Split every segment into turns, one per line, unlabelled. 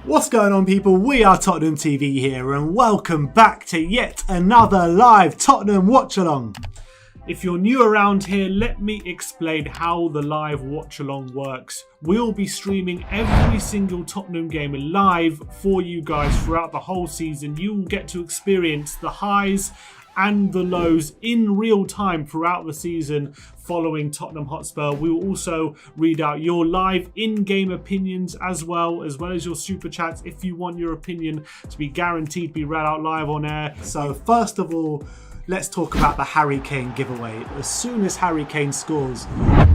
What's going on, people? We are Tottenham TV here, and welcome back to yet another live Tottenham watch-along.
If you're new around here, let me explain how the live watch-along works. We'll be streaming every single Tottenham game live for you guys throughout the whole season. You will get to experience the highs and the lows in real time throughout the season following Tottenham Hotspur. We will also read out your live in-game opinions as well as your super chats if you want your opinion to be guaranteed to be read out live on air.
So first of all, let's talk about the Harry Kane giveaway. As soon as Harry Kane scores,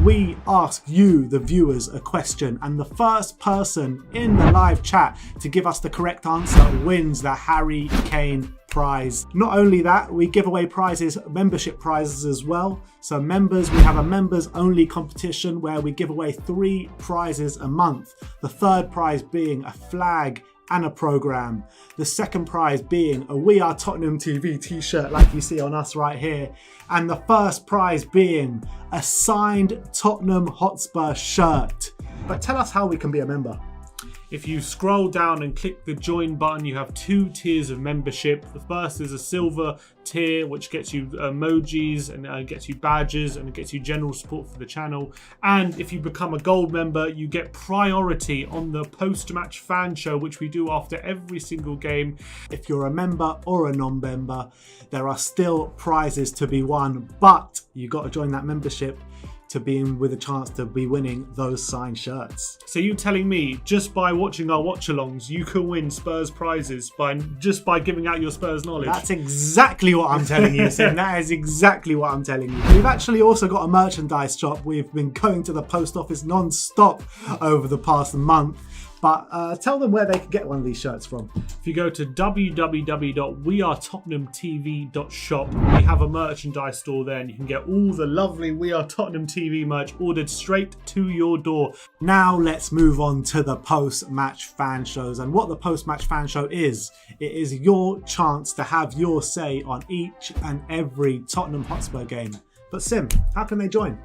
we ask you, the viewers, a question, and the first person in the live chat to give us the correct answer wins the Harry Kane prize. Not only that, we give away prizes, membership prizes as well. So members, we have a members only competition where we give away 3 prizes a month. The third prize being a flag and a program. The second prize being a We Are Tottenham TV t-shirt like you see on us right here. And the first prize being a signed Tottenham Hotspur shirt. But tell us how we can be a member.
If you scroll down and click the join button, you have 2 tiers of membership. The first is a silver tier, which gets you emojis and gets you badges and it gets you general support for the channel. And if you become a gold member, you get priority on the post-match fan show, which we do after every single game.
If you're a member or a non-member, there are still prizes to be won, but you got to join that membership to be in with a chance to be winning those signed shirts.
So you telling me just by watching our watch-alongs, you can win Spurs prizes just by giving out your Spurs knowledge?
That's exactly what I'm telling you, Sim. That is exactly what I'm telling you. We've actually also got a merchandise shop. We've been going to the post office non-stop over the past month. But tell them where they can get one of these shirts from.
If you go to www.WeAreTottenhamTV.shop, we have a merchandise store there and you can get all the lovely We Are Tottenham TV merch ordered straight to your door.
Now let's move on to the post-match fan shows. And what the post-match fan show is, it is your chance to have your say on each and every Tottenham Hotspur game. But Sim, how can they join?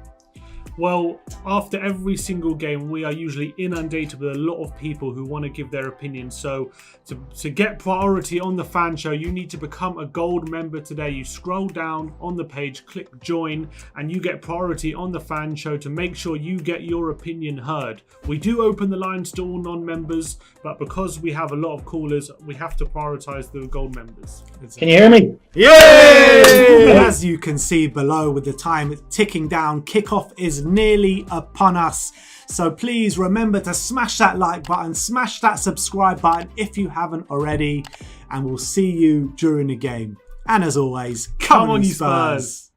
Well, after every single game, we are usually inundated with a lot of people who want to give their opinion. So to get priority on the fan show, you need to become a gold member today. You scroll down on the page, click join, and you get priority on the fan show to make sure you get your opinion heard. We do open the lines to all non-members, but because we have a lot of callers, we have to prioritize the gold members.
Can you hear me?
Yay! As you can see below with the time ticking down, kickoff is nearly upon us. So please remember to smash that like button, smash that subscribe button if you haven't already, and we'll see you during the game. And as always, come on you Spurs!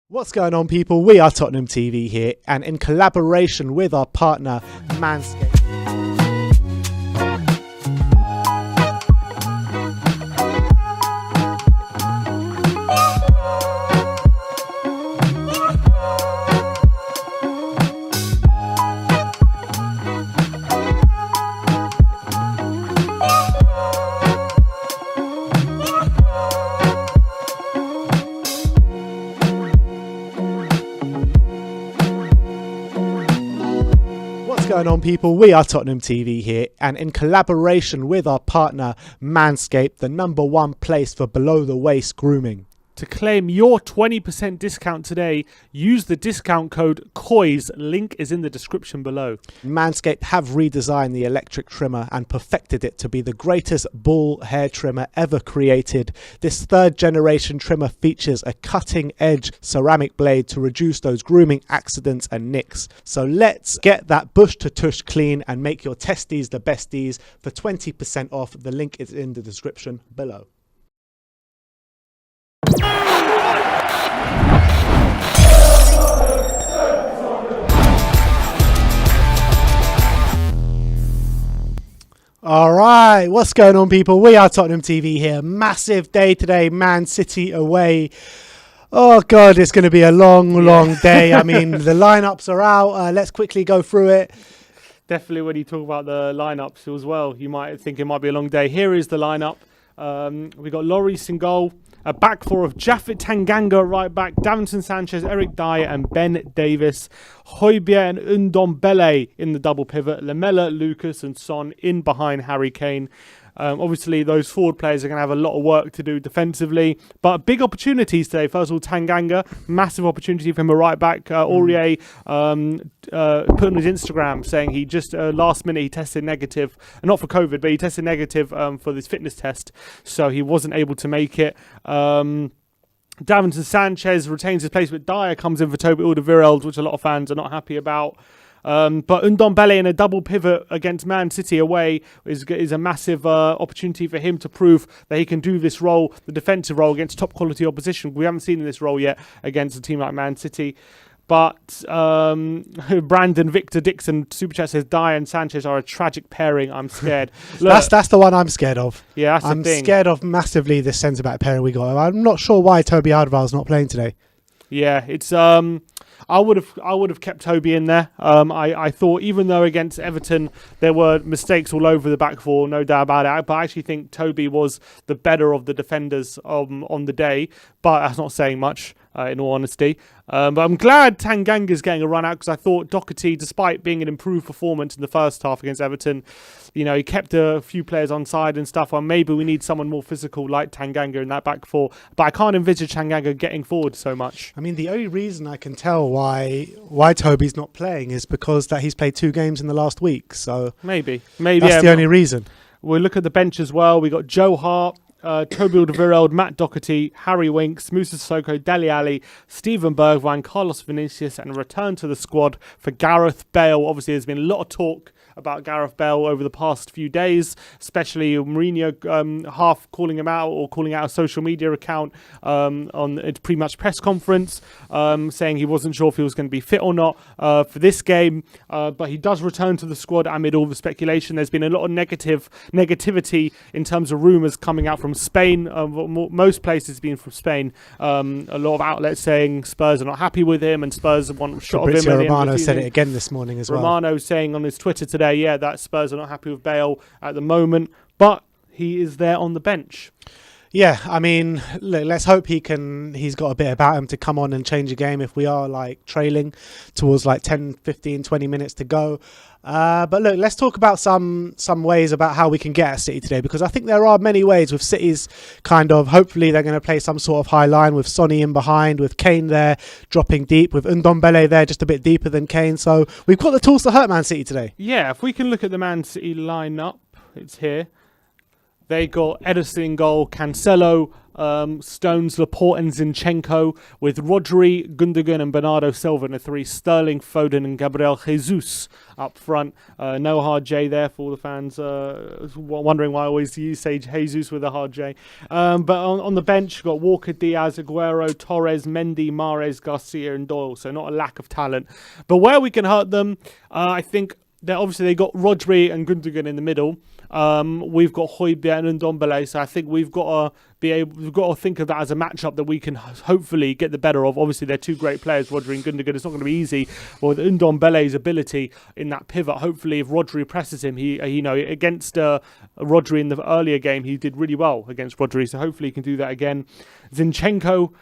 What's going on, people? We are Tottenham TV here, and in collaboration with our partner Manscaped. What's going on, people? We are Tottenham TV here, and in collaboration with our partner Manscaped, the #1 place for below the waist grooming.
To claim your 20% discount today, use the discount code KOIS. Link is in the description below.
Manscaped have redesigned the electric trimmer and perfected it to be the greatest ball hair trimmer ever created. This 3rd generation trimmer features a cutting edge ceramic blade to reduce those grooming accidents and nicks. So let's get that bush to tush clean and make your testes the besties. For 20% off, the link is in the description below. All right, what's going on, people? We are Tottenham TV here. Massive day today, Man City away. Oh, God, it's going to be a long day. I mean, the lineups are out. Let's quickly go through it.
Definitely when you talk about the lineups as well, you might think it might be a long day. Here is the lineup. We got Lloris in goal. A back four of Japhet Tanganga right back, Davinson Sanchez, Eric Dyer and Ben Davis. Højbjerg and Ndombele in the double pivot. Lamela, Lucas and Son in behind Harry Kane. Obviously, those forward players are going to have a lot of work to do defensively. But big opportunities today. First of all, Tanganga, massive opportunity for him, a right back. Aurier put on his Instagram saying he just, last minute, he tested negative. Not for COVID, but he tested negative for this fitness test. So he wasn't able to make it. Davinson Sanchez retains his place, but Dyer comes in for Toby Alderweireld, which a lot of fans are not happy about. But Ndombele in a double pivot against Man City away is a massive opportunity for him to prove that he can do this role, the defensive role, against top quality opposition. We haven't seen this role yet against a team like Man City. But Brandon Victor Dixon Super Chat says Dyer and Sanchez are a tragic pairing. I'm scared. Look,
that's the one I'm scared of.
Yeah, that's
I'm
the thing.
scared of massively this centre back pairing we got. I'm not sure why Toby Alderweireld's not playing today.
Yeah, it's I would have kept Toby in there. I thought, even though against Everton there were mistakes all over the back four, no doubt about it, but I actually think Toby was the better of the defenders on the day. But that's not saying much, in all honesty. But I'm glad Tanganga's getting a run out, because I thought Doherty, despite being an improved performance in the first half against Everton, he kept a few players on side and stuff. Or maybe we need someone more physical like Tanganga in that back four. But I can't envisage Tanganga getting forward so much.
I mean, the only reason I can tell why Toby's not playing is because that he's played 2 games in the last week. So
maybe
that's the only reason.
We'll look at the bench as well. We got Joe Hart, Toby Alderweireld, Matt Doherty, Harry Winks, Moussa Sissoko, Dele Alli, Steven Bergwijn, Carlos Vinicius, and a return to the squad for Gareth Bale. Obviously, there's been a lot of talk about Gareth Bale over the past few days, especially Mourinho half calling him out, or calling out a social media account on a pre-match press conference, saying he wasn't sure if he was going to be fit or not for this game. But he does return to the squad amid all the speculation. There's been a lot of negativity in terms of rumours coming out from Spain. Most places being from Spain. A lot of outlets saying Spurs are not happy with him, and Spurs want a shot of him.
Fabrizio Romano said it again this morning as well.
Romano saying on his Twitter today, that Spurs are not happy with Bale at the moment, but he is there on the bench.
Yeah, I mean, look, let's hope he's got a bit about him to come on and change a game if we are trailing towards 10, 15, 20 minutes to go. But look, let's talk about some ways about how we can get at City today, because I think there are many ways with City's hopefully they're going to play some sort of high line with Sonny in behind, with Kane there dropping deep, with Ndombele there just a bit deeper than Kane. So we've got the tools to hurt Man City today. Yeah,
if we can look at the Man City lineup, it's here. They got Ederson in goal, Cancelo, Stones, Laporte and Zinchenko, with Rodri, Gundogan and Bernardo Silva in the 3, Sterling, Foden and Gabriel Jesus up front. No hard J there for all the fans wondering why I always say Jesus with a hard J. But on the bench, you've got Walker, Diaz, Aguero, Torres, Mendy, Mahrez, Garcia and Doyle. So not a lack of talent. But where we can hurt them, I think they got Rodri and Gundogan in the middle. We've got Højbjerg and Ndombele, so I think we've got to think of that as a matchup that we can hopefully get the better of. Obviously, they're 2 great players, Rodri and Gundogan. It's not going to be easy. But with Ndombele's ability in that pivot, hopefully, if Rodri presses him, he against Rodri in the earlier game, he did really well against Rodri. So hopefully, he can do that again. Zinchenko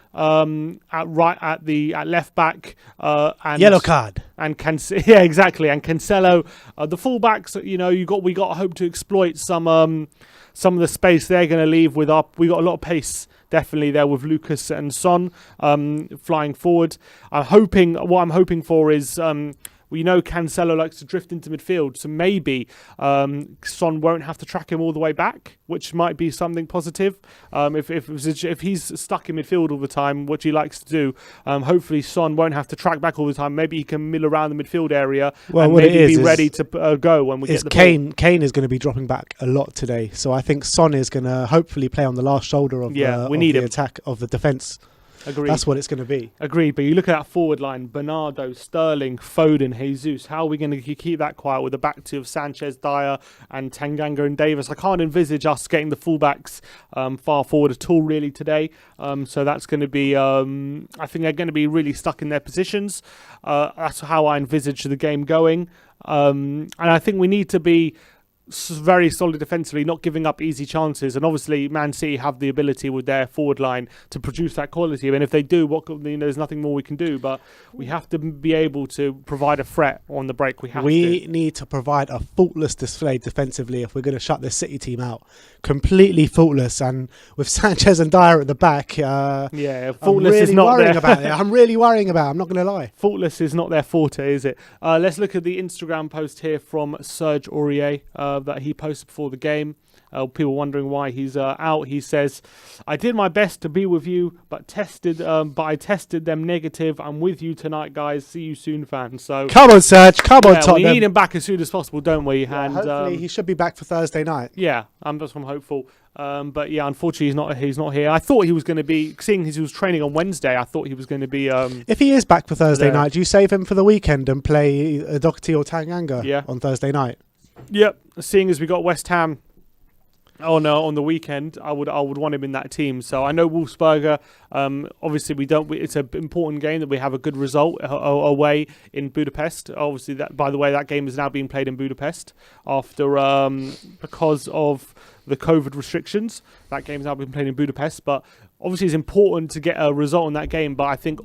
at left back, and
yellow card.
And exactly. And Cancelo, the fullbacks. We got to hope to exploit some of the space they're going to leave with up. We got a lot of pace definitely there with Lucas and Son flying forward. What I'm hoping for is Cancelo likes to drift into midfield, so maybe Son won't have to track him all the way back, which might be something positive. If he's stuck in midfield all the time, which he likes to do, hopefully Son won't have to track back all the time. Maybe he can mill around the midfield area and maybe be ready to go when we get the ball. Kane
is going to be dropping back a lot today, so I think Son is going to hopefully play on the last shoulder of the attack of the defence.
Agreed.
That's what it's going to be.
Agreed, but you look at that forward line, Bernardo, Sterling, Foden, Jesus. How are we going to keep that quiet with the back two of Sanchez, Dyer and Tanganga and Davis? I can't envisage us getting the fullbacks far forward at all really today. So that's going to be, I think they're going to be really stuck in their positions. That's how I envisage the game going. And I think we need to be very solid defensively, not giving up easy chances, and obviously Man City have the ability with their forward line to produce that quality, and if they do, there's nothing more we can do, but we have to be able to provide a threat on the break. We
need to provide a faultless display defensively if we're going to shut this City team out. Completely faultless, and with Sanchez and Dyer at the back,
faultless
I'm really
is not
worrying
there.
about it. I'm really worrying about it, I'm not going to lie.
Faultless is not their forte, is it? Let's look at the Instagram post here from Serge Aurier that he posted before the game. People wondering why he's out. He says, "I did my best to be with you, but I tested them negative. I'm with you tonight, guys. See you soon, fans." So
come on, Serge. Come on, Tottenham.
We need him back as soon as possible, don't we?
Yeah,
and
hopefully he should be back for Thursday night.
Yeah, that's what I'm hopeful. But yeah, unfortunately, he's not here. I thought he was going to be, seeing as he was training on Wednesday. I thought he was going to be.
If he is back for Thursday night, do you save him for the weekend and play Doherty or Tanganga on Thursday night?
Yep. Seeing as we got West Ham on the weekend, I would want him in that team. So I know Wolfsberger. Obviously, it's an important game that we have a good result away in Budapest. Obviously, by the way, that game is now being played in Budapest after because of the COVID restrictions. That game's now been played in Budapest, but obviously it's important to get a result in that game. But I think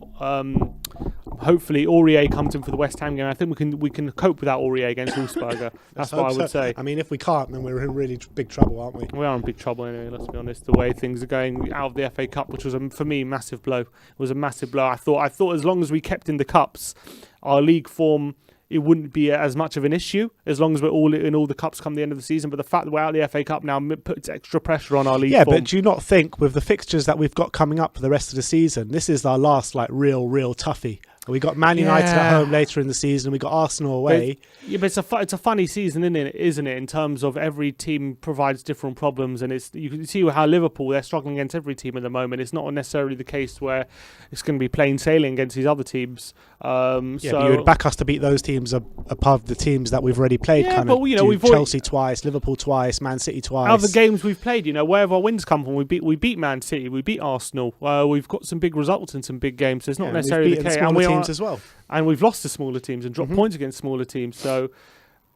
hopefully Aurier comes in for the West Ham game. I think we can cope without Aurier against Wolfsberger. That's what I would say.
I mean, if we can't, then we're in really big trouble, aren't we?
We are in big trouble anyway, let's be honest. The way things are going out of the FA Cup, which was, for me, massive blow. It was a massive blow. I thought as long as we kept in the cups, our league form, it wouldn't be as much of an issue as long as we're all in all the cups come the end of the season. But the fact that we're out of the FA Cup now puts extra pressure on our league form.
But do you not think with the fixtures that we've got coming up for the rest of the season, this is our last real toughie? We got Man United at home later in the season. We got Arsenal away.
But it's a funny season, isn't it? In terms of every team provides different problems, and you can see how Liverpool, they're struggling against every team at the moment. It's not necessarily the case where it's going to be plain sailing against these other teams.
But you would back us to beat those teams above the teams that we've already played. We've Chelsea twice, Liverpool twice, Man City twice.
Other games we've played, wherever our wins come from, we beat Man City, we beat Arsenal. We've got some big results in some big games. So it's not necessarily the case.
As well.
And we've lost to smaller teams and dropped points against smaller teams. So,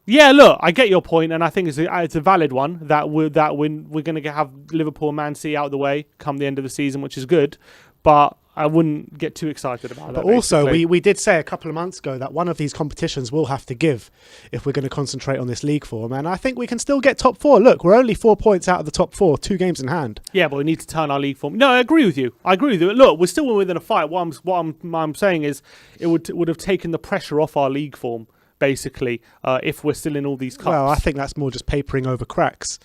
yeah, look, I get your point, and I think it's a valid one that we're going to have Liverpool and Man City out of the way come the end of the season, which is good. But I wouldn't get too excited about that.
But also, we did say a couple of months ago that one of these competitions will have to give if we're going to concentrate on this league form. And I think we can still get top four. Look, we're only 4 points out of the top four, 2 games in hand.
Yeah, but we need to turn our league form. No, I agree with you. Look, we're still within a fight. What I'm saying is it would have taken the pressure off our league form, basically, if we're still in all these cups.
Well, I think that's more just papering over cracks.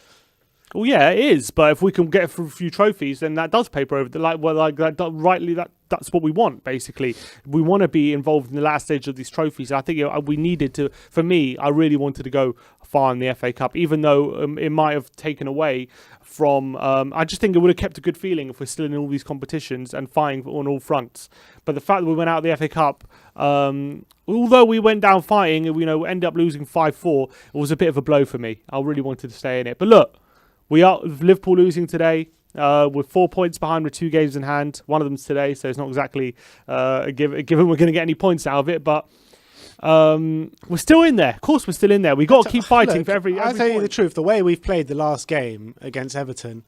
Well, yeah, it is. But if we can get a few trophies, then that does paper over. That's what we want, basically. We want to be involved in the last stage of these trophies. I think we needed to. For me, I really wanted to go far in the FA Cup, even though it might have taken away from. I just think it would have kept a good feeling if we're still in all these competitions and fighting on all fronts. But the fact that we went out of the FA Cup, although we went down fighting, ended up losing 5-4, it was a bit of a blow for me. I really wanted to stay in it, but look. We are Liverpool losing today. We're 4 points behind with 2 games in hand. One of them's today, so it's not exactly given we're going to get any points out of it. But we're still in there. Of course, we're still in there. We got to keep fighting for every.
I'll tell you
point.
the truth. The way we've played the last game against Everton,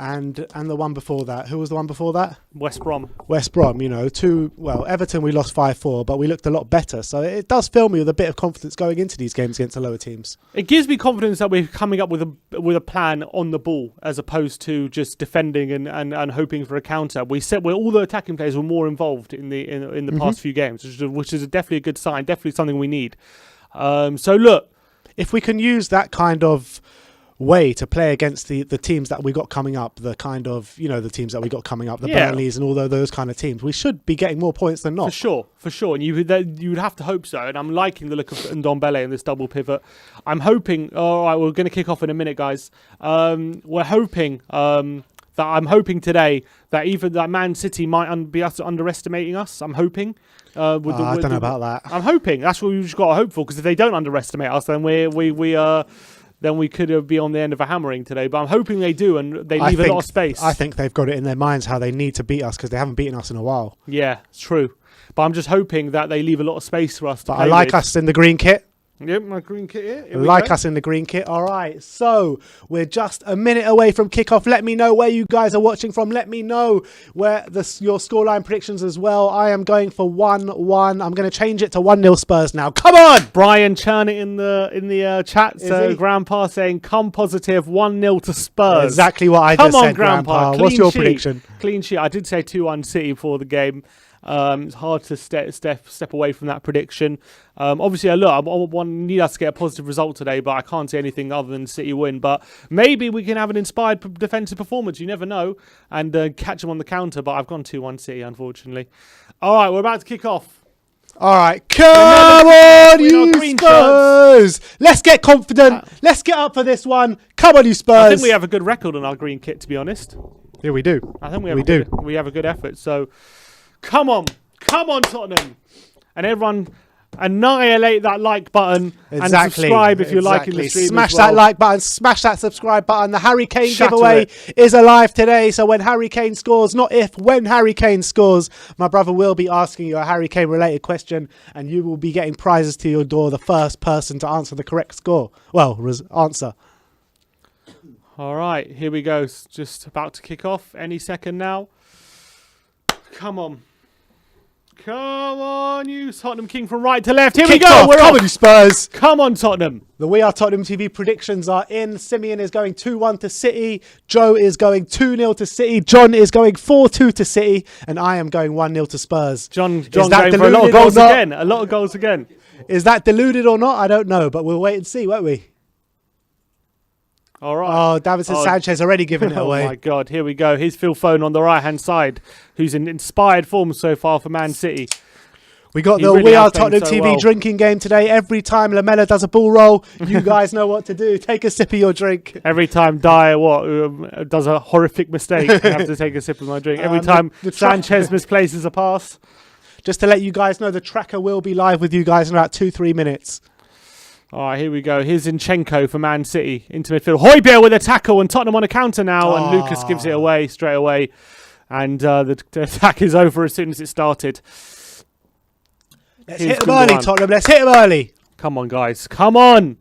and the one before that. Who was the one before that?
West Brom.
Everton we lost 5-4, but we looked a lot better. So it does fill me with a bit of confidence going into these games against the lower teams.
It gives me confidence that we're coming up with a plan on the ball as opposed to just defending and hoping for a counter. We said all the attacking players were more involved in the past few games, which is definitely a good sign. Definitely something we need. So look,
if we can use that kind of way to play against the teams that we got coming up, the kind of, the teams that we got coming up, the Burnleys and all those kind of teams, we should be getting more points than not. For sure. And you would have to hope so. And I'm liking the look of Ndombele in this double pivot. I'm hoping, all right, we're going to kick off in a minute, guys. We're hoping
that I'm hoping today that even that Man City might be underestimating us. I'm hoping.
I don't know about that.
I'm hoping. That's what we've just got to hope for. Because if they don't underestimate us, then we could be on the end of a hammering today. But I'm hoping they do, and they leave a lot of space.
I think they've got it in their minds how they need to beat us because they haven't beaten us in a while.
Yeah, it's true. But I'm just hoping that they leave a lot of space for us to
But
play
I like
with.
us in the green kit.
Yep, my green kit here.
Us in the green kit. All right. So we're just a minute away from kickoff. Let me know where you guys are watching from. Let me know where your scoreline predictions as well. I am going for 1-1. I'm going to change it to 1-0 Spurs now. Come on!
Brian churning in the chat. So Grandpa saying, come positive, 1-0 to Spurs.
Exactly what I just said, Grandpa. What's your prediction?
Clean sheet. I did say 2-1 City for the game. It's hard to step away from that prediction. Obviously, look, I need us to get a positive result today, but I can't see anything other than City win. But maybe we can have an inspired defensive performance. You never know, and catch them on the counter. But I've gone 2-1 City, unfortunately. All right, we're about to kick off.
All right, come on, you Spurs! Let's get confident. Let's get up for this one. Come on, you Spurs!
I think we have a good record on our green kit, to be honest.
Yeah, we do.
I think we have a good effort. So. Come on, Tottenham. And everyone annihilate that like button and subscribe if you're liking the stream.
Smash that like button, smash that subscribe button. The Harry Kane giveaway is alive today. So when Harry Kane scores, not if, when Harry Kane scores, my brother will be asking you a Harry Kane related question and you will be getting prizes to your door, the first person to answer the correct score. Well, answer.
All right, here we go. It's just about to kick off any second now. Come on. Come on, you Tottenham King from right to left. Here we go.
Come on, you Spurs.
Come on, Tottenham.
The We Are Tottenham TV predictions are in. Simeon is going 2-1 to City. Joe is going 2-0 to City. John is going 4-2 to City. And I am going 1-0 to Spurs.
John going for a lot of goals again. A lot of goals again.
Is that deluded or not? I don't know. But we'll wait and see, won't we?
All right.
Oh, Davinson Sanchez already giving it away.
Oh, my God. Here we go. Here's Phil Foden on the right-hand side, who's in inspired form so far for Man City.
We got the We Are Tottenham TV drinking game today. Every time Lamella does a ball roll, you guys know what to do. Take a sip of your drink.
Every time Dyer does a horrific mistake, I have to take a sip of my drink. Every time Sanchez misplaces a pass.
Just to let you guys know, the tracker will be live with you guys in about 2-3 minutes.
All right, here we go. Here's Zinchenko for Man City into midfield. Højbjerg with a tackle and Tottenham on a counter now. And Lucas gives it away straight away. And the attack is over as soon as it started.
Let's hit him early, Tottenham. Let's hit him early.
Come on, guys. Come on.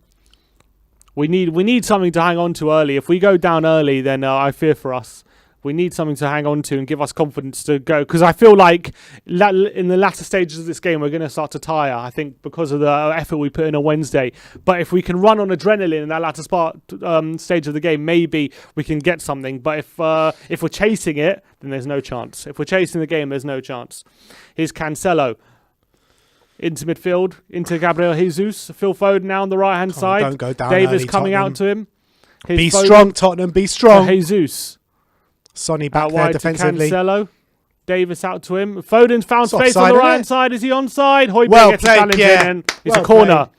We need something to hang on to early. If we go down early, then I fear for us. We need something to hang on to and give us confidence to go. Because I feel like in the latter stages of this game, we're going to start to tire. I think because of the effort we put in on Wednesday. But if we can run on adrenaline in that latter stage of the game, maybe we can get something. But if we're chasing it, then there's no chance. If we're chasing the game, there's no chance. Here's Cancelo. Into midfield, into Gabriel Jesus. Phil Foden now on the right-hand side.
Don't go down
Davis
early,
coming
Tottenham.
out to him.
Be strong, Tottenham. Be strong.
Jesus.
Sonny back
out
there
wide
defensively.
To Cancelo. Davis out to him. Foden's found space on the right-hand side. Is he onside? Højbjerg gets a challenge in and it's a corner.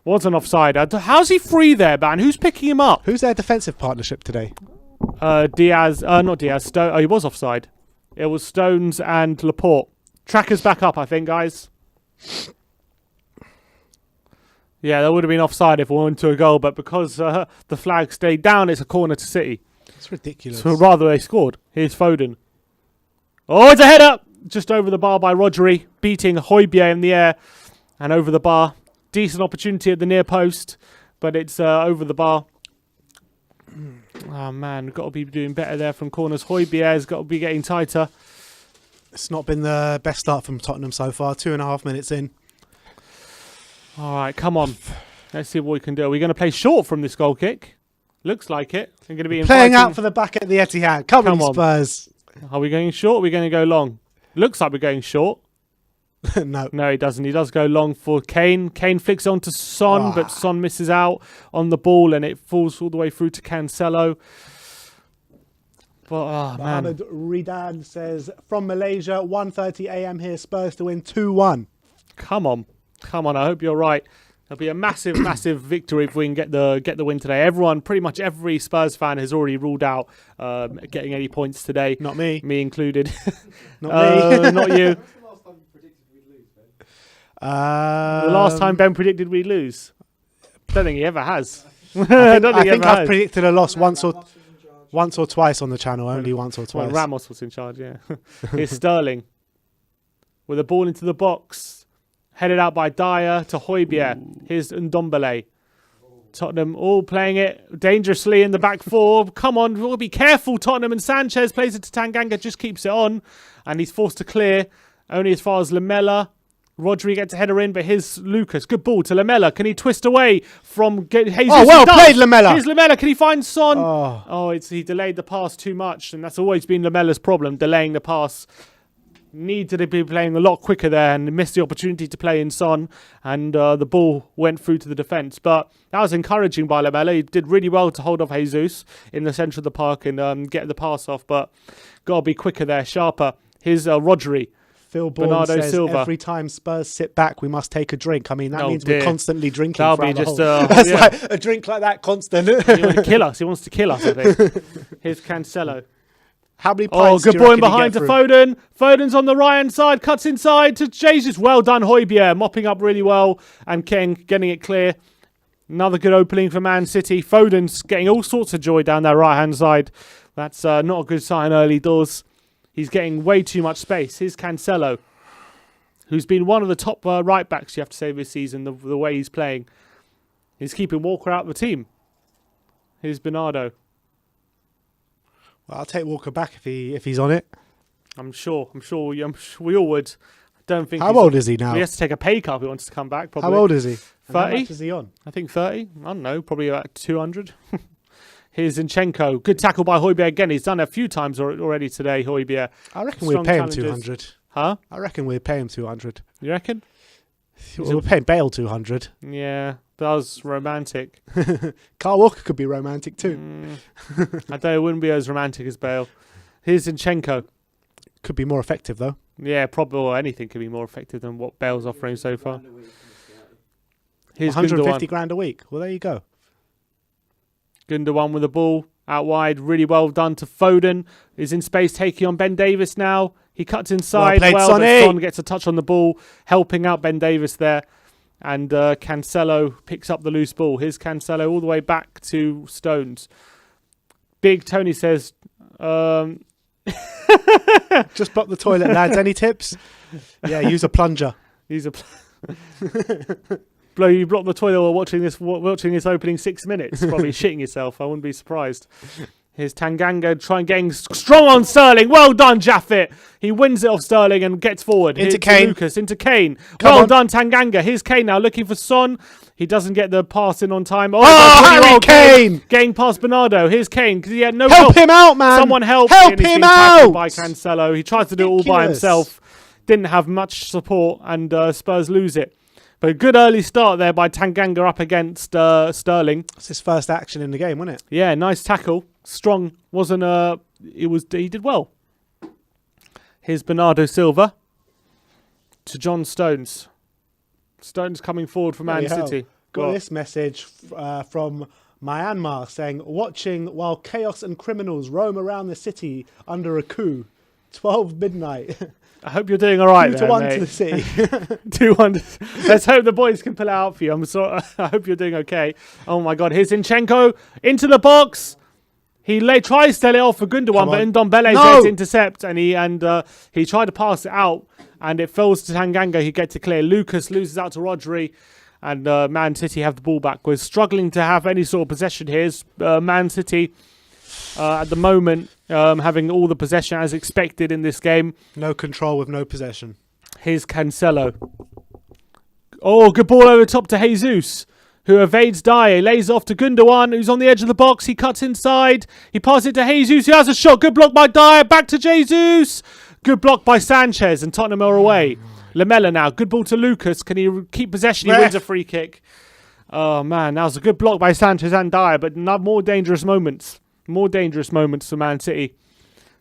Wasn't offside. How's he free there, man? Who's picking him up?
Who's their defensive partnership today?
Diaz. Not Diaz. He was offside. It was Stones and Laporte. Tracker's back up, I think, guys. Yeah, that would have been offside if we went to a goal, but because the flag stayed down, it's a corner to City.
It's ridiculous.
So rather they scored. Here's Foden. Oh, it's a header! Just over the bar by Rodri, beating Højbjerg in the air and over the bar. Decent opportunity at the near post, but it's over the bar. Oh, man, got to be doing better there from corners. Højbjerg's got to be getting tighter.
It's not been the best start from Tottenham so far. 2.5 minutes in.
All right, come on. Let's see what we can do. Are we going to play short from this goal kick? Looks like it. We're going to be
playing out for the back at the Etihad. Come on, Spurs.
Are we going short? Or are we going to go long? Looks like we're going short.
No.
No, he doesn't. He does go long for Kane. Kane flicks it onto Son, but Son misses out on the ball and it falls all the way through to Cancelo. But, man.
Mohamed Ridan says, from Malaysia, 1:30 a.m. here, Spurs to win 2-1.
Come on. Come on, I hope you're right. It'll be a massive, massive victory if we can get the win today. Pretty much every Spurs fan has already ruled out getting any points today.
Not me.
Me included.
Not me.
Not you.
When's the last time you predicted we'd lose, Ben?
The last time Ben predicted we'd lose. Don't think he ever has.
I think I've predicted a loss once or twice on the channel. Only once or twice.
Well, Ramos was in charge, yeah. Here's Sterling with a ball into the box. Headed out by Dyer to Højbjerg. Here's Ndombele. Tottenham all playing it dangerously in the back four. Come on, we'll be careful. Tottenham, and Sanchez plays it to Tanganga, just keeps it on. And he's forced to clear only as far as Lamela. Rodri gets a header in, but here's Lucas. Good ball to Lamela. Can he twist away from Jesus?
Oh, well played, Lamela.
Here's Lamela. Can he find Son?
Oh,
He delayed the pass too much, and that's always been Lamela's problem, delaying the pass. Needed to be playing a lot quicker there and missed the opportunity to play in Son, and the ball went through to the defence. But that was encouraging by Lamela. He did really well to hold off Jesus in the centre of the park and get the pass off, but got to be quicker there, sharper. Here's Rodri.
Phil Bourne says every time Spurs sit back, we must take a drink. I mean, that means we're constantly drinking.
That'll
be
just
that's like a drink like that constant.
He wants to kill us. He wants to kill us, I think. Here's Cancelo.
How many pints
good ball in behind to Foden. Foden's on the right-hand side, cuts inside to Jesus. Well done, Højbjerg, mopping up really well, and King getting it clear. Another good opening for Man City. Foden's getting all sorts of joy down their right-hand side. That's not a good sign early doors. He's getting way too much space. Here's Cancelo, who's been one of the top right-backs, you have to say, this season, the way he's playing. He's keeping Walker out of the team. Here's Bernardo.
Well, I'll take Walker back if he's on it.
I'm sure we all would. I don't think.
How old is he now?
He has to take a pay cut if he wants to come back. Probably.
How old is he?
30.
How much is he on?
I think 30. I don't know. Probably about 200. Here's Zinchenko. Good tackle by Højbjerg again. He's done it a few times already today, Højbjerg.
I reckon we'd pay him 200.
Huh?
I reckon we'd pay him 200.
You reckon?
We're paying Bale 200.
Yeah, that was romantic.
Kyle Walker could be romantic too.
I don't know, it wouldn't be as romantic as Bale. Here's Zinchenko.
Could be more effective though.
Yeah, probably, or anything could be more effective than what Bale's offering so far. Here's
150
Gundogan.
grand a week. Well, there you go.
Gundogan with the ball out wide. Really well done to Foden. Is in space, taking on Ben Davis now. He cuts inside.
Well played,
but
Sonny.
Son gets a touch on the ball, helping out Ben Davis there. And Cancelo picks up the loose ball. Here's Cancelo all the way back to Stones. Big Tony says...
Just block the toilet, lads. Any tips? Yeah, use a plunger.
You block the toilet while watching this opening 6 minutes. Probably shitting yourself. I wouldn't be surprised. Here's Tanganga trying getting strong on Sterling. Well done, Jaffet. He wins it off Sterling and gets forward.
Into
Here's
Kane.
Lucas, into Kane.
Come
Well
on.
done, Tanganga. Here's Kane now looking for Son. He doesn't get the pass in on time.
Harry Kane!
Getting past Bernardo. Here's Kane because he had no
Help him out, man!
Someone help!
Help
And he's
him
been tackled
out!
by Cancelo. He tried to do it all by
Ridiculous.
himself. Didn't have much support, and Spurs lose it. But a good early start there by Tanganga up against Sterling.
It's his first action in the game, wasn't it?
Yeah, nice tackle. Strong. He did well. Here's Bernardo Silva to John Stones. Stones coming forward for Man City.
Got this message from Myanmar saying, watching while chaos and criminals roam around the city under a coup. 12 midnight.
I hope you're doing all right
2-1
mate.
to the city.
2-1. Let's hope the boys can pull it out for you. I hope you're doing okay. Oh my God. Here's Zinchenko into the box. He tries to tell it off for Gundogan, but Ndombele there to intercept, and he tried to pass it out, and it falls to Tanganga. He gets it clear. Lucas loses out to Rodri, and Man City have the ball back. We're struggling to have any sort of possession here. Man City at the moment having all the possession as expected in this game.
No control with no possession.
Here's Cancelo. Oh, good ball over the top to Jesus, who evades Dyer, lays off to Gundogan, who's on the edge of the box. He cuts inside. He passes it to Jesus, who has a shot. Good block by Dyer. Back to Jesus. Good block by Sanchez, and Tottenham are away. Lamela now. Good ball to Lucas. Can he keep possession? He wins a free kick. Oh, man. That was a good block by Sanchez and Dyer, but more dangerous moments. More dangerous moments for Man City.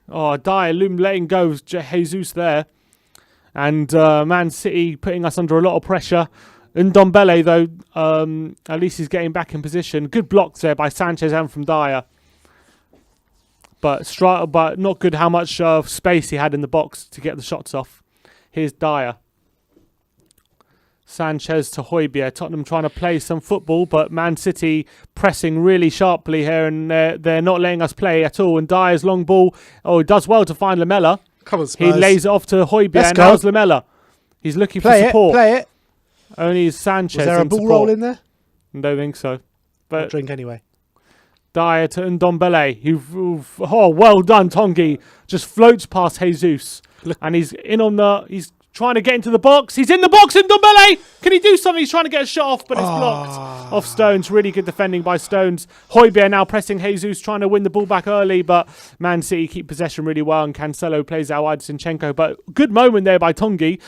Oh, Dyer letting go Jesus there. And Man City putting us under a lot of pressure. Ndombele, though, at least he's getting back in position. Good blocks there by Sanchez and from Dyer. But not good how much space he had in the box to get the shots off. Here's Dyer. Sanchez to Højbjerg. Tottenham trying to play some football, but Man City pressing really sharply here, and they're not letting us play at all. And Dyer's long ball. Oh, he does well to find Lamela.
Come on, Spurs.
He lays it off to Højbjerg, and how's Lamela? He's looking for support.
Play it.
Only Sanchez.
Was there a ball roll in there?
I don't think so. But
I'll drink anyway.
Dyer to Ndombele. Oh, well done, Tongi. Just floats past Jesus. And he's in on he's trying to get into the box. He's in the box, Ndombele! Can he do something? He's trying to get a shot off, but it's blocked off Stones. Really good defending by Stones. Højbjerg now pressing Jesus, trying to win the ball back early, but Man City keep possession really well, and Cancelo plays out wide to Zinchenko. But good moment there by Tongi.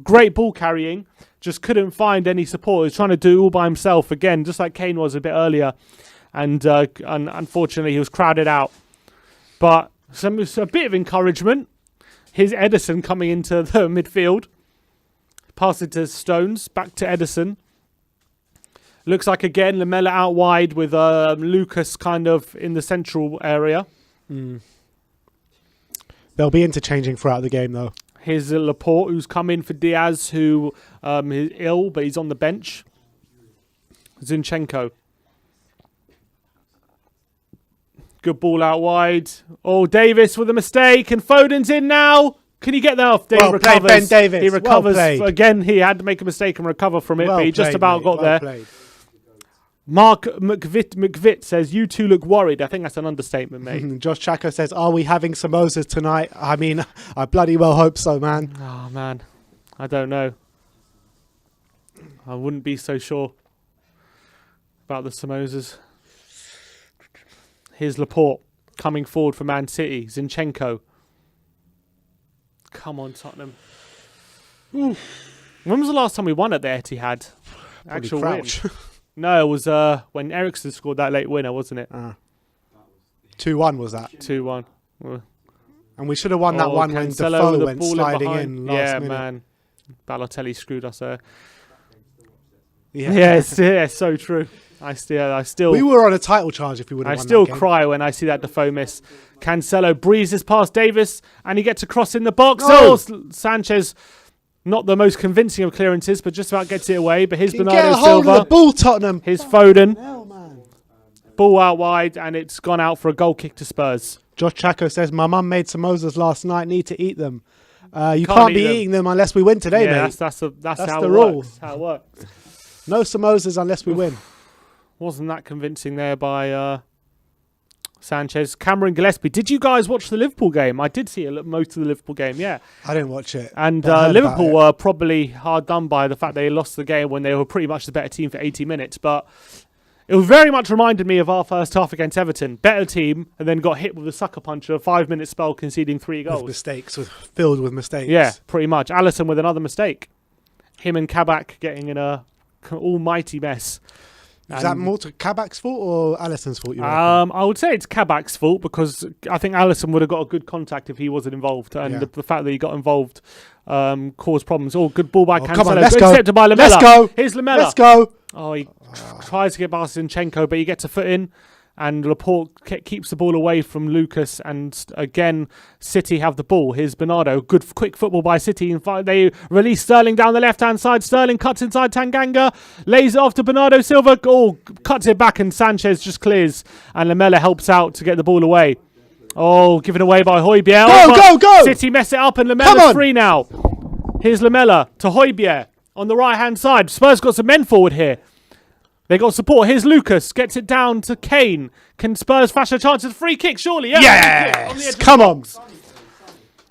Great ball carrying. Just couldn't find any support. He's trying to do it all by himself again, just like Kane was a bit earlier. And unfortunately, he was crowded out. But a bit of encouragement. Here's Edison coming into the midfield. Pass it to Stones. Back to Edison. Looks like, again, Lamela out wide with Lucas kind of in the central area.
They'll be interchanging throughout the game, though.
Here's Laporte, who's come in for Diaz, who is ill, but he's on the bench. Zinchenko. Good ball out wide. Oh, Davis with a mistake, and Foden's in now. Can he get that off?
Well played, Ben Davis.
He recovers.
Well
Again, he had to make a mistake and recover from it, but he just about got there.
Played.
Mark McVitt says, you two look worried. I think that's an understatement, mate.
Josh Chaco says, are we having samosas tonight? I mean, I bloody well hope so, man.
Oh, man. I don't know. I wouldn't be so sure about the samosas. Here's Laporte coming forward for Man City. Zinchenko. Come on, Tottenham. Ooh. When was the last time we won at the Etihad? Actual win. No, it was when Eriksen scored that late winner, wasn't it?
2-1 was that?
2-1.
And we should have won that one when Defoe went sliding in last minute.
Yeah, man. Balotelli screwed us there. Yeah, it's so true. I still.
We were on a title charge if we would have won that game. I
still cry when I see that Defoe miss. Cancelo breezes past Davis, and he gets a cross in the box.
No.
Oh, Sanchez, not the most convincing of clearances, but just about gets it away. But here's Bernardo
Silva. Get a hold of the ball, Tottenham.
Here's Foden.
Hell, man.
Ball out wide, and it's gone out for a goal kick to Spurs.
Josh Chaco says, my mum made samosas last night. Need to eat them. You can't be eating them unless we win today, mate.
That's how
the
it
rule.
Works. How it works.
No samosas unless we win.
Wasn't that convincing there by Sanchez. Cameron Gillespie. Did you guys watch the Liverpool game? I did see most of the Liverpool game, yeah.
I didn't watch it.
And Liverpool were probably hard done by the fact they lost the game when they were pretty much the better team for 80 minutes. But it very much reminded me of our first half against Everton. Better team, and then got hit with a sucker punch, a 5-minute spell, conceding 3 goals.
Filled with mistakes.
Yeah, pretty much. Alisson with another mistake. Him and Kabak getting in a almighty mess.
Is that more to Kabak's fault or Alisson's fault?
I would say it's Kabak's fault because I think Alisson would have got a good contact if he wasn't involved, and the fact that he got involved caused problems. Oh, good ball by Cancelo.
Come on, let's go.
Intercepted by Lamela.
Let's go.
Here's Lamela.
Let's go.
Oh, he tries to get past Zinchenko, but he gets a foot in, and Laporte keeps the ball away from Lucas, and again, City have the ball. Here's Bernardo. Good, quick football by City. They release Sterling down the left-hand side. Sterling cuts inside Tanganga, lays it off to Bernardo Silva. Oh, cuts it back, and Sanchez just clears, and Lamela helps out to get the ball away. Oh, given away by Højbjerg.
Go!
City mess it up, and Lamela's free now. Here's Lamela to Højbjerg on the right-hand side. Spurs got some men forward here. They got support. Here's Lucas. Gets it down to Kane. Can Spurs fashion a chance? It's a free kick, surely. Yeah.
Yes! Come on.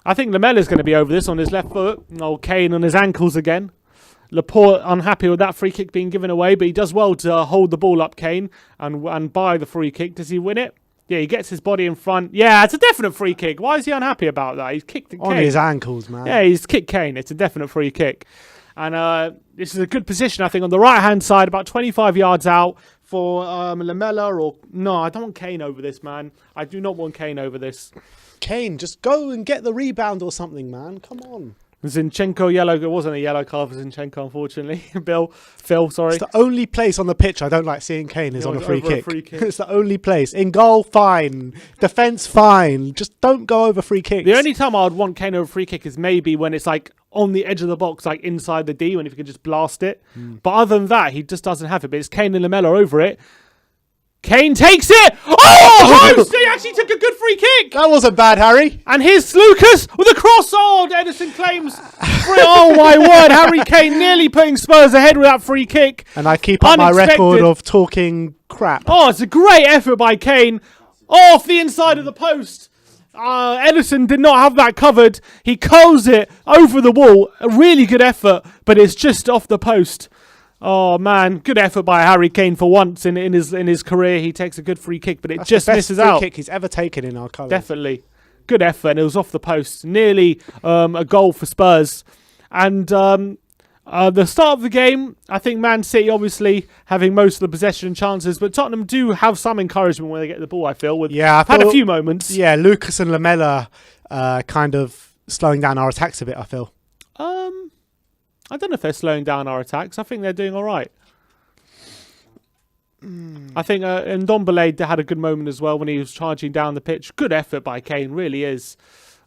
I think Lamela's going to be over this on his left foot. Oh, Kane on his ankles again. Laporte unhappy with that free kick being given away, but he does well to hold the ball up, Kane, and buy the free kick. Does he win it? Yeah, he gets his body in front. Yeah, it's a definite free kick. Why is he unhappy about that? He's kicked Kane.
On his ankles, man.
Yeah, he's kicked Kane. It's a definite free kick. And this is a good position, I think, on the right-hand side, about 25 yards out for Lamela. No, I don't want Kane over this, man. I do not want Kane over this.
Kane, just go and get the rebound or something, man. Come on.
Zinchenko yellow. It wasn't a yellow card for Zinchenko, unfortunately. Phil, sorry.
It's the only place on the pitch I don't like seeing Kane is on a free
over a
kick.
free kick.
It's the only place. In goal, fine. Defence, fine. Just don't go over free kicks.
The only time I would want Kane over a free kick is maybe when it's like on the edge of the box, like inside the D, when if you could just blast it. But other than that, he just doesn't have it. But it's Kane and Lamela over it. Kane takes it. Oh, host! He actually took a good free kick.
That wasn't bad, Harry.
And here's Lucas with a cross. Oh, Edison claims. Oh my word! Harry Kane nearly putting Spurs ahead with that free kick.
And I keep up my record of talking crap.
Oh, it's a great effort by Kane. Off the inside of the post. Edison did not have that covered. He curls it over the wall. A really good effort, but it's just off the post. Oh man, good effort by Harry Kane for once in his career. He takes a good free kick, but it
That's
just
the best
misses
free
out.
kick he's ever taken in our colours.
Definitely, good effort, and it was off the post. Nearly a goal for Spurs. And the start of the game, I think Man City obviously having most of the possession chances, but Tottenham do have some encouragement when they get the ball. I feel
I've
had a few moments.
Yeah, Lucas and Lamela kind of slowing down our attacks a bit. I feel.
I don't know if they're slowing down our attacks. I think they're doing all right. I think Ndombele had a good moment as well when he was charging down the pitch. Good effort by Kane, really is.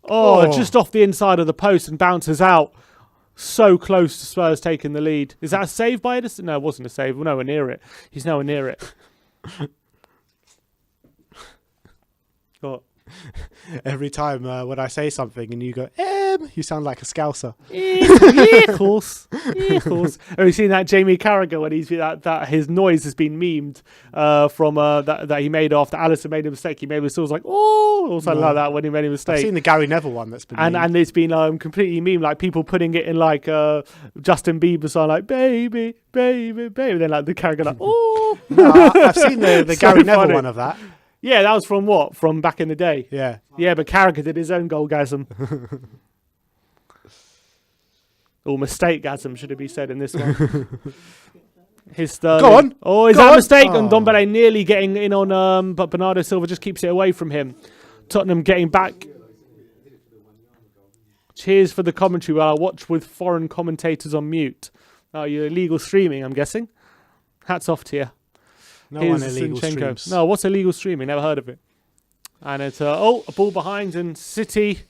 Oh, just off the inside of the post and bounces out. So close to Spurs taking the lead. Is that a save by Edison? No, it wasn't a save. We're nowhere near it. He's nowhere near it. What?
Every time when I say something and you go, you sound like a Scouser.
Yeah, of course. Yeah, of course. Have you seen that Jamie Carragher when he's that his noise has been memed from that he made after Alisson made a mistake? He made it was like, oh, or something like that when he made a mistake.
I've seen the Gary Neville one that's been
and it's been completely meme, like people putting it in like Justin Bieber song, like baby, baby, baby. Then like the Carragher like, oh.
No, I've seen the
So
Gary Neville
funny.
one of that.
Yeah, that was from what? From back in the day.
Yeah.
Yeah, but Carragher did his own goalgasm. Or mistake-gasm, should it be said in this one. His Sterling.
Go on.
Oh, is
Go
that a
on.
mistake?
Oh.
And Ndombele nearly getting in on, but Bernardo Silva just keeps it away from him. Tottenham getting back. Cheers for the commentary while I watch with foreign commentators on mute. Oh, you're illegal streaming, I'm guessing. Hats off to you.
No one illegal streams.
No, what's illegal streaming? Never heard of it. And it's a ball behind and City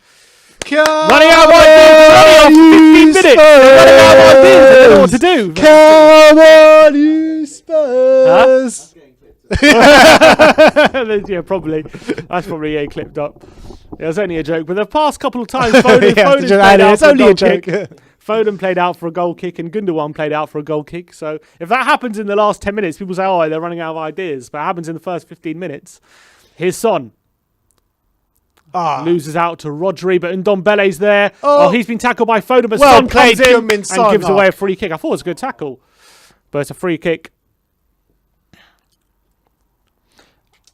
running out of ideas. 15 minutes. Running out of ideas. They don't know what to do.
Come on, you Spurs.
Huh? Yeah, probably. That's probably clipped up. It was only a joke, but the past couple of times Foden played out
it's
for a
only a
goal
joke.
kick. Foden played out for a goal kick and Gundogan played out for a goal kick. So if that happens in the last 10 minutes, people say, oh, they're running out of ideas. But it happens in the first 15 minutes. Here's Son. Loses out to Rodri, but Ndombele's there. Oh, he's been tackled by Foden, but
Well
Son
played,
comes in
Heung-min
and
Son.
gives away a free kick. I thought it was a good tackle, but it's a free kick.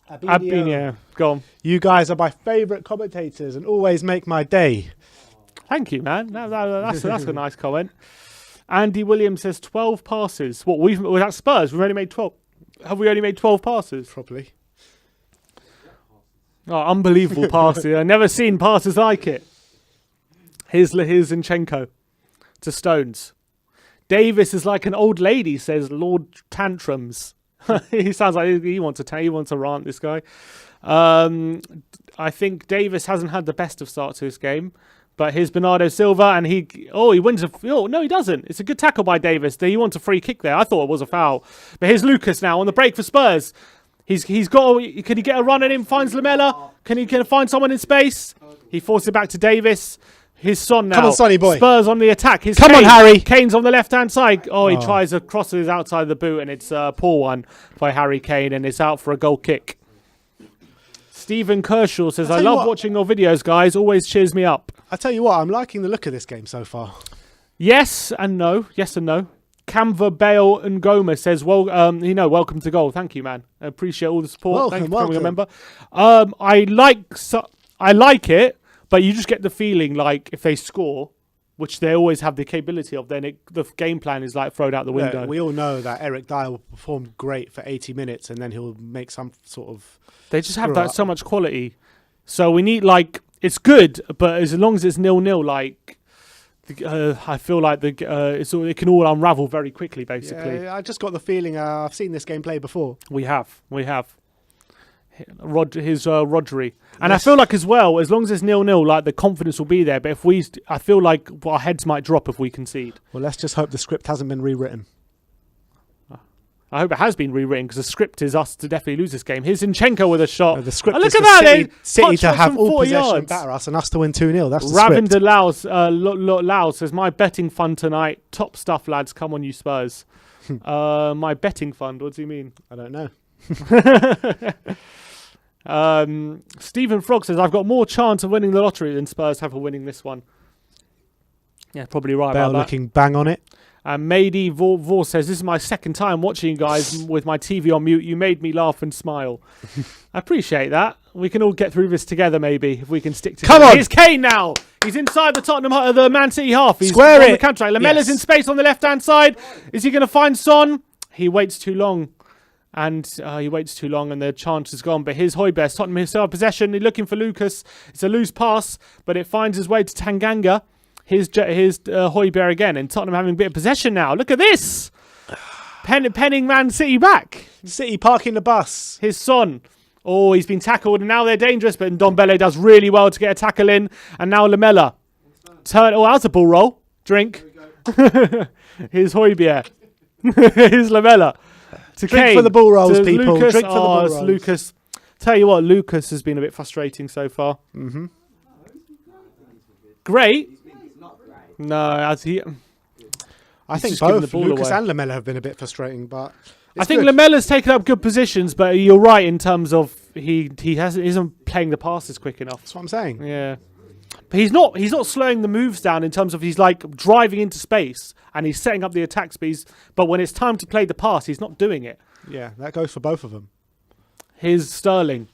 Abinio, go on.
You guys are my favourite commentators and always make my day.
Thank you, man. That's a nice comment. Andy Williams says 12 passes. What was that Spurs? We've only made 12. Have we only made 12 passes?
Probably.
Oh, unbelievable passes. I've never seen passes like it. Here's Zinchenko to Stones. Davis is like an old lady, says Lord Tantrums. He sounds like he wants to rant, this guy. I think Davis hasn't had the best of start to this game. But here's Bernardo Silva, and he wins no, he doesn't. It's a good tackle by Davis. He wants a free kick there. I thought it was a foul. But here's Lucas now on the break for Spurs. Can he get a run at him? Finds Lamela. Can he find someone in space? He forces it back to Davis. His Son now.
Come on, Sonny boy.
Spurs on the attack.
Come on, Harry.
Kane's on the left-hand side. Oh, he tries a cross his outside the boot, and it's a poor one by Harry Kane, and it's out for a goal kick. Stephen Kershaw says, I love watching your videos, guys. Always cheers me up.
I tell you what, I'm liking the look of this game so far.
Yes and no. Yes and no. Camva, Bale and Gomez says, welcome to goal. Thank you, man. I appreciate all the support. Thank you for becoming a member. I like it, but you just get the feeling like if they score, which they always have the capability of, then the game plan is like thrown out the window.
Yeah, we all know that Eric Dyer will perform great for 80 minutes and then he'll make some sort of...
They just have so much quality. So we need, it's good, but as long as it's 0-0, I feel like it can all unravel very quickly. Basically,
Yeah, I just got the feeling I've seen this game play before.
we have. Rodri, and I feel like as well, as long as it's 0-0, like the confidence will be there. But I feel like our heads might drop if we concede.
Well, let's just hope the script hasn't been rewritten.
I hope it has been rewritten because the script is us to definitely lose this game. Here's Zinchenko with a shot.
The script
look
is
at
for
that!
City to have all
40
possession and
yards.
batter us and us to win 2-0. That's the
Ravinder
script.
Lau says, my betting fund tonight. Top stuff, lads. Come on, you Spurs. My betting fund. What does he mean?
I don't know.
Stephen Frog says, I've got more chance of winning the lottery than Spurs have of winning this one. Yeah, probably right
Bale
about that.
looking bang on it.
And Mady Vor says, this is my second time watching you guys with my TV on mute. You made me laugh and smile. I appreciate that. We can all get through this together, maybe, if we can stick together.
Come on!
Here's Kane now. He's inside the the Man City half. He's
Square
on
it.
the counter. Lamella's in space on the left-hand side. Is he going to find Son? He waits too long. And the chance is gone. But here's Højbjerg. Tottenham still have possession. He's looking for Lucas. It's a loose pass, but it finds its way to Tanganga. Here's Højbjerg again, and Tottenham having a bit of possession now. Look at this! Penning Man City back.
City parking the bus.
His Son. Oh, he's been tackled, and now they're dangerous, but Ndombele does really well to get a tackle in. And now Lamela. That's a ball roll. Drink. Here's Højbjerg. Here's Lamela.
Drink for the ball rolls, people.
Lucas.
Drink for the ball rolls.
Lucas. Tell you what, Lucas has been a bit frustrating so far.
Mm-hmm.
Great. No, I think
both
the ball
Lucas
away.
and Lamella have been a bit frustrating, but
I think Lamella's taken up good positions, but you're right in terms of he isn't playing the passes quick enough.
that's what I'm saying.
Yeah, but he's not slowing the moves down in terms of he's like driving into space and he's setting up the attacks. But when it's time to play the pass, he's not doing it.
Yeah, that goes for both of them.
Here's Sterling.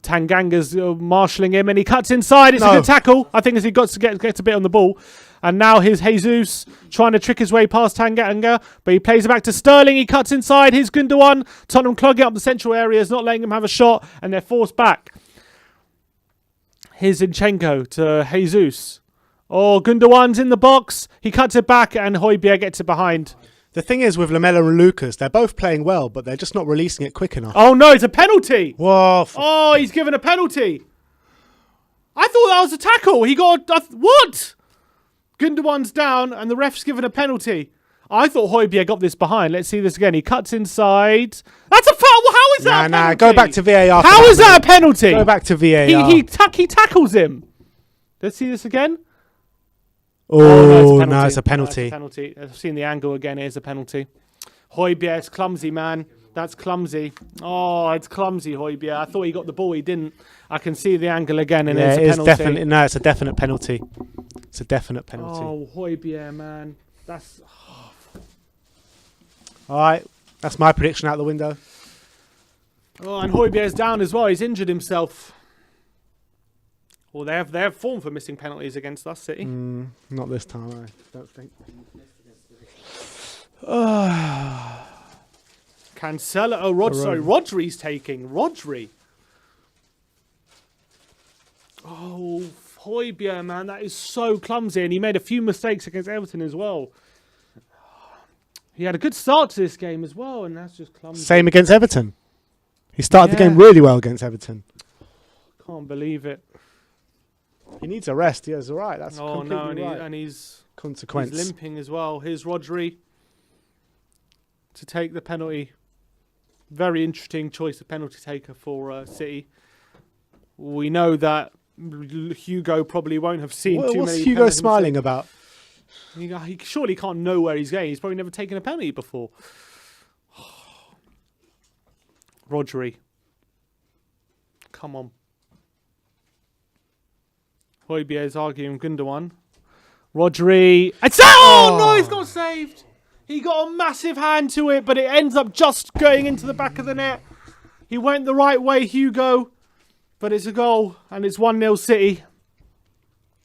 Tanganga's marshalling him and he cuts inside. It's a good tackle. I think as he got to get a bit on the ball. And now here's Jesus trying to trick his way past Tanganga, but he plays it back to Sterling. He cuts inside. Here's Gundogan. Tottenham clogging up the central areas, not letting him have a shot, and they're forced back. Here's Zinchenko to Jesus. Oh, Gundogan's in the box. He cuts it back and Højbjerg gets it behind.
The thing is with Lamella and Lucas, they're both playing well, but they're just not releasing it quick enough.
Oh no, it's a penalty.
Whoa.
Oh, he's given a penalty. I thought that was a tackle. He got what? Gundogan's down and the ref's given a penalty. I thought Højbjerg got this behind. Let's see this again. He cuts inside. That's a foul. How is that a penalty?
Go back to VAR.
How is that a penalty?
Go back to VAR.
He tackles him. Let's see this again.
Oh, no, it's a penalty.
No, it's a penalty. I've seen the angle again. Here's a penalty. Højbjerg, it's clumsy, man. That's clumsy. Oh, it's clumsy, Højbjerg. I thought he got the ball. He didn't. I can see the angle again, and it's a penalty.
It's a definite penalty. It's a definite penalty.
Oh, Højbjerg, man. That's...
All right, that's my prediction out the window.
Oh, and Højbjerg's down as well. He's injured himself. Well, they have form for missing penalties against us, City.
Not this time, I don't think.
Cancelo. Oh, Rodri's taking. Rodri. Oh, Højbjerg, man. That is so clumsy. And he made a few mistakes against Everton as well. He had a good start to this game as well, and that's just clumsy.
Same against Everton. He started the game really well against Everton.
Can't believe it.
He needs a rest. Yes, all right. That's
Oh,
completely
no,
right.
he's
Consequence.
limping as well. Here's Rodri to take the penalty. Very interesting choice of penalty taker for City. We know that Hugo probably won't have seen too many.
What's Hugo smiling about?
He surely can't know where he's going. He's probably never taken a penalty before. Rodri. Come on. Højbjerg is arguing Gundogan. Rodri. No, he's not saved. He got a massive hand to it, but it ends up just going into the back of the net. He went the right way, Hugo. But it's a goal, and it's 1-0 City.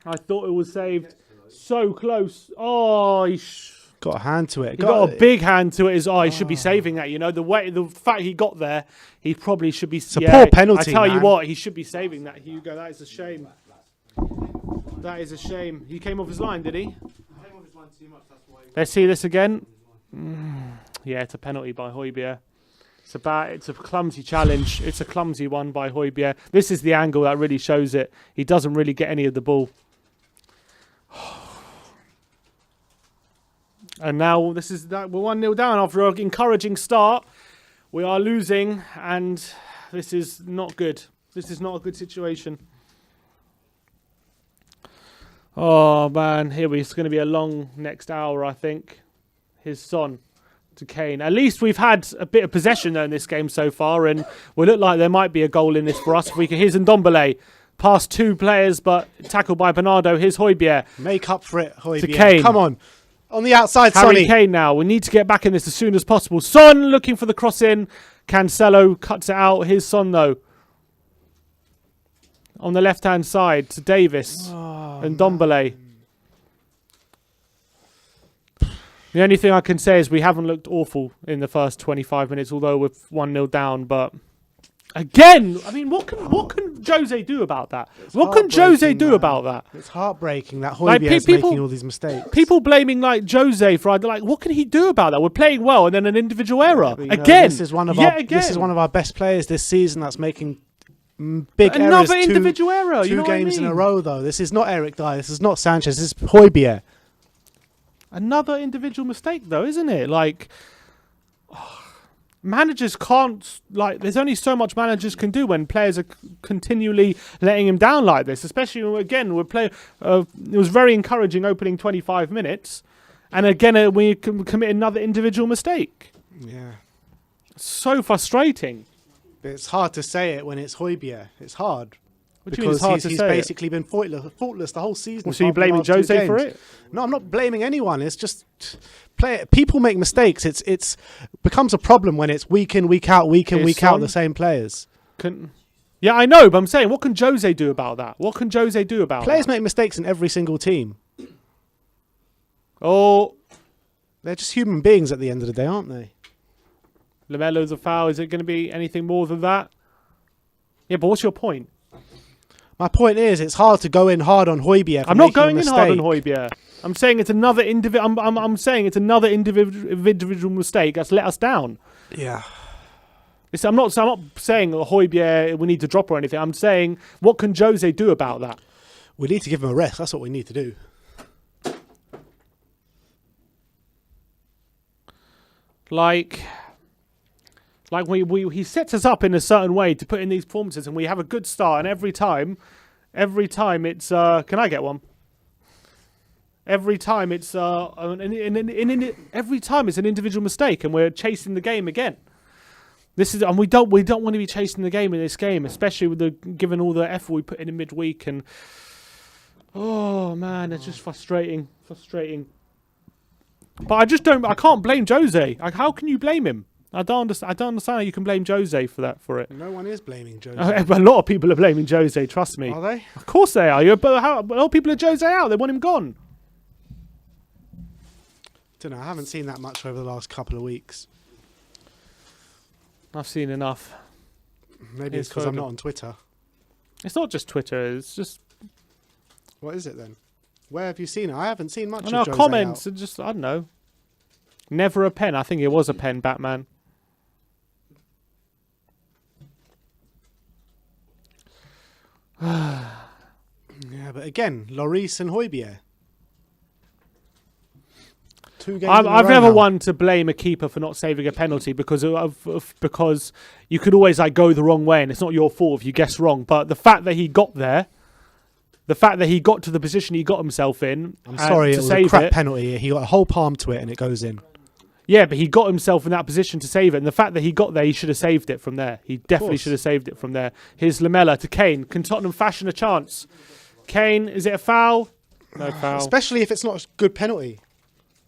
I thought it was saved. So close. Oh, he
got a hand to it.
He got a big hand to it. He should be saving that. You know, the fact he got there, he probably should be.
It's a poor penalty.
I tell you what, he should be saving that, Hugo. That is a shame. that is a shame. He came off his line, did he? Let's see this again. Yeah, it's a penalty by Højbjerg. It's a clumsy challenge. It's a clumsy one by Højbjerg. This is the angle that really shows it. He doesn't really get any of the ball. And now this is that we're 1-0 down after an encouraging start. We are losing, and this is not good. This is not a good situation. Oh man, it's going to be a long next hour, I think. His son to Kane. At least we've had a bit of possession though in this game so far, and we look like there might be a goal in this for us. If we can, here's Ndombele, past two players, but tackled by Bernardo. Here's Højbjerg.
Make up for it, Højbjerg.
To Kane.
Come on. On the outside,
Harry
Sonny.
Kane now. We need to get back in this as soon as possible. Son looking for the cross in. Cancelo cuts it out. Here's Son though. On the left-hand side to Davis and Ndombele. The only thing I can say is we haven't looked awful in the first 25 minutes, although we're 1-0 down. But again, I mean, what can Jose do about that? What can Jose do about that?
It's heartbreaking that Højbjerg's making all these mistakes.
People blaming like Jose for either, like, what can he do about that? We're playing well, and then an individual error again.
This is one of our best players this season that's making big errors.
Another individual error.
Two games in a row, though. This is not Eric Dyer. This is not Sanchez. This is Højbjerg.
Another individual mistake, though, isn't it? Like, managers can't, like, there's only so much managers can do when players are continually letting him down like this. Especially when, again, we're playing. It was very encouraging opening 25 minutes, and again we commit another individual mistake.
Yeah,
so frustrating.
But it's hard to say it when it's Højbjerg. It's hard.
What do you mean it's hard to
he's
say
basically been faultless the whole season.
Well, so you're blaming Jose for it?
No, I'm not blaming anyone. It's just people make mistakes. It's becomes a problem when it's week in, week out, the same players.
Yeah, I know, but I'm saying, what can Jose do about that? What can Jose do about
Players
that?
make mistakes in every single team.
Oh,
they're just human beings at the end of the day, aren't they?
Lamelo's a foul. Is it going to be anything more than that? Yeah, but what's your point?
My point is, it's hard to go in hard on Højbjerg.
I'm not going in hard on Højbjerg. I'm saying it's another I'm saying it's another individual mistake that's let us down.
Yeah.
I'm not saying Højbjerg we need to drop or anything. I'm saying, what can Jose do about that?
We need to give him a rest. That's what we need to do.
Like he sets us up in a certain way to put in these performances, and we have a good start, and every time it's can I get one? Every time it's every time it's an individual mistake, and we're chasing the game again. And we don't want to be chasing the game in this game, especially with given all the effort we put in midweek, and oh man, it's just frustrating. But I can't blame Jose. How can you blame him? I don't understand how you can blame Jose for it.
No one is blaming Jose.
A lot of people are blaming Jose, trust me.
Are they?
Of course they are. A lot of people are Jose out. They want him gone.
Don't know. I haven't seen that much over the last couple of weeks.
I've seen enough.
Maybe it's because I'm not on Twitter.
It's not just Twitter. It's just...
What is it then? Where have you seen it? I haven't seen much of
Jose comments
out.
are just, I don't know. Never a pen. I think it was a pen, Batman.
Yeah, but again, Lloris and Højbjerg.
I've never one to blame a keeper for not saving a penalty because you could always go the wrong way, and it's not your fault if you guess wrong. But the fact that he got there, the fact that he got to the position he got himself in,
I'm sorry, it was a crap penalty. He got a whole palm to it, and it goes in.
Yeah, but he got himself in that position to save it, and the fact that he got there, he should have saved it from there. He definitely should have saved it from there. Here's Lamela to Kane. Can Tottenham fashion a chance? Kane, is it a foul? No foul.
Especially if it's not a good penalty.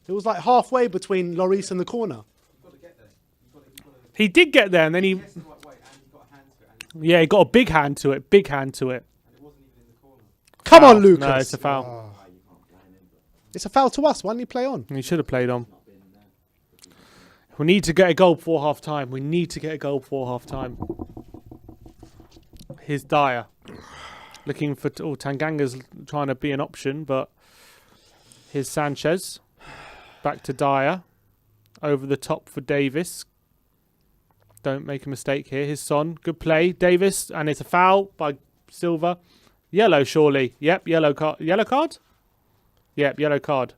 It was like halfway between Lloris and the corner.
He did get there, and then he... Yeah, he got a big hand to it. Big hand to it.
Come on, Lucas.
No, it's a foul.
It's a foul to us. Why didn't he play on?
He should have played on. We need to get a goal before half-time. We need to get a goal before half-time. Here's Dyer. Looking for... Tanganga's trying to be an option, but... Here's Sanchez. Back to Dyer. Over the top for Davis. Don't make a mistake here. His Son. Good play. Davis. And it's a foul by Silva. Yellow, surely. Yep, yellow card. Yellow card? Yep, yellow card.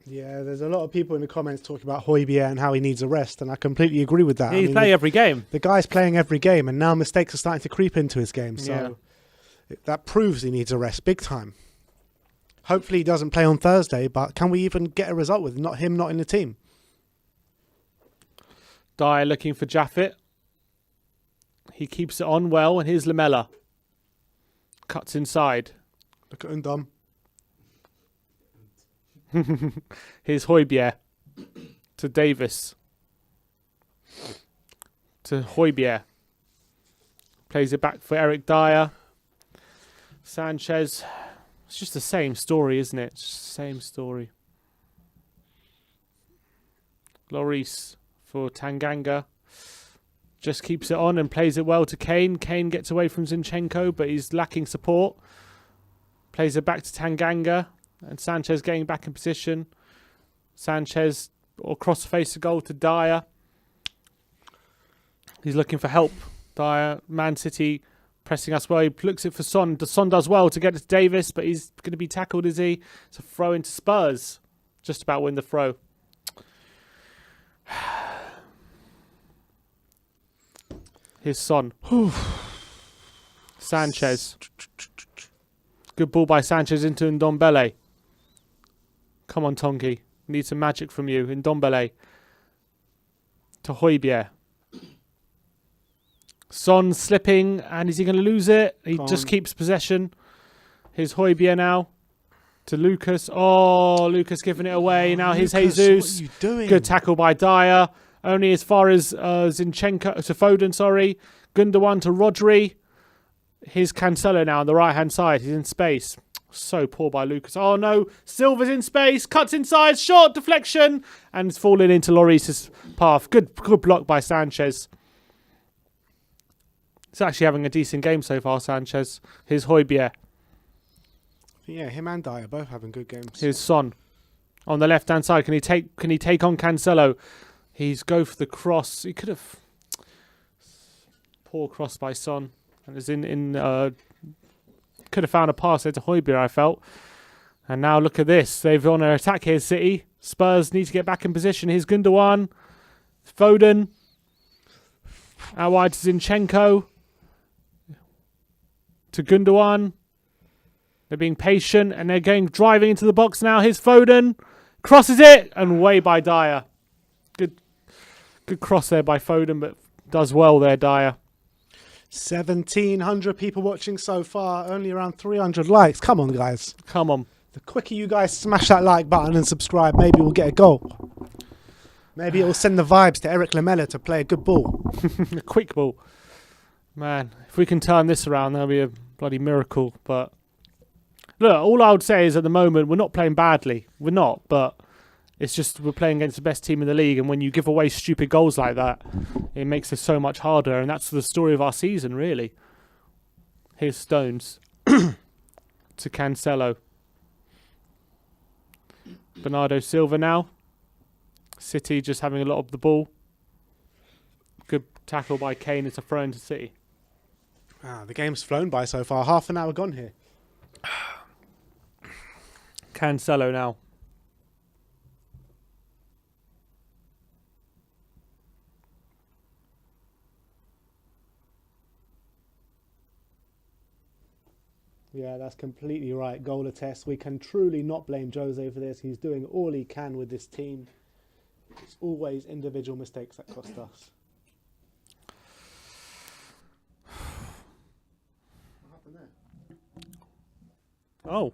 Yeah, there's a lot of people in the comments talking about Højbjerg and how he needs a rest, and I completely agree with that.
He's playing every game.
The guy's playing every game, and now mistakes are starting to creep into his game. So that proves he needs a rest big time. Hopefully he doesn't play on Thursday, but can we even get a result with him not in the team?
Dyer looking for Jaffet. He keeps it on well, and here's Lamela. Cuts inside.
Look at Undom.
Here's Højbjerg. To Davis. To Højbjerg. Plays it back for Eric Dyer. Sanchez. It's just the same story, isn't it? Just the same story. Lloris for Tanganga. Just keeps it on and plays it well to Kane. Kane gets away from Zinchenko, but he's lacking support. Plays it back to Tanganga. And Sanchez getting back in position. Sanchez or cross face the goal to Dyer. He's looking for help. Dyer, Man City pressing us well. He looks it for Son. Son does well to get it to Davis, but he's going to be tackled, is he? It's a throw into Spurs. Just about win the throw. Here's Son. Sanchez. Good ball by Sanchez into Ndombele. Come on, Tonki. Need some magic from you. Ndombele. To Højbjerg. Son slipping, and is he going to lose it? He just keeps possession. Here's Højbjerg now. To Lucas. Oh, Lucas giving it away. Now here's Jesus.
What are you doing?
Good tackle by Dyer. Only as far as Zinchenko to Foden, sorry. Gundogan to Rodri. Here's Cancelo now on the right-hand side. He's in space. So poor by Lucas. Oh, no. Silva's in space. Cuts inside. Short deflection. And it's falling into Lloris's path. Good block by Sanchez. He's actually having a decent game so far, Sanchez. Here's Højbjerg.
Yeah, him and Dyer both having good games.
Here's Son. On the left-hand side. Can he take on Cancelo? He's go for the cross. He could have... Poor cross by Son. And is could have found a pass there to Højbjerg, I felt. And now look at this. They've on their attack here, City. Spurs need to get back in position. Here's Gundogan. Foden. Out wide to Zinchenko. To Gundogan. They're being patient and they're driving into the box now. Here's Foden. Crosses it and away by Dyer. Good cross there by Foden, but does well there, Dyer.
1,700 people watching so far, only around 300 likes. Come on, guys.
Come on.
The quicker you guys smash that like button and subscribe, maybe we'll get a goal. Maybe it will send the vibes to Eric Lamela to play a good ball.
A quick ball. Man, if we can turn this around, that'll be a bloody miracle. But look, all I would say is at the moment, we're not playing badly. We're not, but it's just we're playing against the best team in the league. And when you give away stupid goals like that, it makes it so much harder. And that's the story of our season, really. Here's Stones. To Cancelo. Bernardo Silva now. City just having a lot of the ball. Good tackle by Kane. It's a throw into City.
Ah, the game's flown by so far. Half an hour gone here.
Cancelo now.
Yeah, that's completely right. Goal attest. We can truly not blame Jose for this. He's doing all he can with this team. It's always individual mistakes that cost us. What happened there?
Oh.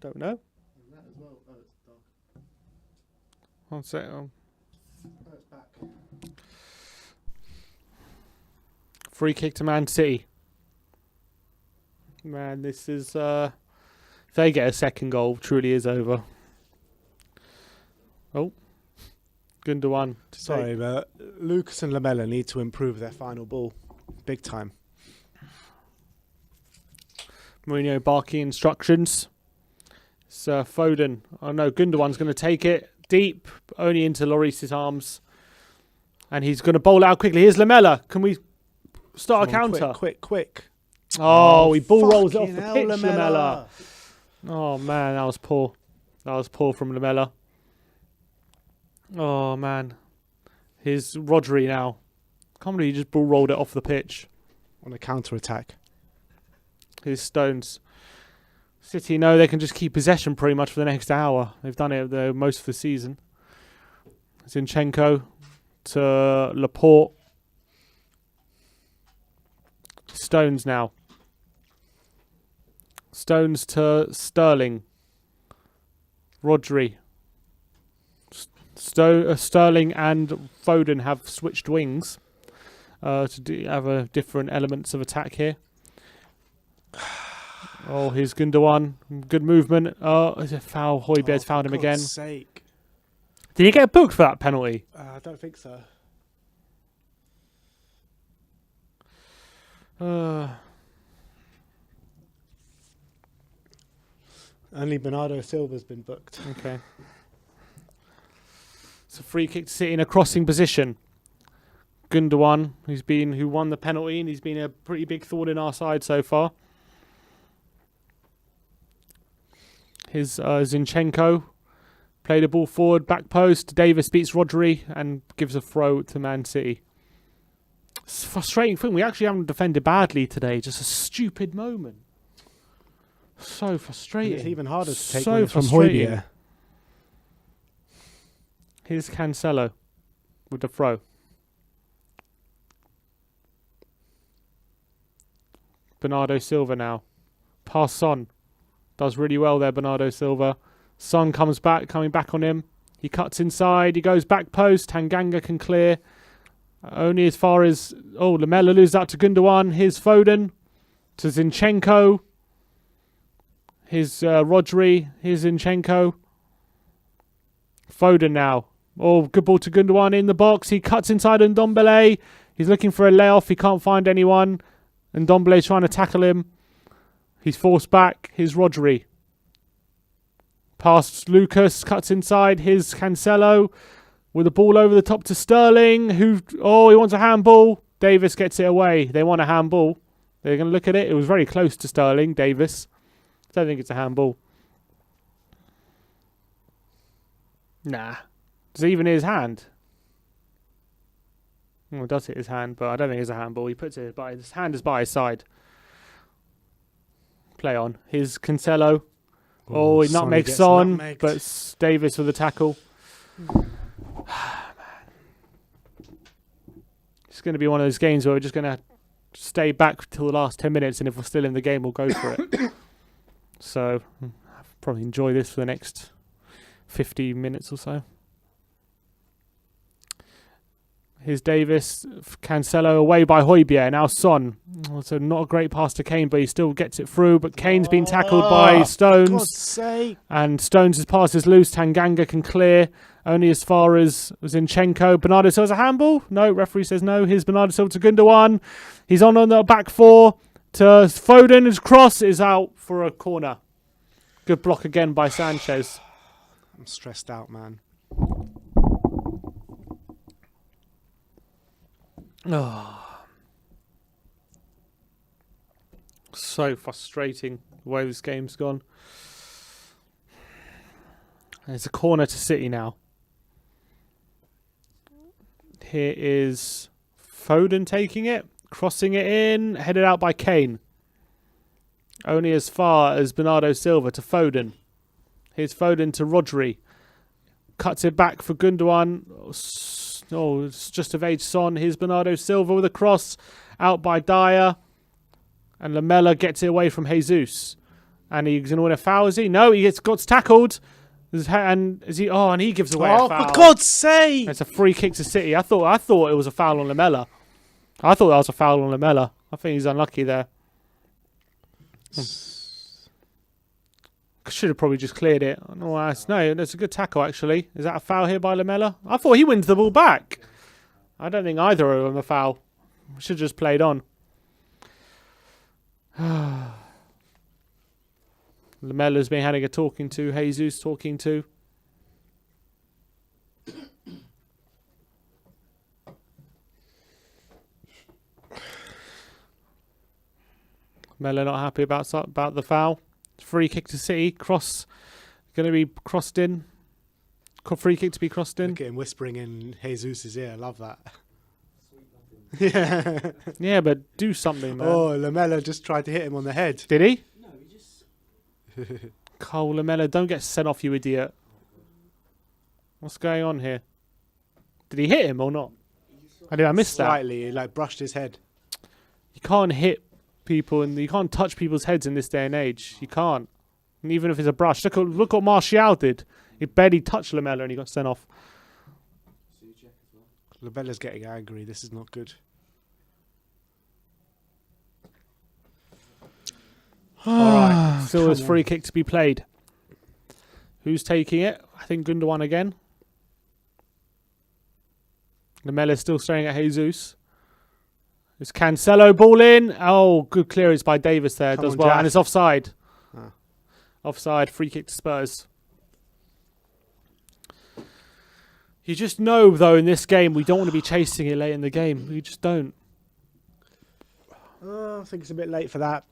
Don't know.
And that as well. Oh, it's dark.
One sec.
Oh, it's back.
Free kick to Man City. Man, this is... if they get a second goal, truly is over. Oh. Gundogan.
Sorry, but Lucas and Lamela need to improve their final ball. Big time.
Mourinho barking instructions. It's Foden. Oh no, Gundogan's going to take it deep, only into Lloris's arms. And he's going to bowl it out quickly. Here's Lamela. Can we start a counter?
Quick.
Oh, he ball rolls it off the
Fucking
pitch,
hell,
Lamela. Oh man, that was poor. That was poor from Lamela. Oh man. Here's Rodri now. Can't believe he just ball rolled it off the pitch.
On a counter-attack.
Here's Stones. City know they can just keep possession pretty much for the next hour. They've done it most of the season. Zinchenko to Laporte. Stones now. Stones to Sterling. Rodri. Sterling and Foden have switched wings to have different elements of attack here. Oh, here's Gundogan. Good movement. Oh, it's a foul. Højbjerg's fouled him again.
Sake.
Did he get booked for that penalty?
I don't think so. Only Bernardo Silva's been booked.
Okay. It's a free kick to sit in a crossing position. Gundogan, who won the penalty, and he's been a pretty big thorn in our side so far. Here's Zinchenko. Played the ball forward, back post. Davis beats Rodri and gives a throw to Man City. It's a frustrating thing. We actually haven't defended badly today. Just a stupid moment. So frustrating.
And it's even harder to take
so
one from
frustrating.
Højbjerg.
Here's Cancelo with the throw. Bernardo Silva now. Pass Son. Does really well there, Bernardo Silva. Son coming back on him. He cuts inside. He goes back post. Tanganga can clear. Only as far as... Oh, Lamela loses out to Gundogan. Here's Foden. To Zinchenko. Here's Rodri. Here's Zinchenko. Foden now. Oh, good ball to Gundogan in the box. He cuts inside Ndombele. He's looking for a layoff. He can't find anyone. Ndombele's trying to tackle him. He's forced back. Here's Rodri. Past Lucas. Cuts inside. Here's Cancelo. With the ball over the top to Sterling. He wants a handball. Davis gets it away. They want a handball. They're going to look at it. It was very close to Sterling. Davis. I don't think it's a handball. Nah. Does it even hit his hand? Well, it does hit his hand, but I don't think it's a handball. He puts it by his hand is by his side. Play on. Here's Cancelo. Oh, he nutmegs on, but Davis with the tackle. It's going to be one of those games where we're just going to stay back till the last 10 minutes, and if we're still in the game, we'll go for it. So, I'll probably enjoy this for the next 50 minutes or so. Here's Davis. Cancelo away by Højbjerg. Now Son. So not a great pass to Kane, but he still gets it through. But Kane's been tackled by Stones.
God's sake.
And Stones' pass is loose. Tanganga can clear. Only as far as Zinchenko. Bernardo Silva's a handball? No, referee says no. Here's Bernardo Silva to Gundogan. He's on the back four. To Foden. His cross is out for a corner. Good block again by Sanchez.
I'm stressed out, man.
Oh. So frustrating the way this game's gone. There's a corner to City now. Here is Foden taking it, crossing it in, headed out by Kane. Only as far as Bernardo Silva to Foden. Here's Foden to Rodri. Cuts it back for Gundogan. Oh, it's just of age Son. Here's Bernardo Silva with a cross out by Dyer. And Lamela gets it away from Jesus. And he's going to win a foul, is he? No, he gets tackled. And he gives away a foul.
Oh, for God's sake!
It's a free kick to City. I thought it was a foul on Lamela. I thought that was a foul on Lamela. I think he's unlucky there. Should have probably just cleared it. No, that's a good tackle, actually. Is that a foul here by Lamela? I thought he wins the ball back. I don't think either of them are foul. Should have just played on. Lamella's been having a talking to. Jesus talking to. Lamella not happy about the foul. Free kick to City. Cross going to be crossed in. Free kick to be crossed in.
Look at him whispering in Jesus' ear. I love that.
Yeah. Yeah, but do something, man.
Oh, Lamella just tried to hit him on the head.
Did he?
No, he just...
Cole Lamella, don't get sent off, you idiot. What's going on here? Did he hit him or not? I missed that.
Slightly, he like brushed his head.
You can't hit people and you can't touch people's heads in this day and age. You can't. And even if it's a brush. Look what Martial did. He barely touched Lamella and he got sent off.
Lamella's getting angry. This is not good.
Alright, still there's free kick to be played. Who's taking it? I think Gundogan again. Lamella's still staring at Jesus. It's Cancelo, ball in. Oh, good clearance by Davis there. Does well, and it's offside.
Ah.
Offside, free kick to Spurs. You just know, though, in this game, we don't want to be chasing it late in the game. We just don't.
I think it's a bit late for that.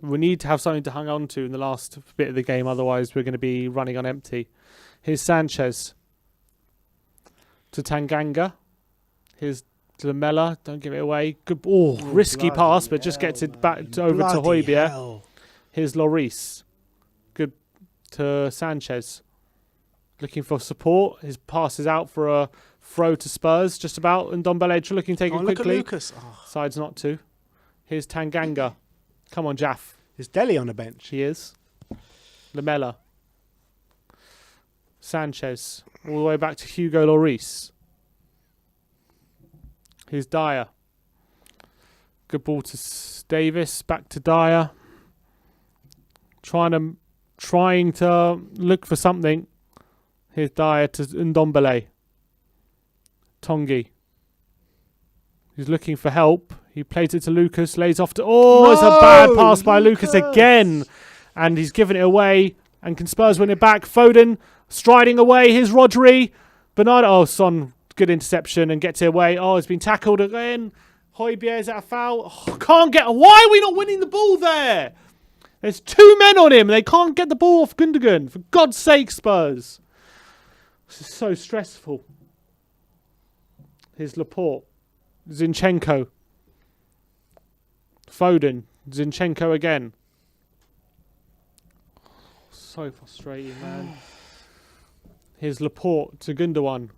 We need to have something to hang on to in the last bit of the game. Otherwise, we're going to be running on empty. Here's Sanchez. To Tanganga. Here's Lamella. Don't give it away. Good. Oh, risky pass, but just gets it back over to Højbjerg. Here's Lloris. Good to Sanchez. Looking for support. His pass is out for a throw to Spurs. Just about. And Ndombele looking to take it quickly.
Look at Lucas. Oh.
Sides not to. Here's Tanganga. Come on, Jaff.
Is Dele on the bench?
He is. Lamella. Sanchez. All the way back to Hugo Lloris. Here's Dyer. Good ball to Davis. Back to Dyer. Trying to look for something. Here's Dyer to Ndombele. Tongi. He's looking for help. He plays it to Lucas. Lays off to... Oh, it's a bad pass by Lucas again. And he's given it away. And can Spurs win it back? Foden striding away. Here's Rodri. Bernardo. Oh, Son. Good interception and gets it away. Oh, it's been tackled again. Højbjerg, is that a foul? Oh, can't get... Why are we not winning the ball there? There's two men on him. They can't get the ball off Gundogan. For God's sake, Spurs. This is so stressful. Here's Laporte. Zinchenko. Foden. Zinchenko again. So frustrating, man. Here's Laporte to Gundogan.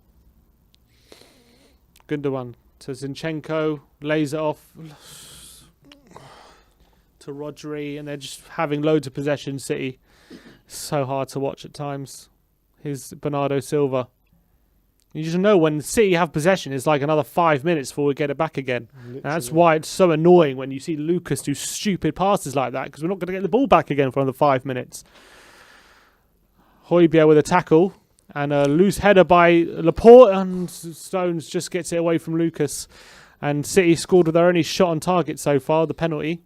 Gundogan to Zinchenko. Lays it off to Rodri. And they're just having loads of possession, City. So hard to watch at times. Here's Bernardo Silva. You just know when City have possession, it's like another 5 minutes before we get it back again. And that's why it's so annoying when you see Lucas do stupid passes like that, because we're not going to get the ball back again for another 5 minutes. Højbjerg with a tackle and a loose header by Laporte, and Stones just gets it away from Lucas. And City scored with their only shot on target so far, the penalty.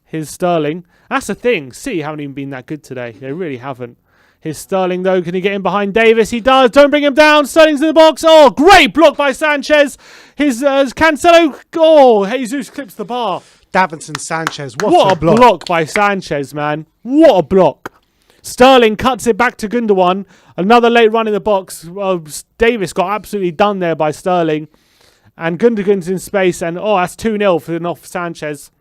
Here's Sterling. That's the thing. City haven't even been that good today. They really haven't. Here's Sterling, though. Can he get in behind Davis? He does. Don't bring him down. Sterling's in the box. Oh, great block by Sanchez. His Cancelo. Oh, Jesus clips the bar.
Davinson Sanchez.
What a block by Sanchez, man. What a block. Sterling cuts it back to Gundogan. Another late run in the box. Well, Davis got absolutely done there by Sterling. And Gundogan's in space. And, oh, that's 2-0 for not for Sanchez.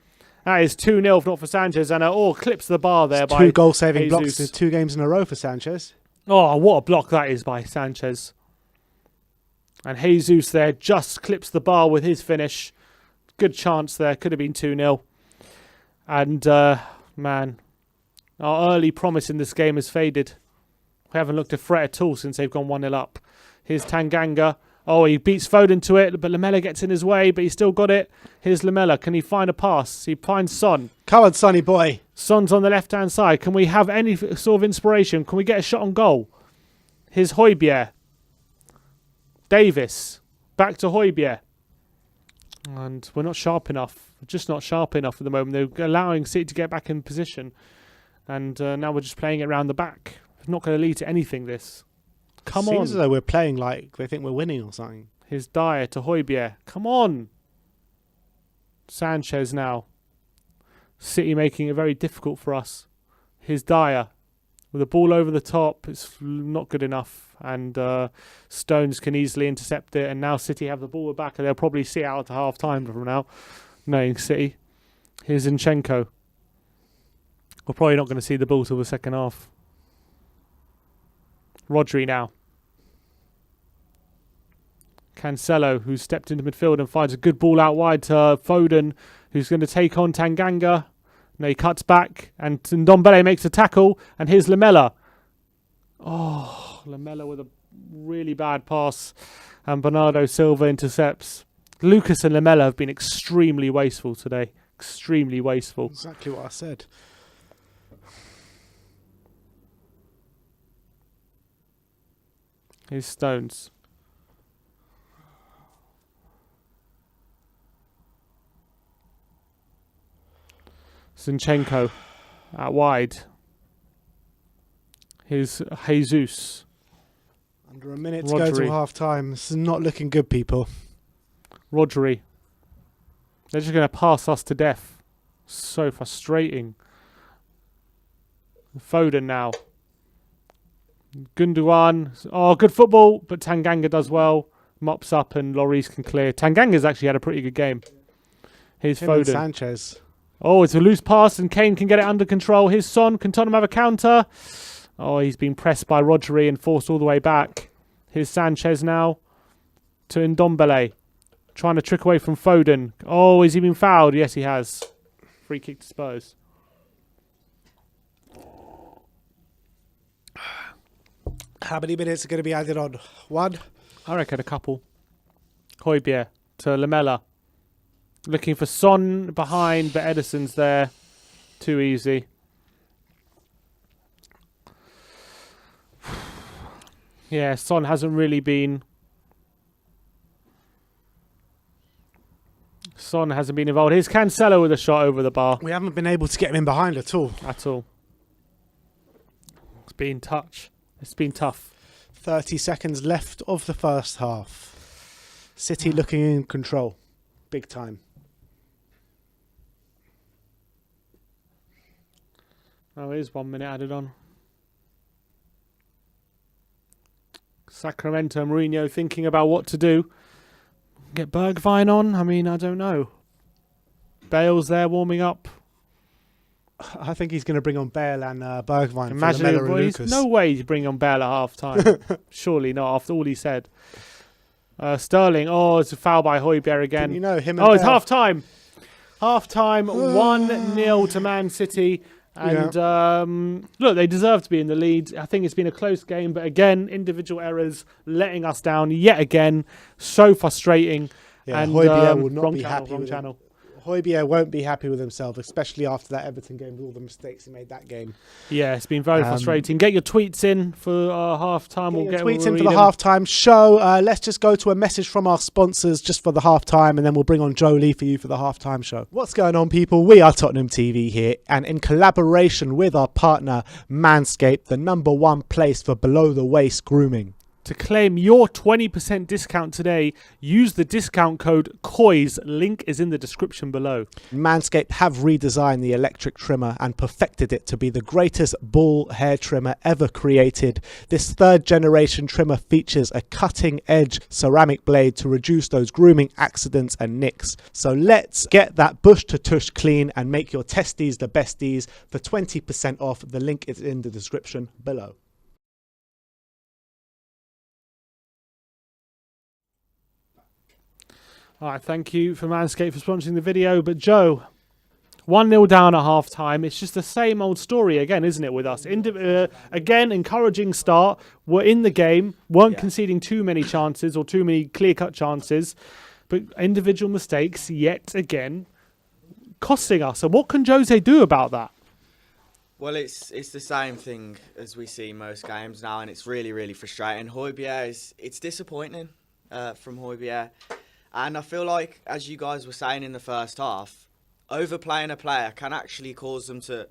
That is 2-0 if not for Sanchez. And clips the bar there by
two goal-saving
Jesus.
blocks in 2 games in a row for Sanchez.
Oh, what a block that is by Sanchez. And Jesus there just clips the bar with his finish. Good chance there. Could have been 2-0. And, man, our early promise in this game has faded. We haven't looked a threat at all since they've gone 1-0 up. Here's Tanganga. Oh, he beats Foden to it, but Lamella gets in his way, but he's still got it. Here's Lamella. Can he find a pass? He finds Son.
Come on, Sonny boy.
Son's on the left-hand side. Can we have any sort of inspiration? Can we get a shot on goal? Here's Højbjerg. Davis. Back to Højbjerg. And we're not sharp enough. just not sharp enough at the moment. They're allowing City to get back in position, and now we're just playing it around the back. It's not going to lead to anything, this. Come on.
Seems as though we're playing like they think we're winning or something.
Here's Dyer to Højbjerg. Come on. Sanchez now. City making it very difficult for us. Here's Dyer. With the ball over the top, it's not good enough. And Stones can easily intercept it. And now City have the ball back. And they'll probably see it out to half time from now. Knowing City. Here's Zinchenko. We're probably not going to see the ball till the second half. Rodri now. Cancelo, who's stepped into midfield and finds a good ball out wide to Foden, who's going to take on Tanganga. No, he cuts back, and Ndombele makes a tackle, and here's Lamela. Oh, Lamela with a really bad pass, and Bernardo Silva intercepts. Lucas and Lamela have been extremely wasteful today. Extremely wasteful.
Exactly what I said.
Here's Stones. Zinchenko out wide. Here's Jesus.
Under a minute to go to half time. This is not looking good, people.
Rodri. They're just going to pass us to death. So frustrating. Foden now. Gundogan. Oh, good football, but Tanganga does well. Mops up and Lloris can clear. Tanganga's actually had a pretty good game. Here's
Him and
Foden.
Sanchez.
Oh, it's a loose pass and Kane can get it under control. Here's Son. Can Tottenham have a counter? Oh, he's been pressed by Rodri and forced all the way back. Here's Sanchez now to Ndombele. Trying to trick away from Foden. Oh, has he been fouled? Yes, he has. Free kick to Spurs.
How many minutes are going to be added on? One?
I reckon a couple. Højbjerg to Lamela. Looking for Son behind, but Ederson's there. Too easy. Yeah, Son hasn't really been... Son hasn't been involved. Here's Cancelo with a shot over the bar.
We haven't been able to get him in behind at all.
At all. It's been touch. It's been tough.
30 seconds left of the first half. City looking in control. Big time.
Oh, here's 1 minute added on. Sacramento, Mourinho thinking about what to do. Get Bergwijn on? I mean, I don't know. Bale's there warming up.
I think he's going to bring on Bale and Bergwijn.
Imagine
for
it,
Lamela and Lucas.
no way he'd bring on Bale at half time. Surely not, after all he said. Sterling, oh, it's a foul by Højbjerg again.
Didn't you know him and
Oh, it's
Bale?
half time. Half time, 1-0 to Man City. And look, they deserve to be in the lead. I think it's been a close game, but again, individual errors letting us down yet again. So frustrating.
Yeah,
and
Højbjerg will not
wrong
be
channel,
happy
wrong
with
channel.
Højbjerg won't be happy with himself, especially after that Everton game with all the mistakes he made that game.
Yeah, it's been very frustrating. Get your tweets in for half time.
Get your tweets in for the halftime show. Let's just go to a message from our sponsors just for the halftime, and then we'll bring on Jolie for you for the halftime show. What's going on, people? We are Tottenham TV here, and in collaboration with our partner Manscaped, the #1 place for below the waist grooming.
To claim your 20% discount today, use the discount code KOIS. Link is in the description below.
Manscaped have redesigned the electric trimmer and perfected it to be the greatest ball hair trimmer ever created. This third generation trimmer features a cutting edge ceramic blade to reduce those grooming accidents and nicks. So let's get that bush to tush clean and make your testes the besties. For 20% off, the link is in the description below.
All right, thank you for Manscaped for sponsoring the video. But Joe, 1-0 down at half time. It's just the same old story again, isn't it, with us? Again, encouraging start. We're in the game, weren't conceding too many chances or too many clear-cut chances, but individual mistakes yet again costing us. And what can Jose do about that?
Well, it's the same thing as we see most games now, and it's really, really frustrating. Højbjerg, it's disappointing from Højbjerg. And I feel like, as you guys were saying in the first half, overplaying a player can actually cause them to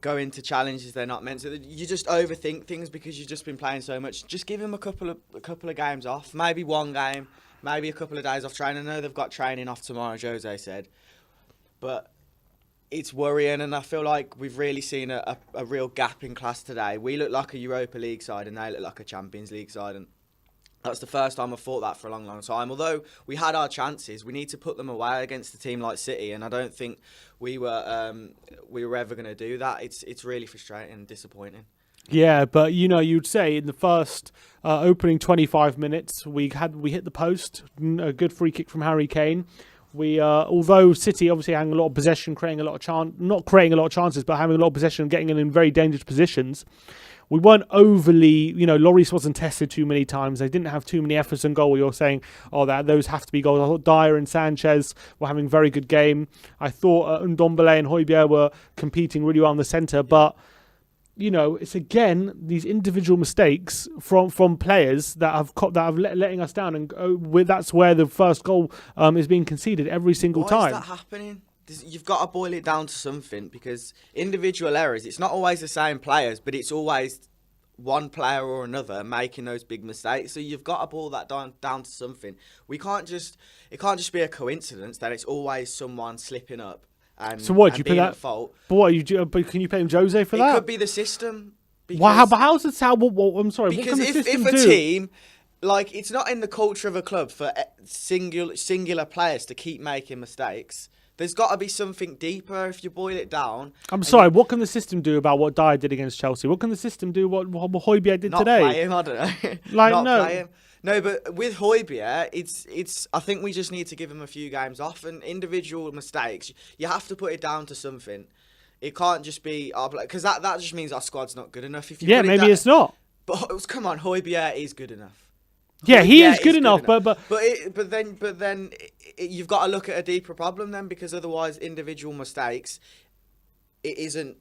go into challenges they're not meant to. You just overthink things because you've just been playing so much. Just give him a couple of games off, maybe one game, maybe a couple of days off training. I know they've got training off tomorrow, Jose said, but it's worrying, and I feel like we've really seen a real gap in class today. We look like a Europa League side and they look like a Champions League side, and that's the first time I've thought that for a long, long time. Although we had our chances, we need to put them away against a team like City, and I don't think we were ever going to do that. It's really frustrating and disappointing.
Yeah, but you'd say in the first opening 25 minutes, we hit the post, a good free kick from Harry Kane. We, although City obviously having a lot of possession, not creating a lot of chances, but having a lot of possession, getting in very dangerous positions. We weren't overly, Lloris wasn't tested too many times. They didn't have too many efforts in goal. You're saying, those have to be goals. I thought Dyer and Sanchez were having a very good game. I thought Ndombele and Højbjerg were competing really well in the centre. But, it's again these individual mistakes from players that have letting us down. And that's where the first goal is being conceded every single time.
Why is that happening? You've got to boil it down to something, because individual errors, it's not always the same players, but it's always one player or another making those big mistakes. So you've got to boil that down to something. It can't just be a coincidence that it's always someone slipping up and,
so what,
and
you
being
put that,
at fault.
But what but can you blame Jose for that?
It could be the system.
Wow, but how's it sound? I'm sorry.
Because
what can the system
if a
do?
team, like, it's not in the culture of a club for singular players to keep making mistakes. There's got to be something deeper if you boil it down.
I'm sorry, what can the system do about what Dyer did against Chelsea? What can the system do what Højbjerg did today?
Not play him, I don't know.
Like, no.
Play him. No, but with Højbjerg, it's. I think we just need to give him a few games off, and individual mistakes, you have to put it down to something. It can't just be, because that just means our squad's not good enough. If you
maybe it's not.
But come on, Højbjerg is good enough.
Yeah, he is good enough, but
then you've got to look at a deeper problem then, because otherwise individual mistakes, it isn't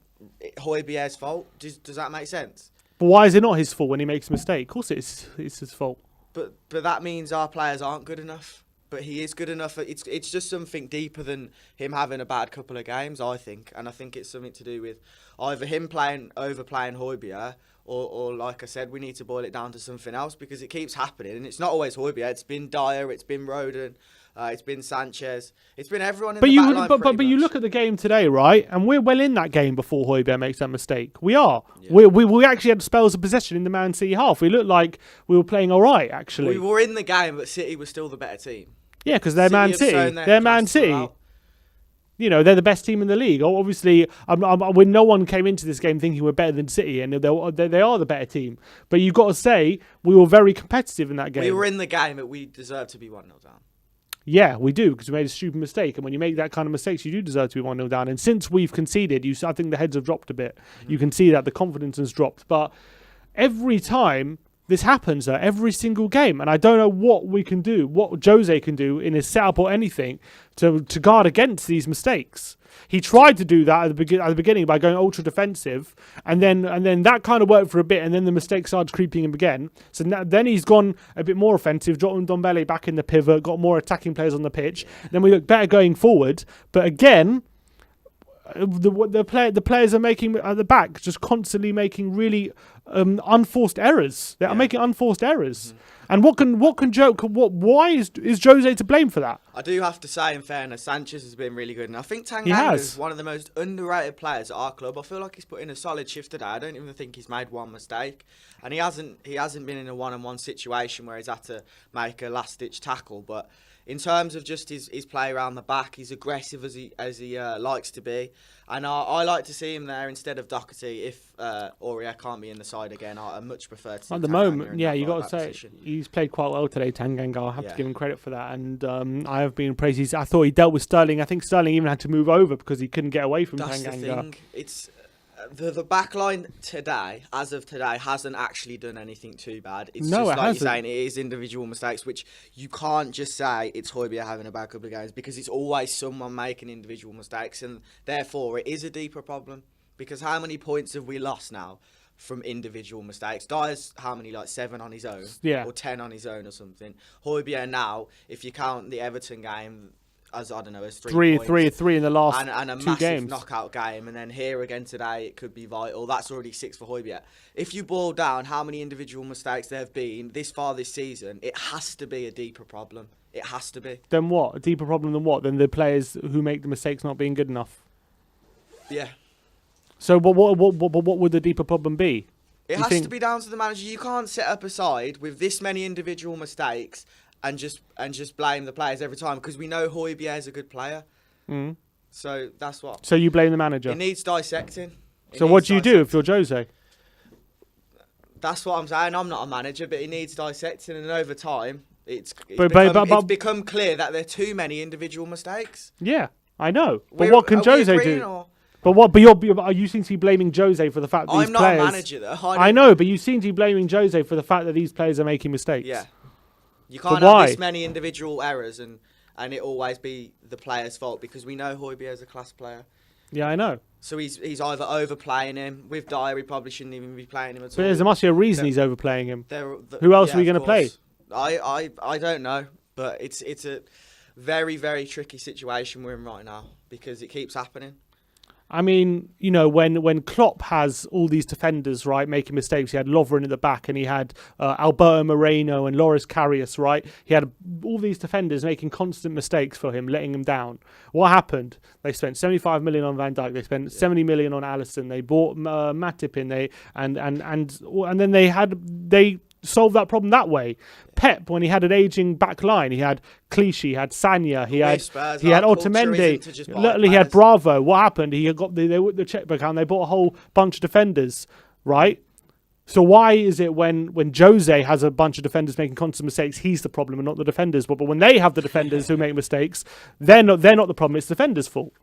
Højbjerg's fault. Does that make sense?
But why is it not his fault when he makes a mistake? Of course it's his fault.
But that means our players aren't good enough. But he is good enough. It's just something deeper than him having a bad couple of games, I think. And I think it's something to do with either him overplaying Højbjerg, or like I said, we need to boil it down to something else, because it keeps happening. And it's not always Højbjerg. It's been Dyer, it's been Roden, it's been Sanchez, it's been everyone in the back line.
But you look at the game today, right? And we're well in that game before Højbjerg makes that mistake. We are. Yeah. We actually had spells of possession in the Man City half. We looked like we were playing all right, actually.
We were in the game, but City was still the better team.
Yeah, because they're Man City. They're Man City. They're the best team in the league. Obviously, when no one came into this game thinking we're better than City, and they are the better team. But you've got to say, we were very competitive in that game.
We were in the game, but we deserved to be 1-0 down.
Yeah, we do, because we made a stupid mistake. And when you make that kind of mistakes, you do deserve to be 1-0 down. And since we've conceded, I think the heads have dropped a bit. Mm-hmm. You can see that the confidence has dropped. But every time this happens, every single game, and I don't know what we can do, what Jose can do in his setup or anything to guard against these mistakes. He tried to do that at the beginning by going ultra defensive, and then that kind of worked for a bit, and then the mistake started creeping him again. So then he's gone a bit more offensive, dropping Ndombele back in the pivot, got more attacking players on the pitch. Then we look better going forward, but again, the players are making at the back just constantly making really unforced errors. They are making unforced errors. Mm-hmm. And why is Jose to blame for that?
I do have to say, in fairness, Sanchez has been really good, and I think Tanganga is one of the most underrated players at our club. I feel like he's put in a solid shift today. I don't even think he's made one mistake, and he hasn't been in a one-on-one situation where he's had to make a last-ditch tackle. But in terms of just his play around the back, he's aggressive as he likes to be. And I like to see him there instead of Doherty. If Aurier can't be in the side again, I much prefer to see
at the moment. Yeah, you got to say he's played quite well today, Tanganga. I have to give him credit for that. And I have been praised. I thought he dealt with Sterling. I think Sterling even had to move over because he couldn't get away from Tanganga.
That's the thing. It's the back line today, as of today, hasn't actually done anything too bad. It's just like you're saying, it is individual mistakes, which you can't just say it's Højbjerg having a bad couple of games, because it's always someone making individual mistakes, and therefore it is a deeper problem. Because how many points have we lost now from individual mistakes? Dyer's how many, like 7 on his own, or 10 on his own or something. Højbjerg now, if you count the Everton game, as I don't know, as 3 points.
three in the last
and a
2
massive
games.
knockout game, and then here again today it could be vital. That's already 6 for Højbjerg. If you boil down how many individual mistakes there have been this far this season, it has to be a deeper problem. It has to be.
Then what? A deeper problem than what? Than the players who make the mistakes not being good enough.
Yeah.
So what would the deeper problem be?
It has to be down to the manager. You can't set up a side with this many individual mistakes and just blame the players every time, because we know Højbjerg is a good player.
Mm.
So that's what.
So you blame the manager.
It needs dissecting.
So what do you do if you're Jose?
That's what I'm saying. I'm not a manager, but it needs dissecting, and over time, it's become clear that there are too many individual mistakes.
Yeah, I know. But what can Jose do?
Or?
But you seem to be blaming Jose for the fact that these players...
I'm not a manager, though.
I know, but you seem to be blaming Jose for the fact that these players are making mistakes.
Yeah. You can't have this many individual errors and it always be the player's fault, because we know Højbjerg is a class player.
Yeah, I know.
So he's either overplaying him. With Dyer, he probably shouldn't even be playing him at all.
But there must be a reason he's overplaying him. Who else are we going to play?
I don't know, but it's a very, very tricky situation we're in right now, because it keeps happening.
I mean, you know, when Klopp has all these defenders, right, making mistakes, he had Lovren at the back, and he had Alberto Moreno and Loris Karius, right? He had all these defenders making constant mistakes for him, letting him down. What happened? They spent 75 million on Van Dijk. They spent 70 million on Alisson. They bought Matip in. And then they solved that problem that way. Pep, when he had an aging back line, he had Clichy, he had Sanya, he had Otamendi, he had Bravo. What happened? He got the checkbook out and they bought a whole bunch of defenders, right? So why is it when Jose has a bunch of defenders making constant mistakes, he's the problem and not the defenders? But when they have the defenders who make mistakes, they're not the problem. It's the defenders' fault.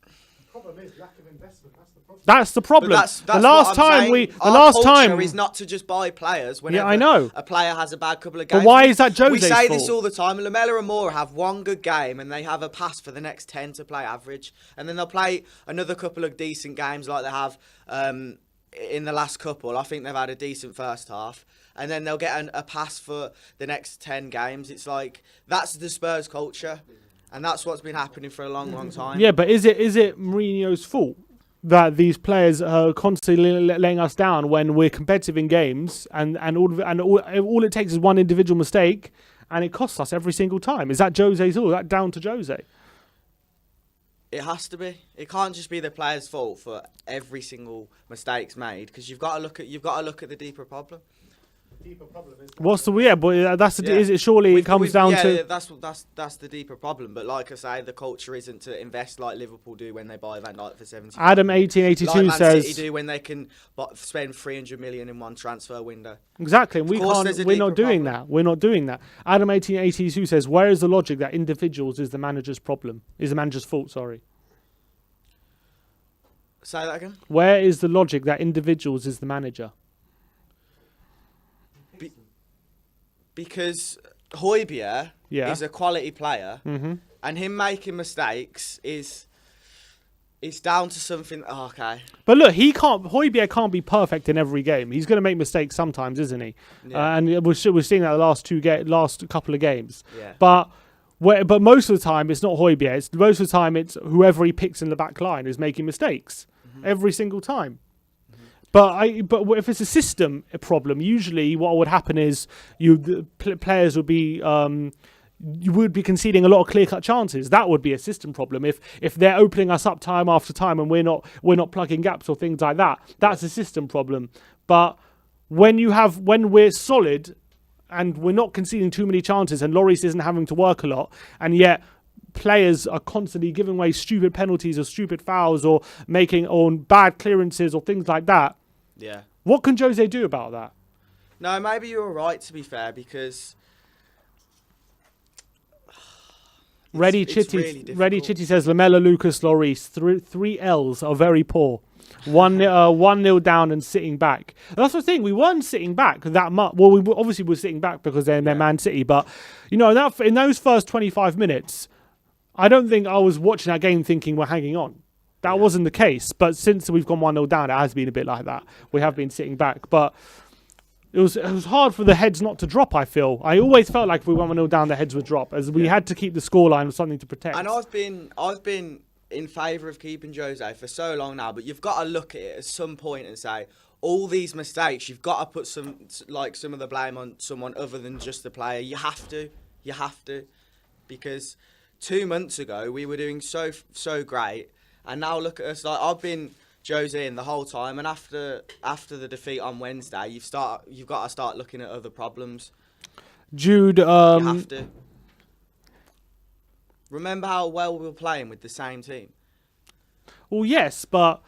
The problem is lack of investment.
That's the problem.
That's the last time is not to just buy players whenever
I know.
a player has a bad couple of games.
But why is that Jose's
We say
fault?
this all the time. Lamela and Moura have one good game and they have a pass for the next 10 to play average, and then they'll play another couple of decent games like they have in the last couple. I think they've had a decent first half, and then they'll get a pass for the next 10 games. It's like, that's the Spurs culture, and that's what's been happening for a long, long time.
Yeah, but is it Mourinho's fault that these players are constantly letting us down when we're competitive in games, and all it takes is one individual mistake and it costs us every single time? Is that Jose's fault? Is that down to Jose?
It has to be. It can't just be the players' fault for every single mistake's made, because you've got to look at the deeper problem.
What's the But that's the, is it surely it comes down to
that's the deeper problem. But like I say, the culture isn't to invest like Liverpool do when they buy Van Dijk for 70.
Adam 1882
like Man
says
City do when they can spend 300 million in one transfer window.
Exactly, and we're not doing that. We're not doing that. Adam 1882 says, where is the logic that individuals is the manager's problem? Is the manager's fault? Sorry.
Say that again.
Where is the logic that individuals is the manager?
Because Højbjerg is a quality player, and him making mistakes is down to something. Oh, okay.
But look, Højbjerg can't be perfect in every game. He's going to make mistakes sometimes, isn't he? Yeah. And we're seeing that the last couple of games. Yeah. But most of the time, it's not Højbjerg. Most of the time, it's whoever he picks in the back line is making mistakes every single time. But if it's a system problem, usually what would happen is players would be you would be conceding a lot of clear-cut chances. That would be a system problem. If they're opening us up time after time and we're not plugging gaps or things like that, that's a system problem. But when we're solid and we're not conceding too many chances and Lloris isn't having to work a lot, and yet players are constantly giving away stupid penalties or stupid fouls or making bad clearances or things like that.
Yeah.
What can Jose do about that?
No, maybe you're right, to be fair, because
Reddy Chitty says Lamela, Lucas, Lloris, three L's are very poor. 1-0 down and sitting back. That's the thing. We weren't sitting back that much. Well, we obviously were sitting back because they're Man City, but in those first 25 minutes, I don't think I was watching that game thinking we're hanging on. That wasn't the case. But since we've gone 1-0 down, it has been a bit like that. We have been sitting back. But It was hard for the heads not to drop, I feel. I always felt like if we went 1-0 down, the heads would drop, as we had to keep the scoreline with something to protect.
And I've been in favour of keeping Jose for so long now, but you've got to look at it at some point and say, all these mistakes, you've got to put some of the blame on someone other than just the player. You have to, because 2 months ago we were doing so great, and now look at us. Like, I've been Jose in the whole time, and after the defeat on Wednesday, you've got to start looking at other problems.
Jude,
You have to. Remember how well we were playing with the same team.
well, yes, but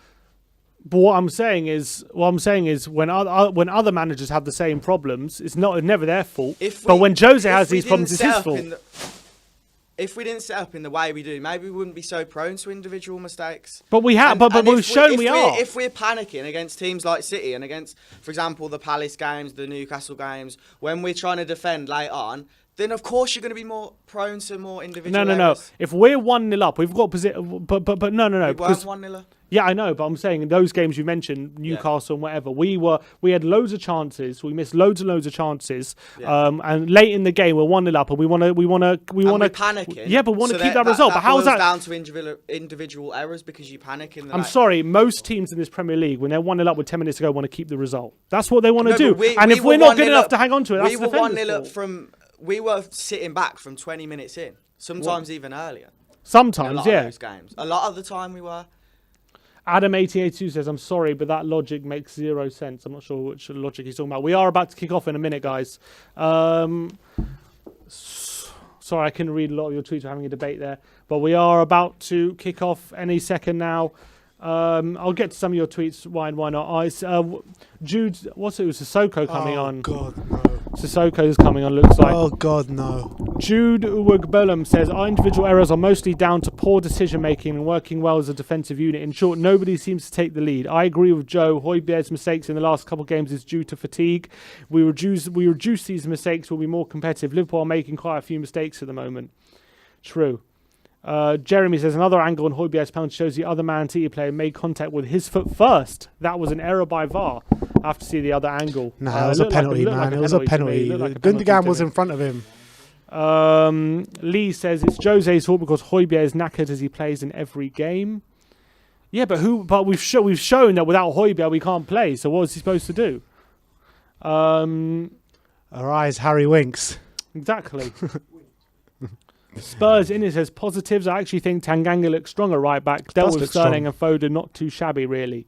what I'm saying is when other managers have the same problems, it's never their fault. But when Jose has these problems, it's his fault.
If we didn't set up in the way we do, maybe we wouldn't be so prone to individual mistakes.
But we have, but we've shown we are.
If we're panicking against teams like City and against, for example, the Palace games, the Newcastle games, when we're trying to defend late on, then of course you're going to be more prone to more individual errors.
No. If we're 1-0 up, we've got position. But no.
We weren't 1-0 up.
Yeah, I know, but I'm saying in those games you mentioned, Newcastle and whatever, we had loads of chances. We missed loads of chances.
Yeah.
And late in the game we're 1-0 up, and we want to
panicking.
Yeah, but we want to keep that result. But how is that
down to individual errors because you panic in the?
I'm sorry, most teams in this Premier League, when they're 1-0 up with 10 minutes to go, want to keep the result. That's what they want to do. And if we're not good enough to hang on to it, that's the defender's fault.
1-0 up from. We were sitting back from 20 minutes in. Sometimes even earlier.
Sometimes,
in a lot of those games. A lot of the time we were.
Adam1882 says, I'm sorry, but that logic makes zero sense. I'm not sure which logic he's talking about. We are about to kick off in a minute, guys. Sorry, I couldn't read a lot of your tweets. We're having a debate there. But we are about to kick off any second now. I'll get to some of your tweets. Why not? Jude, it was Sissoko coming on.
Oh, God, no.
Sissoko's coming on, looks like.
Oh, God, no.
Jude Uwagbolum says, our individual errors are mostly down to poor decision-making and working well as a defensive unit. In short, nobody seems to take the lead. I agree with Joe. Højbjerg's mistakes in the last couple of games is due to fatigue. We reduce these mistakes, we'll be more competitive. Liverpool are making quite a few mistakes at the moment. True. Jeremy says, another angle on Højbjerg's penalty shows the other Man City player made contact with his foot first. That was an error by VAR. I have to see the other angle.
No, it was a penalty, man. It was a penalty. Gundogan was in front of him.
Lee says, it's Jose's fault because Højbjerg is knackered as he plays in every game. Yeah, but we've shown that without Højbjerg we can't play. So what was he supposed to do?
Arise, Harry Winks.
Exactly. Spurs in it says positives. I actually think Tanganga looks stronger right back. Dealt with Sterling and Foden, not too shabby really.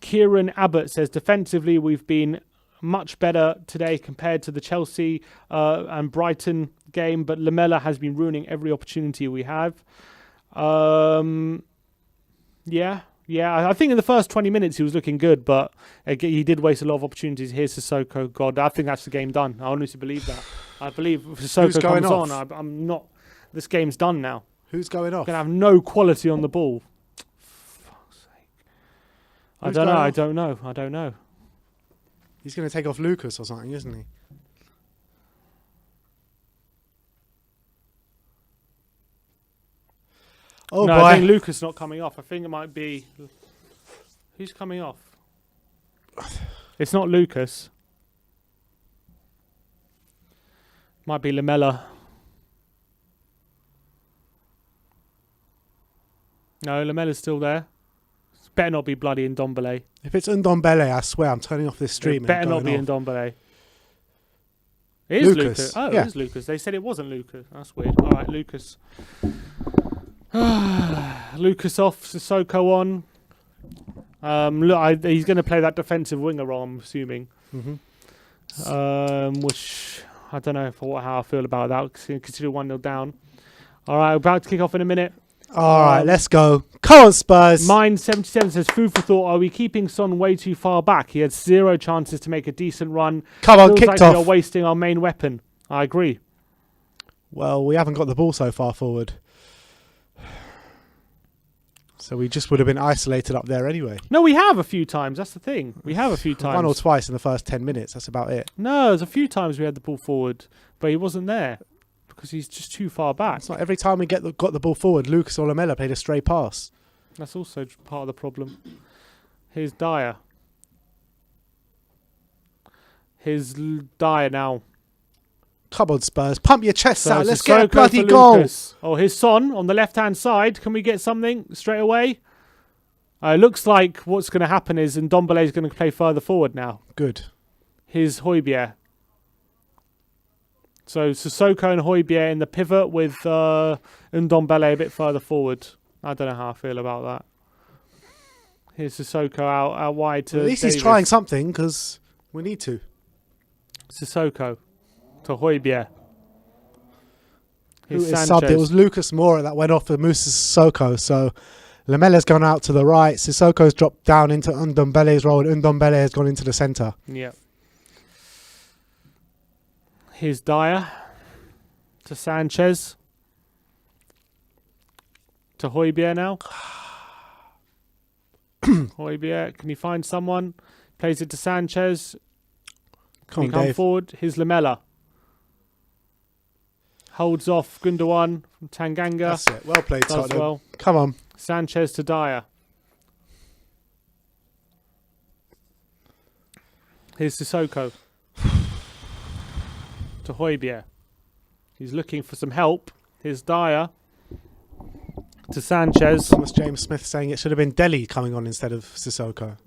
Kieran Abbott says defensively we've been much better today compared to the Chelsea and Brighton game, but Lamela has been ruining every opportunity we have. Yeah, I think in the first 20 minutes he was looking good, but he did waste a lot of opportunities. Here's Sissoko. God, I think that's the game done. I honestly believe that. I believe if Sissoko comes on, I'm not. This game's done now.
Who's going off?
Going to have no quality on the ball. Fuck's sake. I don't know.
He's going to take off Lucas or something, isn't he? Oh,
no,
boy.
I think Lucas is not coming off. I think it might be... Who's coming off? It's not Lucas. Might be Lamela. No, Lamela's still there. It better not be bloody Ndombele.
If it's Ndombele, I swear I'm turning off this stream.
It better not be Ndombele. It is Lucas. Oh, yeah. It is Lucas. They said it wasn't Lucas. That's weird. All right, Lucas. Lucas off, Sissoko on. Look, he's going to play that defensive winger role, I'm assuming. Mm-hmm. Which I don't know how I feel about that. Consider 1-0 down. All right, about to kick off in a minute.
All right, let's go. Come on, Spurs.
Mine77 says, food for thought, are we keeping Son way too far back? He had 0 chances to make a decent run.
Come on,
Feels
kicked
like
off.
We are wasting our main weapon. I agree.
Well, we haven't got the ball so far forward. So we just would have been isolated up there anyway.
No, we have a few times. That's the thing. We have a few times.
1 or twice in the first 10 minutes. That's about it.
No, there's a few times we had the ball forward, but he wasn't there because he's just too far back.
It's not every time we got the ball forward, Lucas or Lamela played a stray pass.
That's also part of the problem. Here's Dyer. His Dyer now.
Come on, Spurs. Pump your chests
So
out.
it's
Let's get a
Sissoko
bloody
for
goal.
Lucas. Oh, his Son on the left-hand side. Can we get something straight away? It looks like what's going to happen is Ndombele is going to play further forward now.
Good.
His Højbjerg. So Sissoko and Højbjerg in the pivot with Ndombele a bit further forward. I don't know how I feel about that. Here's Sissoko out wide to
At least
Davis.
he's trying something because we need to.
Sissoko to Højbjerg.
Who
Here's
is
Sanchez.
subbed? It was Lucas Moura that went off for Musa Sissoko. So Lamella's gone out to the right. Sissoko's dropped down into Ndombele's role, and Ndombele has gone into the centre.
Yeah. Here's Dyer to Sanchez. To Højbjerg now. Højbjerg, can you find someone? Plays it to Sanchez.
Come on,
Come
Dave.
forward. Here's Lamella. Holds off Gundogan from Tanganga.
That's it. Well played,
Does
Tottenham.
well.
Come on.
Sanchez to Dyer. Here's Sissoko. To Højbjerg. He's looking for some help. Here's Dyer. To Sanchez.
Thomas James Smith saying it should have been Delhi coming on instead of Sissoko.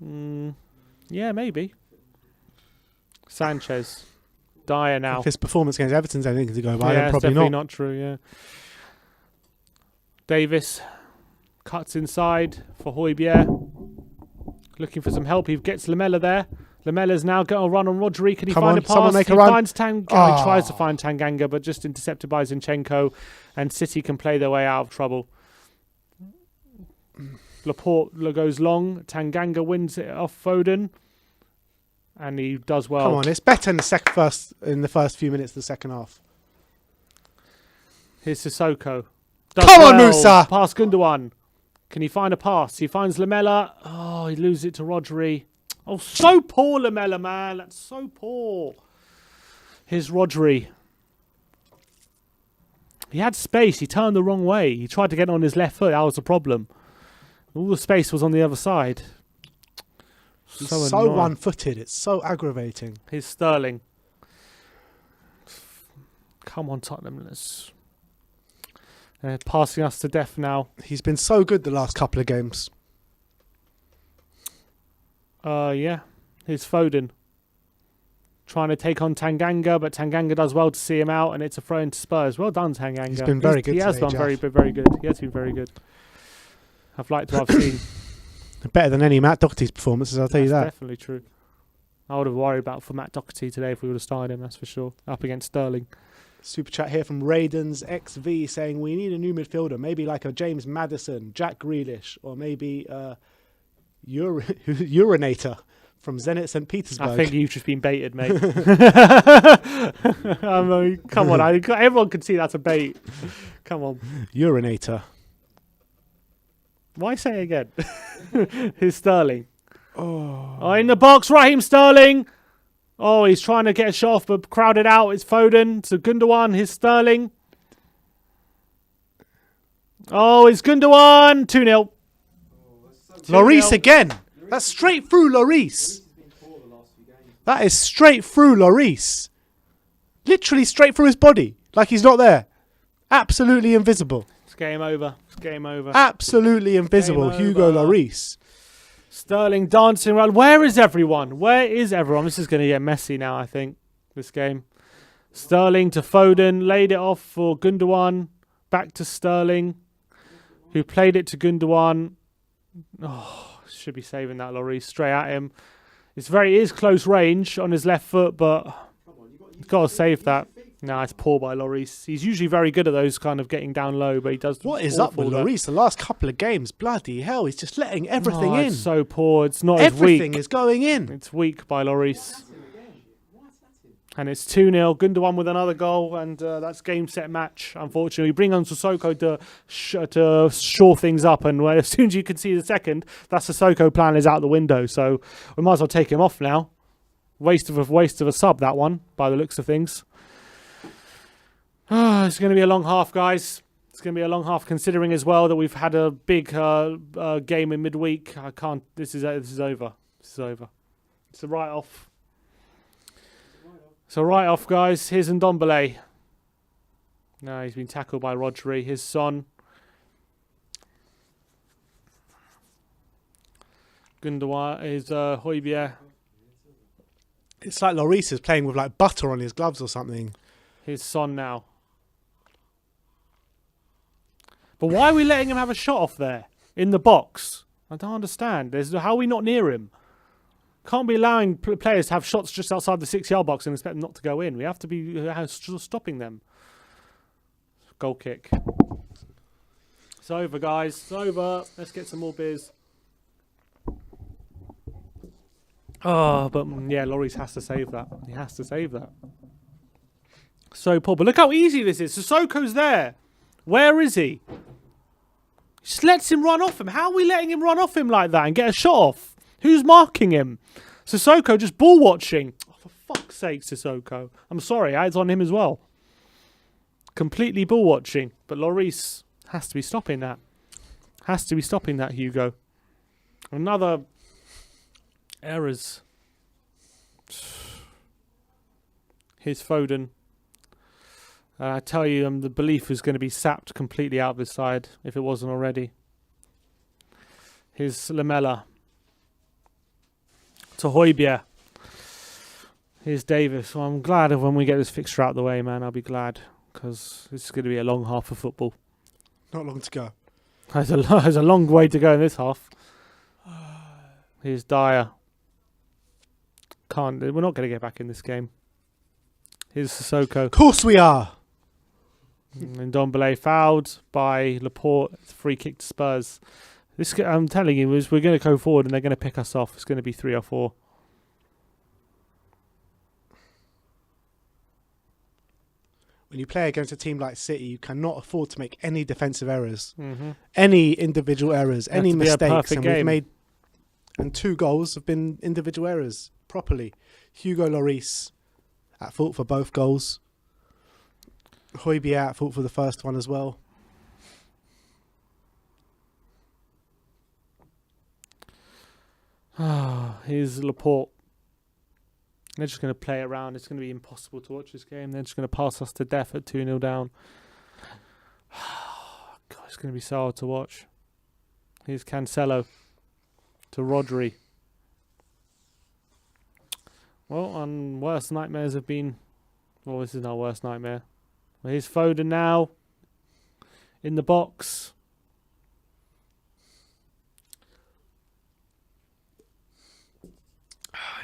Yeah, maybe. Sanchez. Dyer now.
If his performance against Everton's anything to go by,
Yeah,
then
it's
probably
definitely
not.
not true, yeah. Davis cuts inside for Højbjerg. Looking for some help. He gets Lamella there. Lamella's now got a run on Rodri. Can he
Come
find
on,
a pass?
someone make a
He
run.
finds Tanganga. He tries to find Tanganga, but just intercepted by Zinchenko. And City can play their way out of trouble. Laporte goes long. Tanganga wins it off Foden. And he does well.
Come on, it's better in the first few minutes of the second half.
Here's Sissoko. Does
Come on,
well.
Musa!
Pass Gundogan. Can he find a pass? He finds Lamella. Oh, he loses it to Rodri. Oh, so poor Lamella, man. That's so poor. Here's Rodri. He had space. He turned the wrong way. He tried to get on his left foot. That was the problem. All the space was on the other side.
He's
So
so
annoying.
one-footed. It's so aggravating.
Here's Sterling. Come on, Tottenham. Let's... passing us to death now.
He's been so good the last couple of games.
Yeah. Here's Foden. Trying to take on Tanganga, but Tanganga does well to see him out, and it's a throw into Spurs. Well done, Tanganga.
He's been very good
He has
today,
done
Jaff.
very good. He has been very good. I've liked what I've seen.
Better than any Matt Doherty's performances, I'll tell you
That's
that.
definitely true. I would have worried about for Matt Doherty today if we would have started him, that's for sure. Up against Sterling.
Super chat here from Raiden's XV saying we need a new midfielder, maybe like a James Maddison, Jack Grealish, or maybe Urinator from Zenit St. Petersburg.
I think you've just been baited, mate. I mean, come on, everyone can see that's a bait. Come on.
Urinator.
Why say it again? Here's Sterling. Oh, in the box, Raheem Sterling. Oh, he's trying to get a shot off, but crowded out. It's Foden to Gundogan. Here's Sterling. Oh, it's Gundogan. 2-0.
Lloris again. That's straight through Lloris. That is straight through Lloris. Literally straight through his body. Like he's not there. Absolutely invisible.
It's game over. It's game over.
Absolutely invisible.
Game
Hugo
over.
Lloris.
Sterling dancing around. Where is everyone? Where is everyone? This is going to get messy now, I think, this game. Sterling to Foden. Laid it off for Gundogan. Back to Sterling, who played it to Gundogan. Oh, should be saving that, Lloris. Straight at him. It is close range on his left foot, but you've got to save that. No, it's poor by Lloris. He's usually very good at those kind of getting down low, but he does.
What is up with
awful
Lloris? The last couple of games, bloody hell, he's just letting everything in.
It's so poor. It's not as
Everything
weak.
is going in.
It's weak by Lloris. And it's 2-0. Gundogan with another goal, and that's game, set, match, unfortunately. We bring on Sissoko to shore things up, and as soon as you can see the second, that Sissoko plan is out the window, so we might as well take him off now. Waste of a sub, that one, by the looks of things. It's going to be a long half, guys. It's going to be a long half, considering as well that we've had a big game in midweek. I can't. This is over. This is over. It's a write-off. So right off, guys. Here's Ndombele. No, he's been tackled by Rodri. His son. Gundogan is Højbjerg.
It's like Lloris is playing with like butter on his gloves or something.
His son now. But why are we letting him have a shot off there in the box? I don't understand. How are we not near him? Can't be allowing players to have shots just outside the 6-yard box and expect them not to go in. We have to be stopping them. Goal kick. It's over, guys. It's over. Let's get some more beers. Oh, but yeah, Lloris has to save that. He has to save that. So poor. But look how easy this is. Sissoko's there. Where is he? Just lets him run off him. How are we letting him run off him like that and get a shot off? Who's marking him? Sissoko just ball watching. Oh, for fuck's sake, Sissoko. I'm sorry, it's on him as well. Completely ball watching. But Lloris has to be stopping that. Has to be stopping that, Hugo. Another errors. Here's Foden. I tell you, the belief is going to be sapped completely out of his side if it wasn't already. Here's Lamela. To Højbjerg. Here's Davis. Well, I'm glad when we get this fixture out of the way, man. I'll be glad because this is going to be a long half of football.
Not long to go.
There's a long way to go in this half. Here's Dyer. We're not going to get back in this game. Here's Sissoko.
Of course we are.
And Ndombele fouled by Laporte. Free kick to Spurs. This, I'm telling you, we're going to go forward and they're going to pick us off. It's going to be 3 or 4.
When you play against a team like City, you cannot afford to make any defensive errors,
Mm-hmm.
any individual errors,
It has
any
to be a
mistakes.
perfect
And
game.
we've made, and 2 goals have been individual errors properly. Hugo Lloris at fault for both goals. Højbjerg at fault for the first one as well.
Here's Laporte. They're just going to play it around. It's going to be impossible to watch this game. They're just going to pass us to death at 2-0 down. God, it's going to be so hard to watch. Here's Cancelo to Rodri. Well, our worst nightmares have been... Well, this is our worst nightmare. Well, here's Foden now. In the box.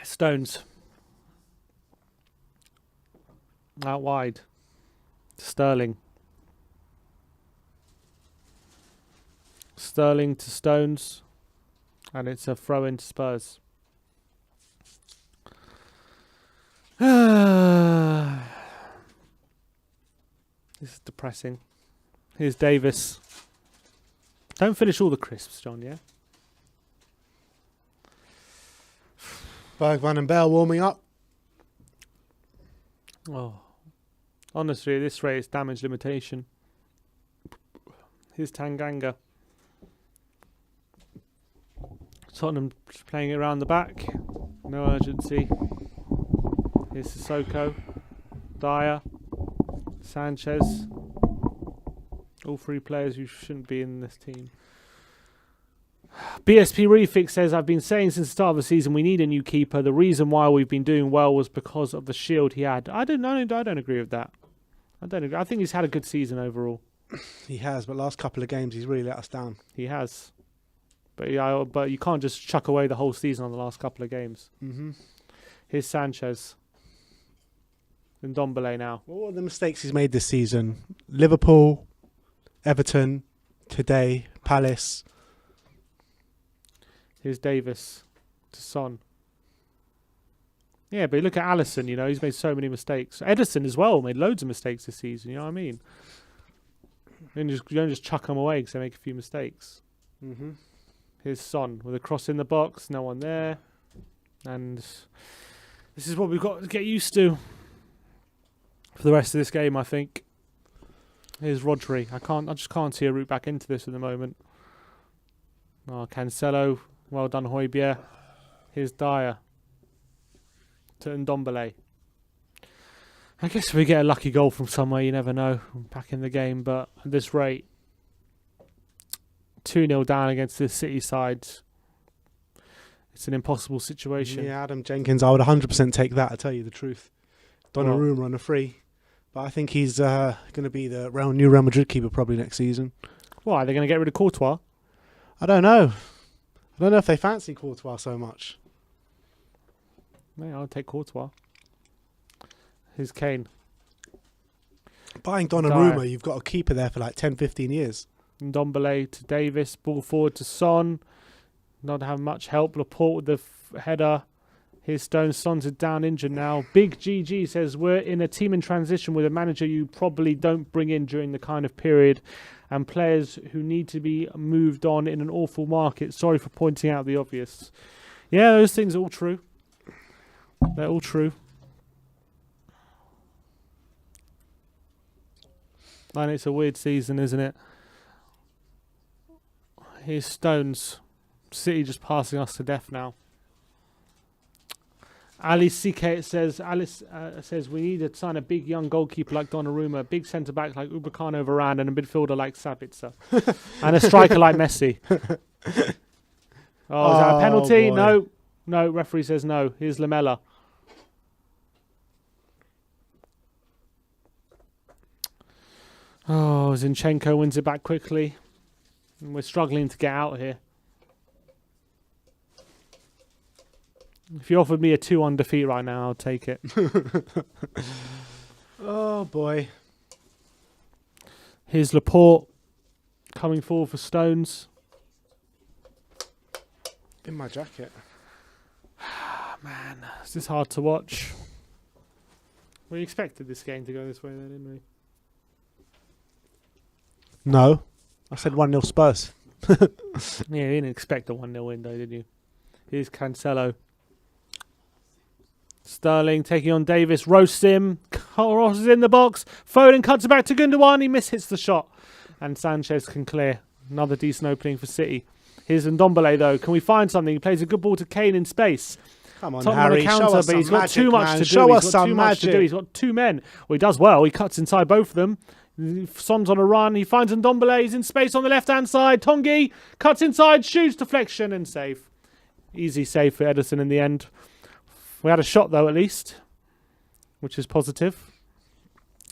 Stones. Out wide. Sterling. Sterling to Stones. And it's a throw in to Spurs. This is depressing. Here's Davis. Don't finish all the crisps, John, yeah?
Bergwijn and Bale warming up.
Oh. Honestly, at this rate, it's damage limitation. Here's Tanganga. Tottenham just playing it around the back. No urgency. Here's Sissoko. Dyer. Sanchez. All 3 players who shouldn't be in this team. BSP Refix says, I've been saying since the start of the season we need a new keeper. The reason why we've been doing well was because of the shield he had. I don't agree with that. I don't agree. I think he's had a good season overall.
He has, but last couple of games he's really let us down.
He has. But yeah, but you can't just chuck away the whole season on the last couple of games.
Mm-hmm.
Here's Sanchez. And Ndombele now.
What are the mistakes he's made this season? Liverpool, Everton, today, Palace.
Here's Davis to Son. Yeah, but look at Alisson, he's made so many mistakes. Edison as well made loads of mistakes this season, you know what I mean? You don't just chuck them away because they make a few mistakes.
Mm-hmm.
Here's Son with a cross in the box, no one there. And this is what we've got to get used to for the rest of this game, I think. Here's Rodri. I just can't see a route back into this at the moment. Oh, Cancelo. Well done, Højbjerg. Here's Dyer. To Ndombele. I guess if we get a lucky goal from somewhere, you never know. Back in the game, but at this rate, 2-0 down against the City side. It's an impossible situation.
Yeah, Adam Jenkins, I would 100% take that, I tell you the truth. Donnarumma on a free. But I think he's going to be the new Real Madrid keeper probably next season.
Why? They're going to get rid of Courtois?
I don't know. I don't know if they fancy Courtois so much.
Yeah, I'll take Courtois. Here's Kane.
Buying Donnarumma, you've got a keeper there for like 10, 15 years.
Ndombele to Davis. Ball forward to Son. Not having much help. Laporte with the header. Here's Stones. Son's down injured now. Big GG says, we're in a team in transition with a manager you probably don't bring in during the kind of period and players who need to be moved on in an awful market. Sorry for pointing out the obvious. Yeah, those things are all true. They're all true. And it's a weird season, isn't it? Here's Stones. City just passing us to death now. Alice CK says, says we need to sign a big young goalkeeper like Donnarumma, a big centre back like Upamecano Varane, and a midfielder like Sabitzer, and a striker like Messi. Oh, is that a penalty?
Boy.
No. Referee says no. Here's Lamela. Oh, Zinchenko wins it back quickly, and we're struggling to get out here. If you offered me a 2-1 defeat right now, I'll take it.
Oh, boy.
Here's Laporte coming forward for Stones.
In my jacket.
Man, this is hard to watch. We expected this game to go this way, then, didn't we?
No. I said 1-0 Spurs.
Yeah, you didn't expect a 1-0 win, though, did you? Here's Cancelo. Sterling taking on Davis, roasts him, crosses in the box, Foden cuts it back to Gundogan, he hits the shot, and Sanchez can clear. Another decent opening for City. Here's Ndombele though, can we find something? He plays a good ball to Kane in space.
Come on,
Tottenham
Harry,
on a counter,
show us
but he's
some
got
magic,
too much
man.
to do.
Show us
He's got
some
too much to do.
magic.
He's got two men. Well, he does well. He cuts inside both of them. Son's on a run. He finds Ndombele. He's in space on the left-hand side. Tongi cuts inside, shoots, deflection, and save. Easy save for Ederson in the end. We had a shot though, at least, which is positive.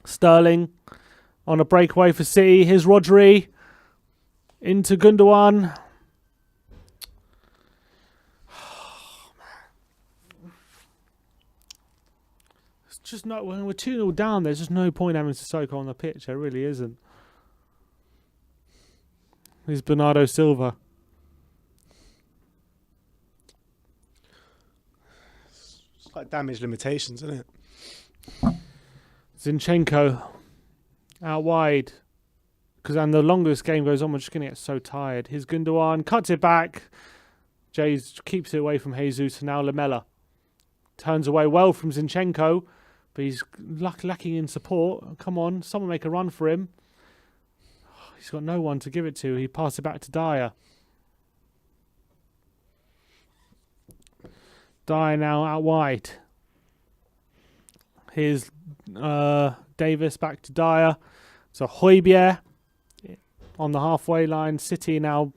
Sterling on a breakaway for City. Here's Rodri into Gundogan. It's just not, when we're 2-0 down, there's just no point having Sissoko on the pitch. There really isn't. Here's Bernardo Silva.
It's like damage limitations, isn't it?
Zinchenko out wide. Because the longer this game goes on, we're just going to get so tired. Here's Gundogan, cuts it back. Jays keeps it away from Jesus. And now Lamela turns away well from Zinchenko, but he's lacking in support. Come on, someone make a run for him. He's got no one to give it to. He passes it back to Dyer. Dyer now out wide. Here's Davis back to Dyer. So Højbjerg on the halfway line. City now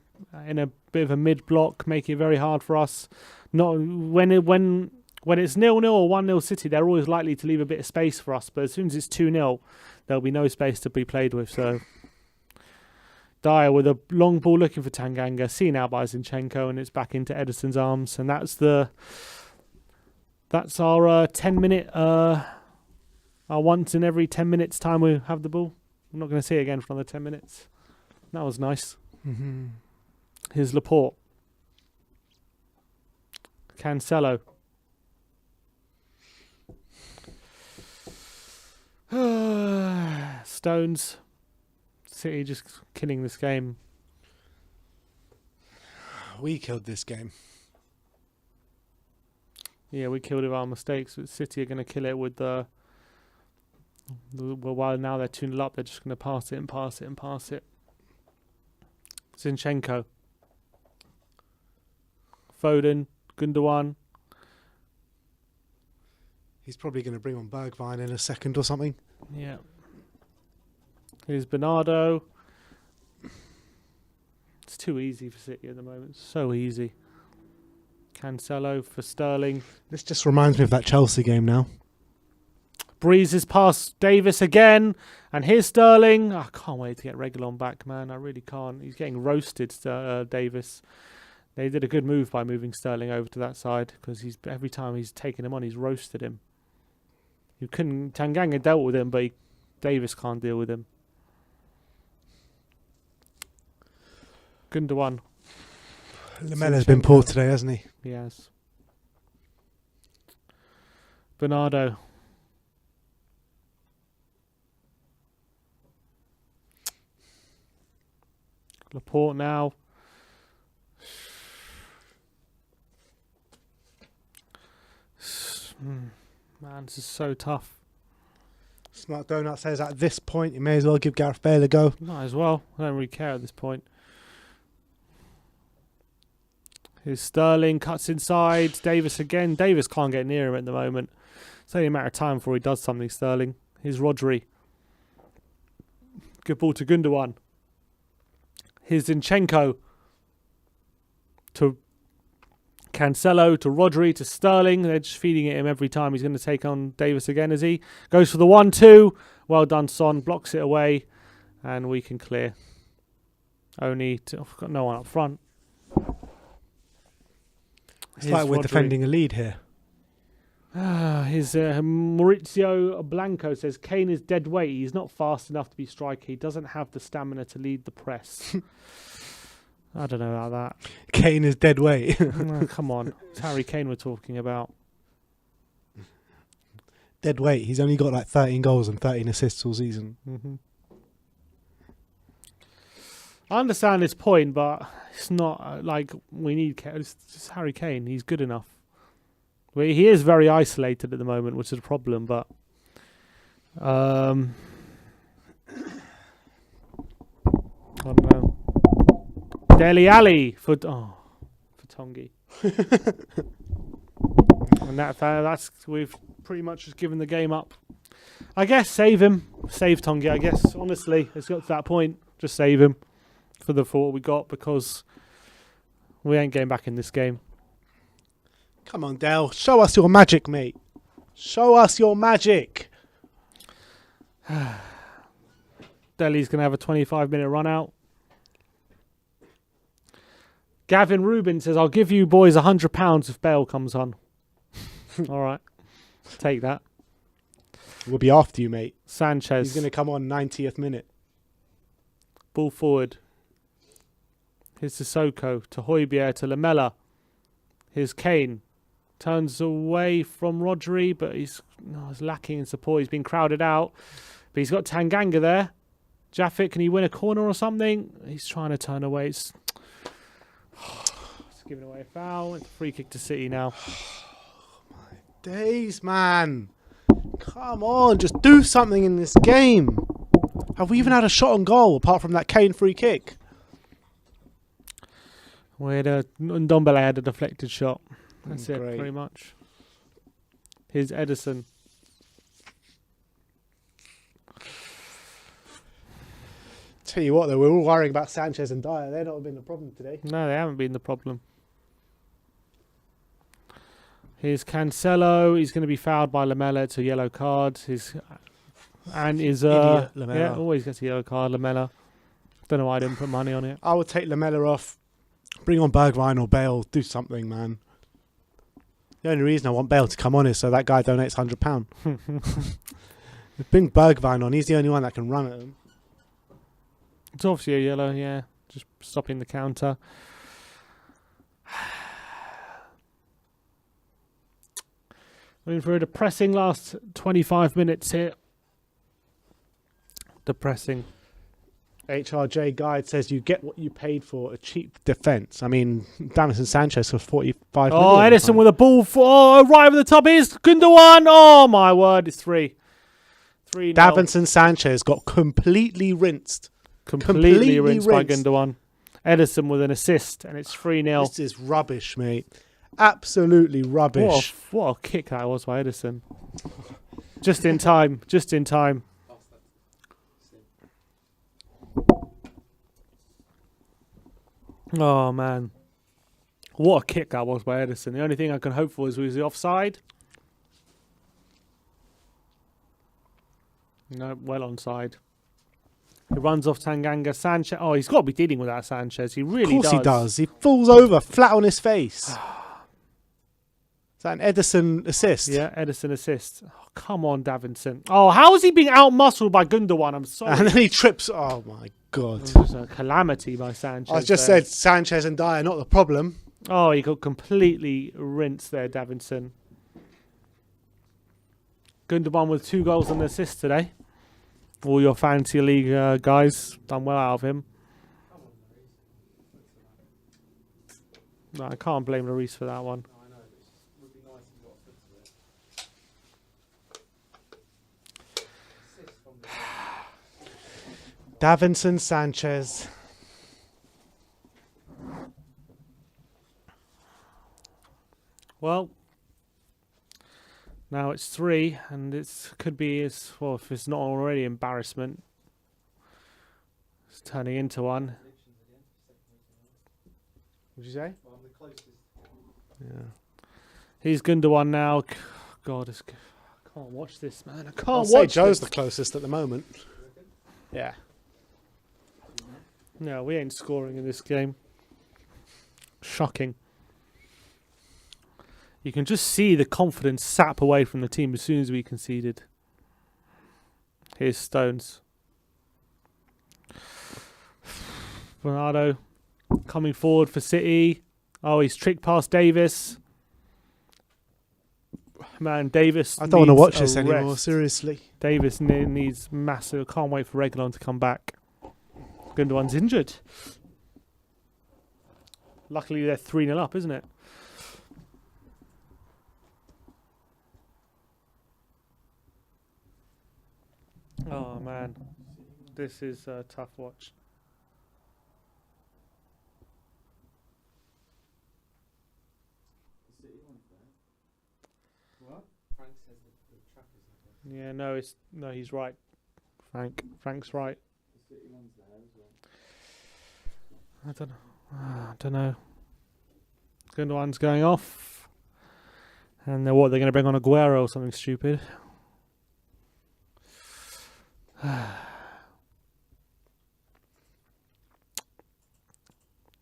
in a bit of a mid-block, making it very hard for us. Not when it's 0-0 or 1-0 City, they're always likely to leave a bit of space for us. But as soon as it's 2-0, there'll be no space to be played with. So Dyer with a long ball looking for Tanganga, seen out by Zinchenko, and it's back into Ederson's arms. And that's our 10-minute. Our once in every 10 minutes time we have the ball. I'm not going to see it again for another 10 minutes. That was nice.
Mm-hmm.
Here's Laporte. Cancelo. Stones. City just killing this game.
We killed this game.
Yeah, we killed it with our mistakes. But City are going to kill it with well, while now they're 2-0 up, they're just going to pass it and pass it and pass it. Zinchenko. Foden. Gundogan.
He's probably going to bring on Bergwijn in a second or something.
Yeah. Here's Bernardo. It's too easy for City at the moment. So easy. Cancelo for Sterling.
This just reminds me of that Chelsea game now.
Breezes past Davis again. And here's Sterling. I can't wait to get Reguilon back, man. I really can't. He's getting roasted, Davis. They did a good move by moving Sterling over to that side because every time he's taken him on, he's roasted him. Tanganga dealt with him, but Davis can't deal with him. Gundogan.
Lamella's been poor today, hasn't he?
He has. Bernardo. Laporte now. Man, this is so tough.
Smart Donut says at this point you may as well give Gareth Bale a go.
Might as well. I don't really care at this point. Here's Sterling, cuts inside. Davis again. Davis can't get near him at the moment. It's only a matter of time before he does something, Sterling. Here's Rodri. Good ball to Gundogan. Here's Zinchenko. To Cancelo, to Rodri, to Sterling. They're just feeding it him every time. He's going to take on Davis again, is he? Goes for the 1-2. Well done, Son. Blocks it away. And we can clear. I've got no one up front.
It's like we're
Rodri.
defending a lead here.
His Maurizio Blanco says Kane is dead weight. He's not fast enough to be striker. He doesn't have the stamina to lead the press. I don't know about that.
Kane is dead weight.
Oh, come on. It's Harry Kane we're talking about.
Dead weight. He's only got like 13 goals and 13 assists all season.
Mm-hmm. I understand his point, but it's not like we need... It's just Harry Kane. He's good enough. Well, he is very isolated at the moment, which is a problem, but... I don't know. Dele Alli for Tongi. And that's we've pretty much just given the game up. I guess save him. Save Tongi, I guess. Honestly, it's got to that point. Just save him for the 4 we got because we ain't getting back in this game.
Come on, Dale. Show us your magic, mate. Show us your magic.
Dele's going to have a 25-minute run out. Gavin Rubin says, I'll give you boys £100 if Bale comes on. All right. Take that.
We'll be after you, mate.
Sanchez.
He's going to come on 90th minute.
Ball forward. Here's Sissoko to Højbjerg to Lamella. Here's Kane. Turns away from Rodri, but he's lacking in support. He's been crowded out. But he's got Tanganga there. Jaffet, can he win a corner or something? He's trying to turn away. It's giving away a foul. It's a free kick to City now.
My days, man. Come on, just do something in this game. Have we even had a shot on goal apart from that Kane free kick?
Ndombele had a deflected shot. That's it,
Great.
pretty much. Here's Edison.
Tell you what, though, we're all worrying about Sanchez and Dyer. They're not been the problem today.
No, they haven't been the problem. Here's Cancelo. He's going to be fouled by Lamella. It's a yellow card. Idiot
Lamella.
Yeah, always gets a yellow card. Lamella. Don't know why I didn't put money on it.
I would take Lamella off. Bring on Bergwijn or Bale. Do something, man. The only reason I want Bale to come on is so that guy donates £100. Bring Bergwijn on. He's the only one that can run at him.
It's obviously a yellow, yeah. Just stopping the counter. We're in for a depressing last 25 minutes here. Depressing.
HRJ Guide says you get what you paid for, a cheap defence. I mean, Davinson Sanchez for 45 million.
Oh, Edison with a ball right over the top. Here's Gundogan. Oh, my word. It's 3. 3-0.
Davinson Sanchez got completely rinsed.
Completely rinsed by Gundogan. Edison with an assist, and it's 3-0.
This is rubbish, mate. Absolutely rubbish.
What a kick that was by Edison. Just in time. Just in time. Oh, man. What a kick that was by Edison. The only thing I can hope for is was the offside. No, well onside. He runs off Tanganga. Sanchez. Oh, he's got to be dealing with that Sanchez. He really does.
Of course he does. He falls over flat on his face. Is that an Edison assist?
Yeah, Edison assist. Oh, come on, Davinson. Oh, how is he being out-muscled by Gundogan? I'm sorry.
And then he trips. Oh, my God.
It was a calamity by Sanchez.
I just
there.
said Sanchez and Dyer, not the problem.
Oh, he got completely rinsed there, Davinson. Gundogan with 2 goals and an assist today. All your fantasy league guys done well out of him. No, I can't blame Lloris for that one.
Davinson Sanchez.
Well, now it's 3, and it could be well, if it's not already embarrassment. It's turning into one. What'd you say? Yeah. He's Gundogan now. God, I can't watch this, man. I can't
I'll
watch
say Joe's
this.
the closest at the moment.
Yeah. No, we ain't scoring in this game. Shocking. You can just see the confidence sap away from the team as soon as we conceded. Here's Stones. Bernardo coming forward for City. Oh, he's tricked past Davis. Man, Davis.
I don't want to watch
needs
this
a
anymore,
rest.
seriously.
Davis needs massive. Can't wait for Reguilon to come back. Gundogan's injured. Luckily, they're 3-0 up, isn't it? Oh, man. This is a tough watch. Yeah, no, he's right. Frank's right. I don't know. I don't know. Gundogan's going off, and they're going to bring on Aguero or something stupid.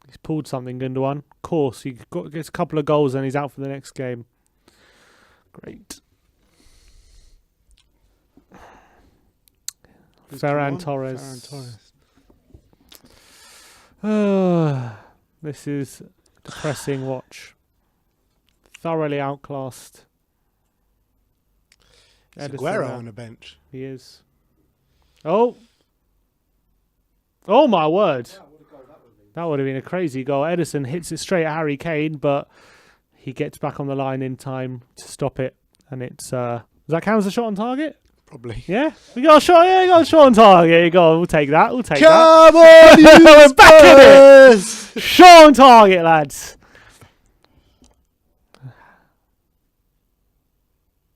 He's pulled something, Gundogan. Of course, he gets a couple of goals and he's out for the next game. Great. Ferran Torres. This is depressing watch. Thoroughly outclassed.
It's
Edison
Aguero
now.
on the bench.
He is. Oh my word. That would have been a crazy goal. Edison hits it straight at Harry Kane, but he gets back on the line in time to stop it. And it's does that count as a shot on target?
Probably.
Yeah, we got a shot. Yeah, we got a shot on target. Go, we'll take that. We'll take that.
Come on, you
We're back in it.
Spurs!
Shot on target, lads.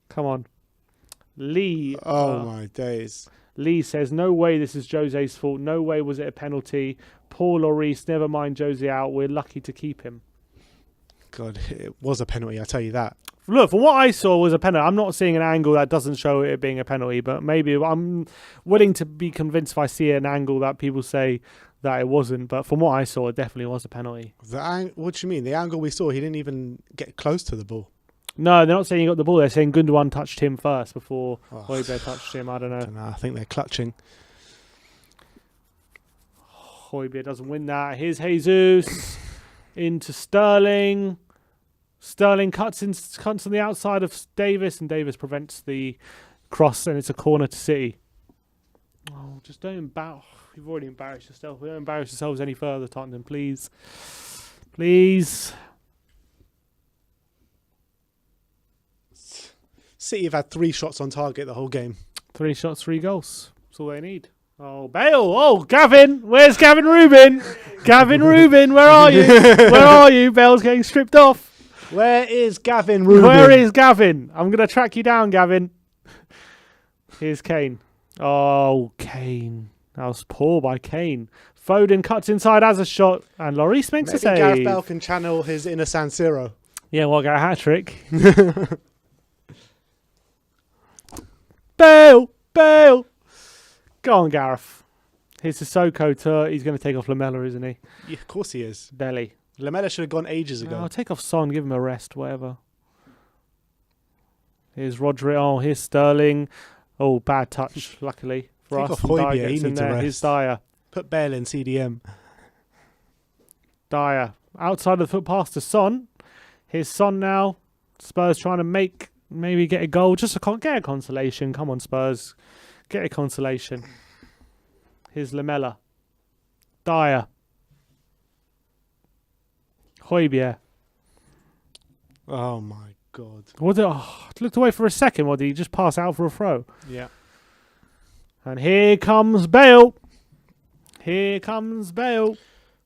Come on, Lee.
Oh my days.
Lee says, "No way. This is Jose's fault. No way was it a penalty. Paul Lloris, never mind Jose out. We're lucky to keep him."
God, it was a penalty, I tell you that.
Look, from what I saw was a penalty. I'm not seeing an angle that doesn't show it being a penalty, but maybe I'm willing to be convinced if I see an angle that people say that it wasn't. But from what I saw, it definitely was a penalty.
What do you mean? The angle we saw, he didn't even get close to the ball.
No, they're not saying he got the ball. They're saying Gundogan touched him first before Højbjerg touched him. I don't know.
I think they're clutching.
Højbjerg doesn't win that. Here's Jesus into Sterling. Sterling cuts on the outside of Davis, and Davis prevents the cross, and it's a corner to City. Oh, just don't embarrass. You've already embarrassed yourself. Don't embarrass yourselves any further, Tottenham, please. Please.
City have had 3 shots on target the whole game.
3 shots, 3 goals. That's all they need. Oh, Bale. Oh, Gavin. Where's Gavin Rubin? Gavin Rubin, where are you? Where are you? Bale's getting stripped off.
Where is Gavin Rubin?
Where is Gavin? I'm going to track you down, Gavin. Here's Kane. Oh, Kane. That was poor by Kane. Foden cuts inside as a shot, and Lloris makes a
Maybe
save.
Gareth Bale can channel his inner San Siro.
Yeah, well, get a hat-trick. Bale! Bale! Go on, Gareth. Here's Sissoko. He's going to take off Lamella, isn't he?
Yeah, of course he is.
Belly.
Lamella should have gone ages ago.
I'll take off Son, give him a rest, whatever. Here's Rodri. Oh, here's Sterling. Oh, bad touch, luckily for
Take
us.
off
And Dyer
Højbjerg, he
gets in
needs a
there.
rest.
Here's Dyer.
Put Bale in CDM.
Dyer. Outside of the foot pass to Son. Here's Son now. Spurs trying to maybe get a goal. Just get a consolation. Come on, Spurs. Get a consolation. Here's Lamella. Dyer. Højbjerg.
Oh my god.
Looked away for a second. Did he just pass out for a throw?
Yeah.
And here comes Bale. Here comes Bale.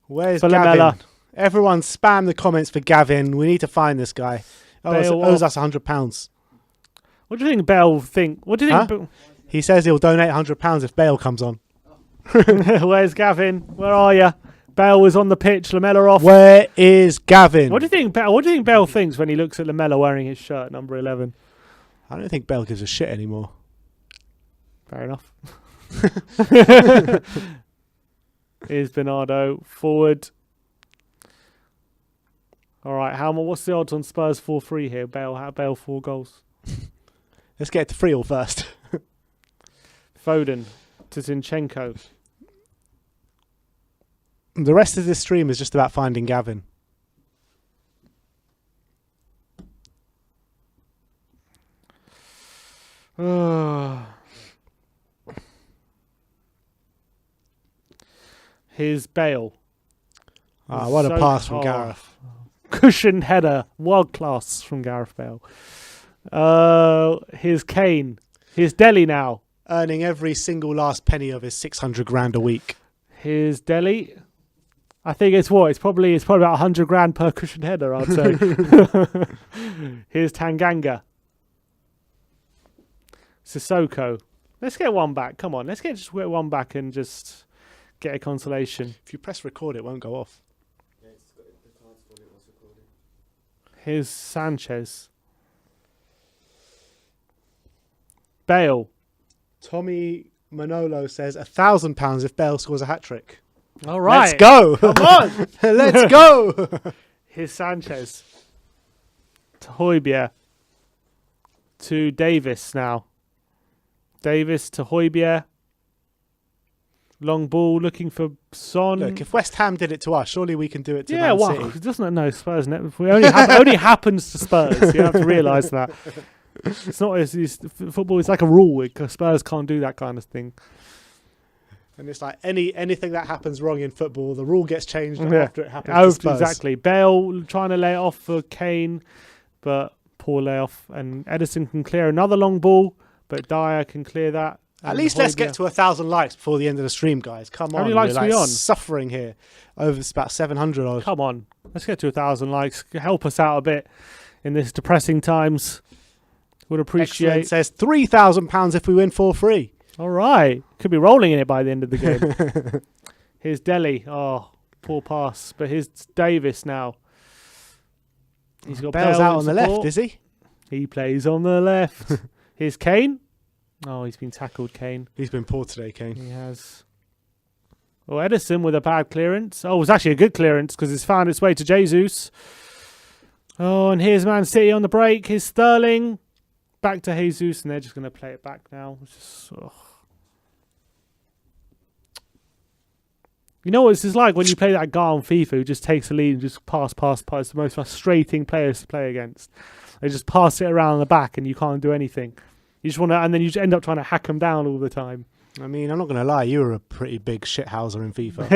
Where's
For
Gavin?
Lamella.
Everyone spam the comments for Gavin. We need to find this guy.
Bale
Owes
off.
us £100.
What do you think Bale think? What do you think?
Huh? He says he'll donate £100 if Bale comes on.
Where's Gavin? Where are you? Bale was on the pitch. Lamella off.
Where is Gavin?
What do you think? What do you think Bale thinks when he looks at Lamella wearing his shirt, number 11?
I don't think Bale gives a shit anymore.
Fair enough. Here's Bernardo forward. All right, what's the odds on Spurs 4-3 here? Bale 4 goals.
Let's get to 3-all first.
Foden to Zinchenko.
The rest of this stream is just about finding Gavin.
Here's Bale.
Ah, what a
So-
pass from
oh.
Gareth.
Cushioned header. World class from Gareth Bale. Here's Kane. Here's Dele now.
Earning every single last penny of his 600 grand a week.
Here's Dele. I think it's probably about 100 grand per cushioned header, I'd say. Here's Tanganga. Sissoko. Let's get one back. Come on, let's get one back and just get a consolation.
If you press record, it won't go off.
Yeah, the cards thought it was recording.
Here's Sanchez. Bale.
Tommy Manolo says £1,000 if Bale scores a hat-trick.
All right.
Let's go.
Come on.
Let's go.
Here's Sanchez. To Højbjerg. To Davis now. Davis to Højbjerg. Long ball looking for Son.
Look, if West Ham did it to us, surely we can do it to
yeah,
Man
well,
City.
it doesn't know Spurs. We only happens to Spurs. You have to realise that. It's not football. It's like a rule. Spurs can't do that kind of thing.
And it's like anything that happens wrong in football, the rule gets changed
Yeah.
after it happens to Spurs.
Exactly. Bale trying to lay it off for Kane, but poor layoff. And Edison can clear another long ball, but Dyer can clear that.
At
And
least let's
Højbjerg-
get to 1,000 likes before the end of the stream, guys. Come
How
on.
many likes
we're
are we on?
suffering here. It's about 700 odd.
Come on, let's get to 1,000 likes. Help us out a bit in this depressing times. Would appreciate.
Excellent says £3,000 if we win 4-3.
All right, could be rolling in it by the end of the game. Here's Dele. Oh, poor pass. But here's Davis now. He's got
Bale's
Bale
out
in
on the
support.
left, is he?
He plays on the left. Here's Kane. Oh, he's been tackled, Kane.
He's been poor today, Kane.
He has. Oh, Edison with a bad clearance. Oh, it was actually a good clearance because it's found its way to Jesus. Oh, and here's Man City on the break. Here's Sterling. Back to Jesus, and they're just going to play it back now. It's just, You know what this is like when you play that guy on FIFA who just takes the lead and just pass. It's the most frustrating players to play against. They just pass it around the back and you can't do anything. You just want to, and then you just end up trying to hack them down all the time.
I mean, I'm not going to lie. You were a pretty big shithouser in FIFA.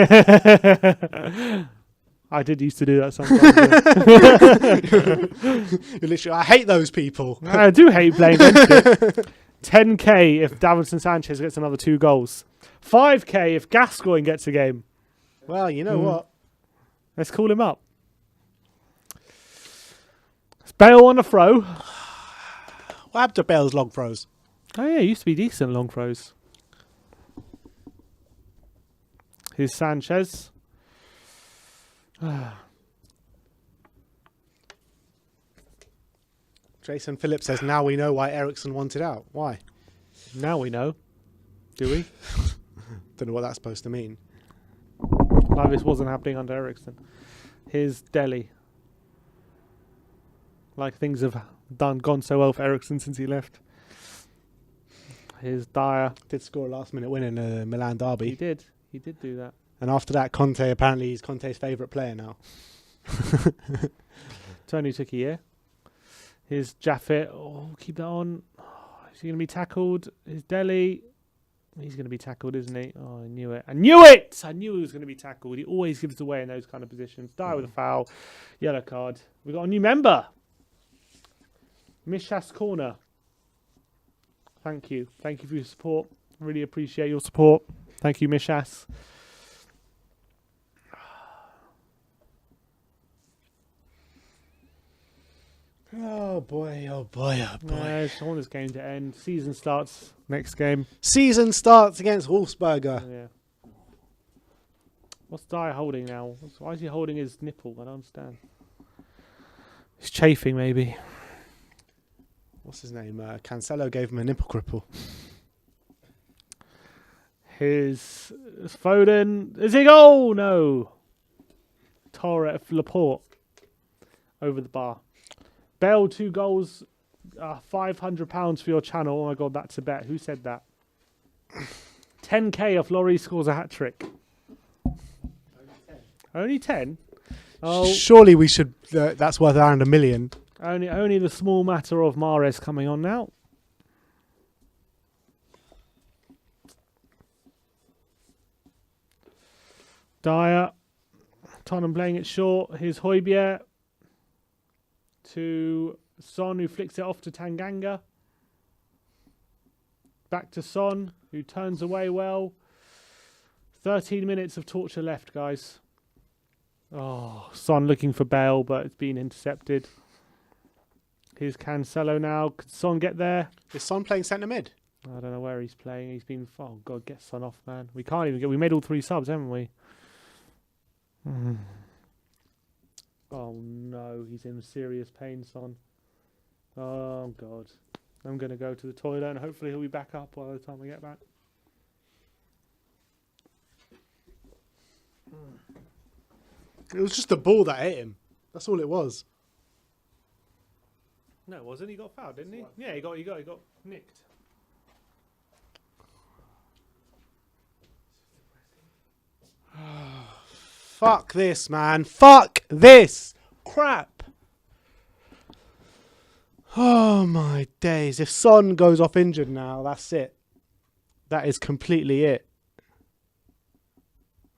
I did used to do that sometimes.
Literally, I hate those people.
I do hate playing against it. 10k if Davinson Sanchez gets another 2 goals. 5k if Gascoigne gets a game.
Well, you know what?
Let's call him up. It's Bale on the throw.
What happened to Bale's long throws?
Oh yeah, he used to be decent long throws. Here's Sanchez.
Jason Phillips says, now we know why Ericsson wanted out. Why?
Now we know. Do we?
Don't know what that's supposed to mean.
Like this wasn't happening under Ericsson. Here's Delhi. Like things have gone so well for Ericsson since he left. Here's Dyer.
Did score a last-minute win in the Milan derby.
He did. He did do that.
And after that, Conte, apparently he's Conte's favourite player now.
Tony took a year. Here's Jaffet. Oh, keep that on. Oh, is he going to be tackled? Here's Delhi. He's going to be tackled, isn't he? Oh, I knew it. I knew it! I knew he was going to be tackled. He always gives away in those kind of positions. Dyer with a foul. Yellow card. We've got a new member. Mishas Corner. Thank you. Thank you for your support. Really appreciate your support. Thank you, Mishas.
Oh boy, oh boy, oh boy.
I just want this game to end. Season starts next game.
Season starts against Wolfsberger.
Yeah. What's Dyer holding now? Why is he holding his nipple? I don't understand. He's chafing, maybe.
What's his name? Cancelo gave him a nipple cripple.
His Foden. Is he goal? No. Torre Laporte over the bar. Bale, 2 goals, £500 for your channel. Oh my god, that's a bet. Who said that? 10k if Laurie scores a hat trick. Only 10? Oh,
Surely we should. That's worth around $1 million.
only the small matter of Mahrez coming on now. Dyer. Tottenham playing it short. Here's Højbjerg. To Son, who flicks it off to Tanganga. Back to Son, who turns away well. 13 minutes of torture left, guys. Oh, Son looking for Bale, but it's been intercepted. Here's Cancelo now. Could Son get there?
Is Son playing centre mid?
I don't know where he's playing. He's been... Oh, God, get Son off, man. We can't even get... We made all 3 subs, haven't we? Oh no, he's in serious pain, Son. Oh God. I'm going to go to the toilet and hopefully he'll be back up by the time I get back.
It was just the ball that hit him. That's all it was.
No, it wasn't. He got fouled, didn't he? Yeah, he got nicked.
Fuck this, man. Fuck this. Crap. Oh my days. If Son goes off injured now, that's it. That is completely it.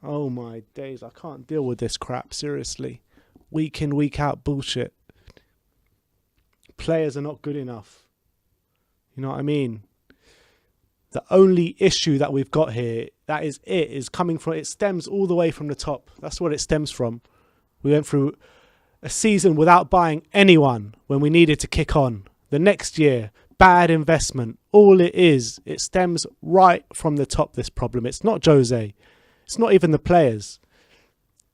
Oh my days. I can't deal with this crap, seriously. Week in, week out bullshit. Players are not good enough. You know what I mean? The only issue that we've got here, that is it, is coming from, it stems all the way from the top. That's what it stems from. We went through a season without buying anyone when we needed to kick on. The next year, bad investment. All it is, it stems right from the top, this problem. It's not Jose. It's not even the players.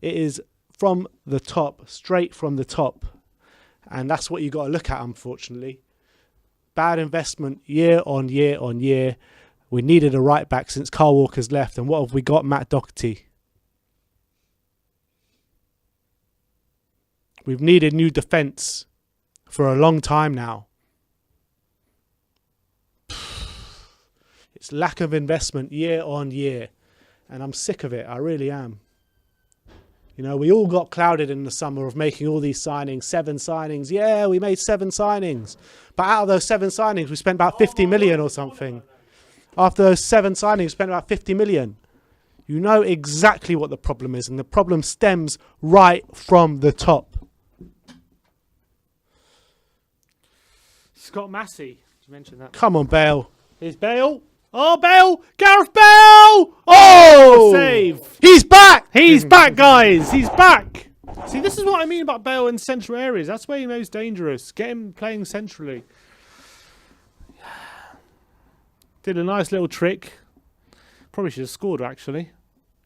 It is from the top, straight from the top. And that's what you got to look at, unfortunately. Bad investment year on year on year. We needed a right back since Carl Walker's left. And what have we got? Matt Doherty. We've needed new defence for a long time now. It's lack of investment year on year. And I'm sick of it. I really am. You know, we all got clouded in the summer of making all these signings. 7 signings. Yeah, we made 7 signings. But out of those 7 signings, we spent about 50 million or something. After those 7 signings, we spent about 50 million. You know exactly what the problem is. And the problem stems right from the top.
Scott Massey. Did you mention that?
Come on, Bale.
Here's Bale. Oh, Bale! Gareth Bale! Oh! Save!
He's back!
He's back, guys! He's back! See, this is what I mean about Bale in central areas. That's where he's most dangerous. Get him playing centrally. Did a nice little trick. Probably should have scored, actually,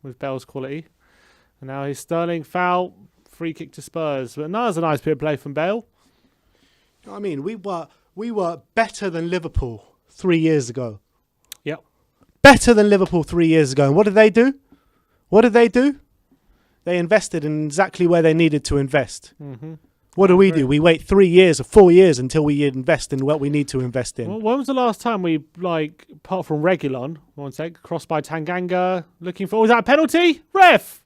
with Bale's quality. And now he's Sterling, foul, free kick to Spurs. But that was a nice bit of play from Bale.
You know what I mean? We were better than Liverpool 3 years ago.
Yep.
Better than Liverpool 3 years ago. And what did they do? What did they do? They invested in exactly where they needed to invest.
Mm-hmm.
What do we do? We wait 3 years or 4 years until we invest in what we need to invest in.
Well, when was the last time we, like, apart from Regulon, one sec, crossed by Tanganga, looking for, was that a penalty? Ref!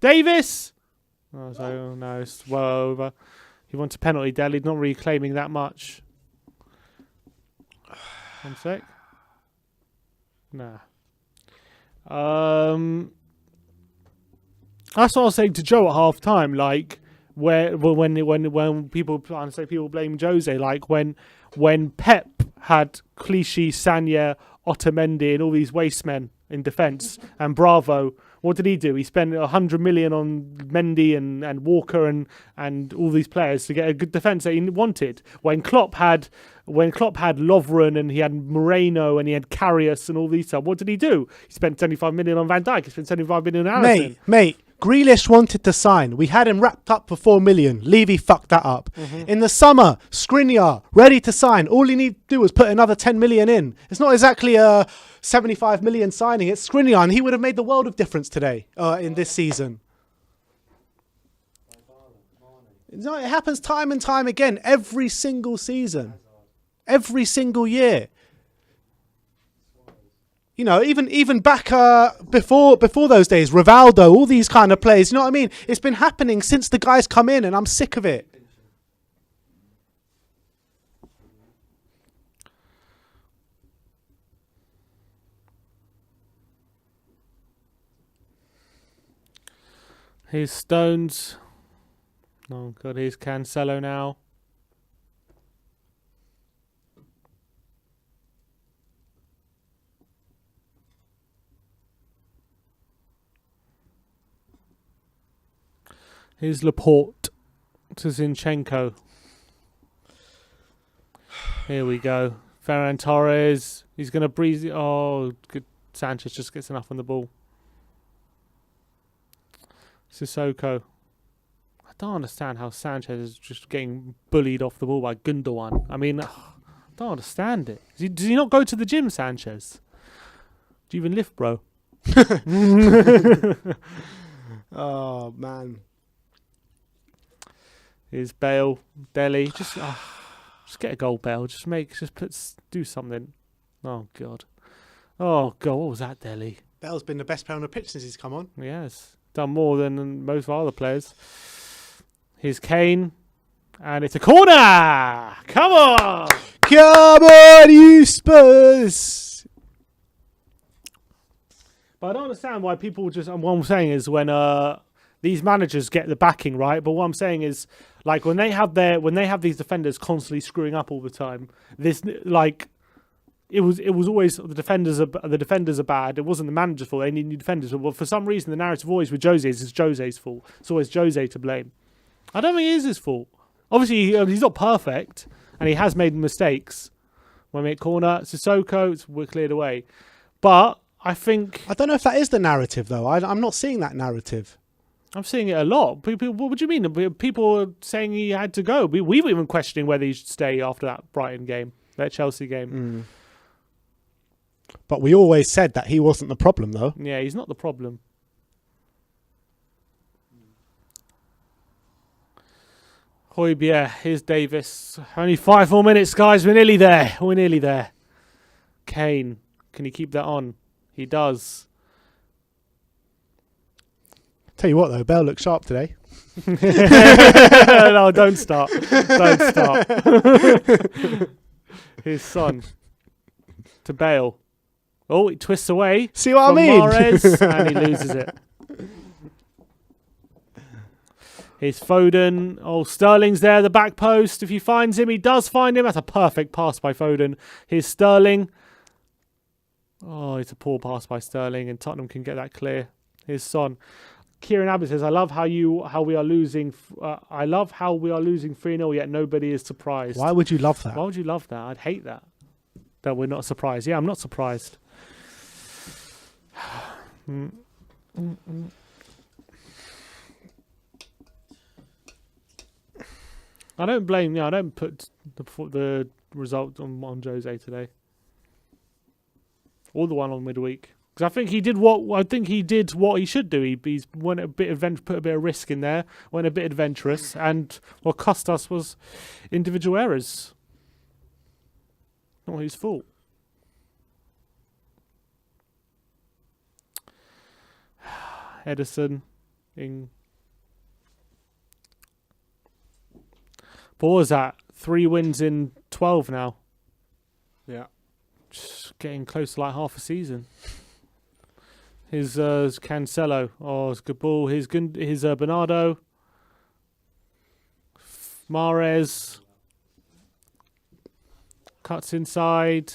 Davis! Oh, so, no, it's well over. He wants a penalty, Dele. He's not really claiming that much. One sec. Nah. That's what I was saying to Joe at half time, like, when people, I say people blame Jose, like when Pep had Clichy, Sanya, Otamendi and all these waste men in defence and Bravo, what did he do? He spent 100 million on Mendy and Walker and all these players to get a good defence that he wanted. When Klopp had Lovren and he had Moreno and he had Karius and all these stuff, what did he do? He spent 75 million on Van Dijk. He spent 75 million on Alisson.
Mate, Grealish wanted to sign. We had him wrapped up for 4 million. Levy fucked that up.
Mm-hmm.
In the summer, Skriniar, ready to sign. All he needed to do was put another 10 million in. It's not exactly a 75 million signing. It's Skriniar, and he would have made the world of difference today in this season. No, it happens time and time again, every single season. Every single year. You know, even back before those days, Rivaldo, all these kind of players, you know what I mean? It's been happening since the guys come in, and I'm sick of it.
Here's Stones. Oh, God, here's Cancelo now. Here's Laporte to Zinchenko. Here we go. Ferran Torres. He's going to breeze it. Oh, good. Sanchez just gets enough on the ball. Sissoko. I don't understand how Sanchez is just getting bullied off the ball by Gundogan. I mean, I don't understand it. Does he not go to the gym, Sanchez? Do you even lift, bro?
Oh, man.
Here's Bale, Dele. Just get a goal, Bale. Do something. Oh God. Oh God, what was that, Dele?
Bale's been the best player on the pitch since he's come on.
Yes, done more than most of our other players. Here's Kane, and it's a corner. Come on,
you Spurs.
But I don't understand why people just. What I'm saying is when these managers get the backing, right? But what I'm saying is, like, when they have these defenders constantly screwing up all the time, this, like, it was always the defenders are bad. It wasn't the manager's fault. They need new defenders. But for some reason, the narrative always with Jose is it's Jose's fault. It's always Jose to blame. I don't think it is his fault. Obviously, he's not perfect, and he has made mistakes. When we make corner, Sissoko, we're cleared away. But I don't
know if that is the narrative, though. I'm not seeing that narrative.
I'm seeing it a lot. People, what do you mean? People are saying he had to go. We were even questioning whether he should stay after that Brighton game, that Chelsea game.
But we always said that he wasn't the problem, though.
Yeah, he's not the problem. Højbjerg, here's Davis. Only 5 more minutes, guys. We're nearly there. Kane, can he keep that on? He does.
Tell you what, though, Bale looks sharp today.
No, don't start. His son to Bale. Oh, he twists away.
See what I mean?
Mahrez, and he loses it. Here's Foden. Oh, Sterling's there, the back post. If he finds him, he does find him. That's a perfect pass by Foden. Here's Sterling. Oh, it's a poor pass by Sterling, and Tottenham can get that clear. Here's Son. Kieran Abbott says, "I love how we are losing. I love how we are losing 3-0, yet nobody is surprised."
Why would you love that?
Why would you love that? I'd hate that. That we're not surprised. Yeah, I'm not surprised. I don't blame. I don't put the result on Jose today, or the one on midweek, because I think he did what he should do. He's went a bit put a bit of risk in there, went a bit adventurous, and what cost us was individual errors. Not his fault. Edison in. But what was that? 3 wins in 12 now.
Yeah.
Just getting close to like half a season. His Cancelo. Oh, it's a good ball. His Bernardo. Mahrez. Cuts inside.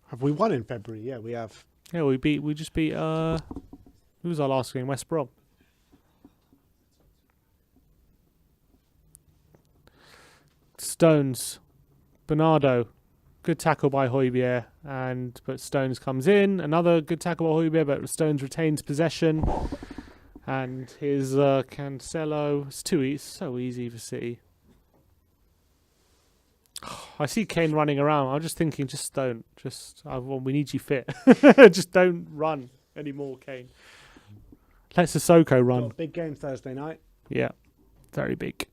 Have we won in February? Yeah, we have.
Yeah, we just beat who was our last game? West Brom. Stones. Bernardo. Good tackle by Højbjerg, but Stones comes in. Another good tackle by Højbjerg, but Stones retains possession. And his Cancelo. It's so easy for City. I see Kane running around. I'm just thinking, just don't. We need you fit. Just don't run anymore, Kane. Let Sissoko run.
Big game Thursday night.
Yeah, very big.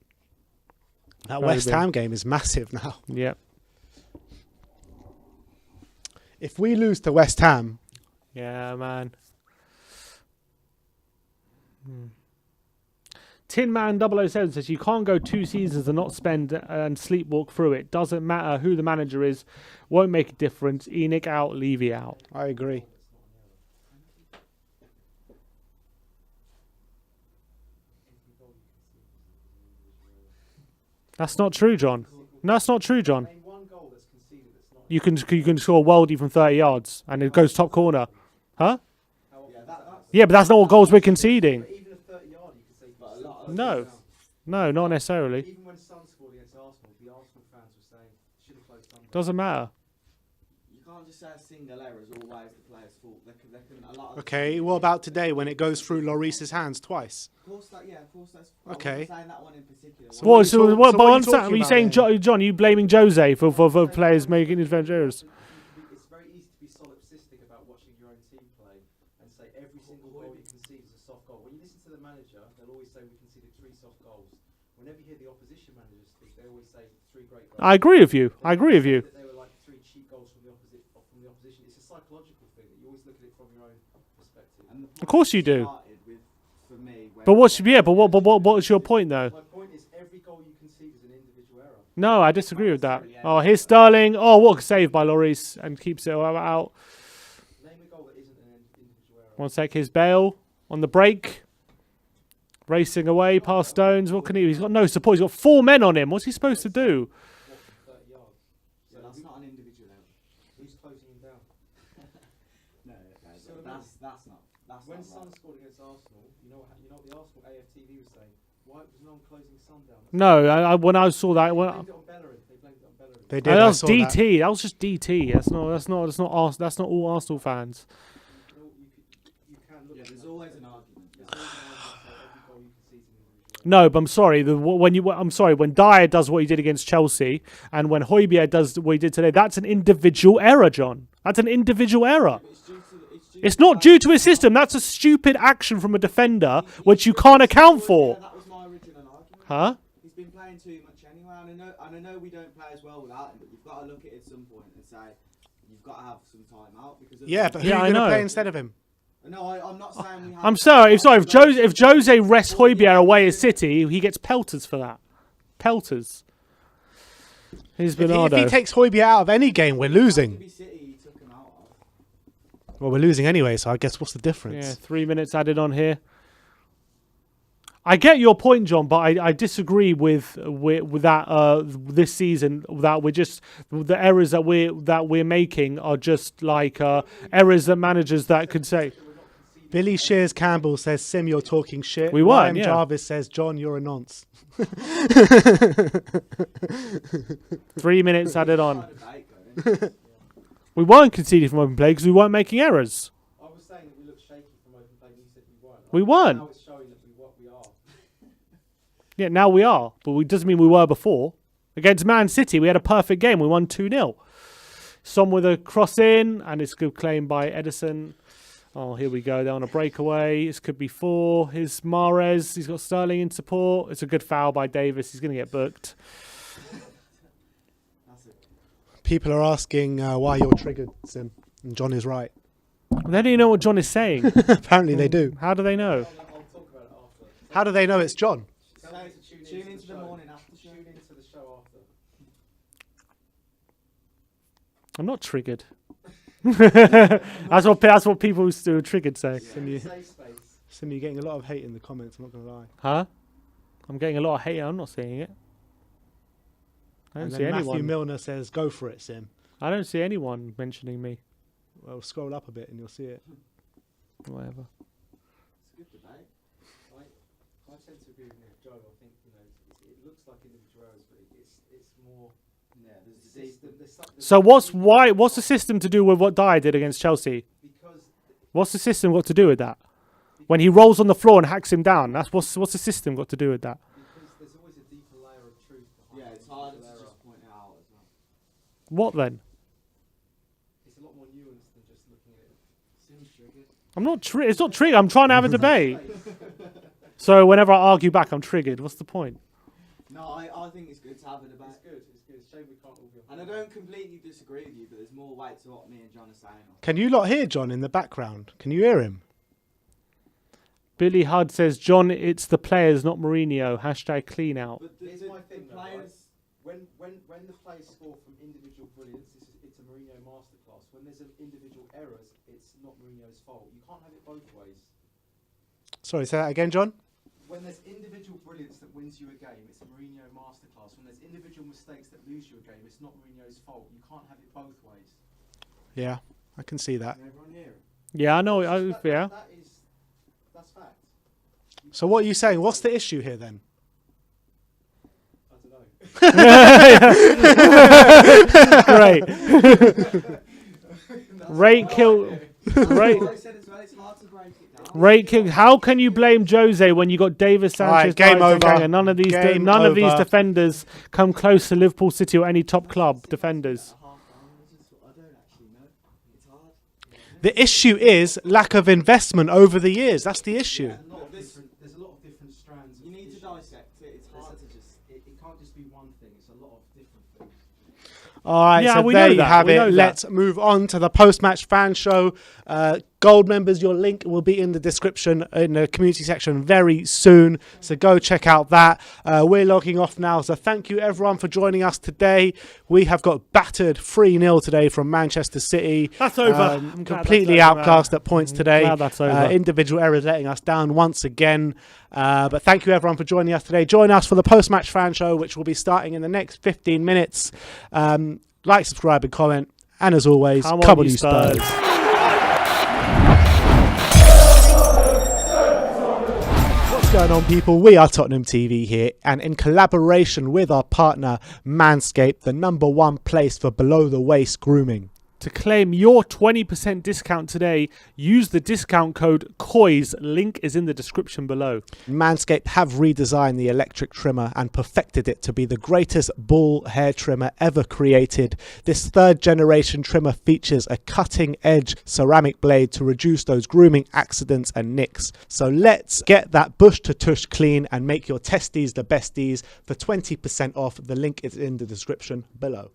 That
Very
West
big.
Ham game is massive now.
Yeah.
If we lose to West Ham,
Yeah, man. Tin Man 007 says you can't go 2 seasons and not spend and sleepwalk through it. Doesn't matter who the manager is. Won't make a difference. ENIC out, Levy out.
I agree.
That's not true, John. No, that's not true, John. You can score Worldy from 30 yards and it goes top corner. Huh? Yeah, but that's not what goals we're conceding.
Even a 30-yard, you could say. But a lot.
No. No, not necessarily.
Even when Son scored against Arsenal, the Arsenal fans were saying should have closed Son.
Doesn't matter.
You can't just say a single error is always the player's fault. There can a lot of
Okay, what about today when it goes through Lloris's hands twice?
Of course, that's.
Okay.
I wasn't saying that one in particular.
So
What?
what are you
What?
so
But
what are you
I'm saying,
talking
are you
about
saying,
then?
John? Are you blaming Jose for players making adventures?
It's very easy to be solipsistic about watching your own team play and say every single goal you concede is a soft goal. When you listen to the manager, they'll always say we conceded 3 soft goals. Whenever you hear the opposition managers speak, they always say 3 great goals.
I agree with you. I agree with you.
That they were like 3 cheap goals from the opposition. It's a psychological thing that you always look at it from your own perspective.
And the
Of course you do.
started with, for me, when-
But what's your point though?
My point is every goal you concede is an individual error.
No, I disagree with that. Oh, here's Sterling. Oh, what a save by Lloris and keeps it out.
Name a goal that isn't an individual error.
1 sec. Here's Bale on the break, racing away past Stones. What can he? He's got no support. He's got 4 men on him. What's he supposed to do?
What from 30 yards?
So that's not an individual error.
Who's closing him down?
No, okay,
So
that's not. That's
When
not
Son
right.
scored against Arsenal, you know what the Arsenal AFTV was saying? Why was no one closing Son down?
No, when I saw that,
They
when,
blamed it on Bellerin. They blamed it on Bellerin.
They did.
that
I
was
saw that.
DT. That was just DT. That's not all Arsenal fans.
You can look
Yeah,
at
there's
that.
always an argument.
There's always an argument that every goal you concede is an individual error.
No, but I'm sorry. When Dyer does what he did against Chelsea, and when Højbjerg does what he did today, that's an individual error, John. That's an individual error. It's not due to a system. That's a stupid action from a defender, which you can't account for.
Yeah, that was my original argument.
Huh?
He's been playing too much anyway, and I know we don't play as well without him, but you've got to look at it at some point and say you've got to have some time out because.
Yeah, but who
Yeah,
are
I
you going
know.
to play instead of him?
No, I'm not saying we have.
I'm sorry. If Jose rests Højbjerg away at City, he gets pelters for that. Pelters. Here's
If
Bernardo.
he takes Højbjerg out of any game, we're losing.
Maybe City, he took him out of.
Well, we're losing anyway, so I guess what's the
Yeah,
difference?
3 minutes added on here. I get your point, John, but I disagree with that. This season, that we're just the errors that we're making are just like errors that managers that could say.
We're not conceding
Billy Shears Campbell says, Sim, you're talking shit.
We weren't,
Ryan
yeah.
Jarvis says, John, you're a nonce.
3 minutes added on. We weren't conceding from open play because we weren't making errors.
I was saying that we looked shaky from open play, and you said we weren't.
We weren't.
Now it's showing that we are.
Yeah, now we are, but it doesn't mean we were before. Against Man City, we had a perfect game. We won 2-0. Son with a cross in, and it's good claim by Edison. Oh, here we go. They're on a breakaway. This could be 4. Here's Mahrez. He's got Sterling in support. It's a good foul by Davis. He's going to get booked.
People are asking why you're triggered, Sim. And John is right.
They don't even know what John is saying.
Apparently they do.
How do they know?
I'll talk about it after.
How do they know it's John?
Tune into the morning after. Tune into the show after.
I'm not triggered. That's what people who are triggered say.
Sim, you're getting a lot of hate in the comments, I'm not going to lie.
Huh? I'm getting a lot of hate. I'm not seeing it. I don't
And
see
then
anyone.
Matthew Milner says, go for it, Sim.
I don't see anyone mentioning me.
Well, scroll up a bit and you'll see it.
Whatever.
It's a good debate. I tend to agree with Nick. Joe, I think it looks like individual errors, but it's more. Yeah,
So what's the system to do with what Dyer did against Chelsea?
Because
What's the system got to do with that? When he rolls on the floor and hacks him down, what's the system got to do with that?
because there's always a deeper layer of truth behind.
Yeah, it's hard to just point it out as well.
What then?
It's a lot more nuanced than just looking at it. Seems triggered.
I'm not it's not triggered. I'm trying to have a debate. So whenever I argue back, I'm triggered. What's the point?
No, I think it's good to have a debate.
It's good. It's good. It's a shame we can't all be on.
And I don't completely disagree with you, but there's more weight to what me and John are saying.
Can you lot hear John in the background? Can you hear him?
Billy Hudd says, John, it's the players, not Mourinho. # clean out.
But
Here's my thing, though, right?
players...
When the players score from individual brilliance, it's a Mourinho masterclass. When there's individual errors, it's not Mourinho's fault. You can't have it both ways.
Sorry, say that again, John?
When there's individual brilliance that wins you a game, it's a Mourinho masterclass. When there's individual mistakes that lose you a game, it's not Mourinho's fault. You can't have it both ways.
Yeah, I can see that.
Can everyone hear it?
Yeah, I know. Yeah.
That's fact.
So what are you saying? What's the issue here then?
I don't know.
Great. Rate kill. Rate. Rate kill. How can you blame Jose when you got Davis, Sanchez,
Right, game
Dyer,
over.
Tanganga? None of these.
Game
None of these
over.
defenders come close to Liverpool City or any top club defenders.
The issue is lack of investment over the years. That's the issue.
There's a lot of different strands.
You need to dissect it. It's hard to just...
It can't just be one thing. It's a lot of different things.
All right,
Yeah,
so
we
there
know
you
that,
have
we know
it.
that.
Let's move on to the post-match fan show. Gold members, your link will be in the description in the community section very soon. So go check out that. We're logging off now. So thank you everyone for joining us today. We have got battered 3-0 today from Manchester City.
That's over. I'm glad
Completely
that's over.
outclassed at points today.
Glad that's over.
Individual errors letting us down once again. But thank you everyone for joining us today. Join us for the post-match fan show, which will be starting in the next 15 minutes. Like, subscribe and comment. And as always, come on you Spurs. What's going on, people? We are Tottenham TV here, and in collaboration with our partner Manscaped, the #1 place for below the waist grooming.
To claim your 20% discount today, use the discount code KOIS. Link is in the description below.
Manscaped have redesigned the electric trimmer and perfected it to be the greatest ball hair trimmer ever created. This 3rd generation trimmer features a cutting edge ceramic blade to reduce those grooming accidents and nicks. So let's get that bush to tush clean and make your testes the besties. For 20% off, the link is in the description below.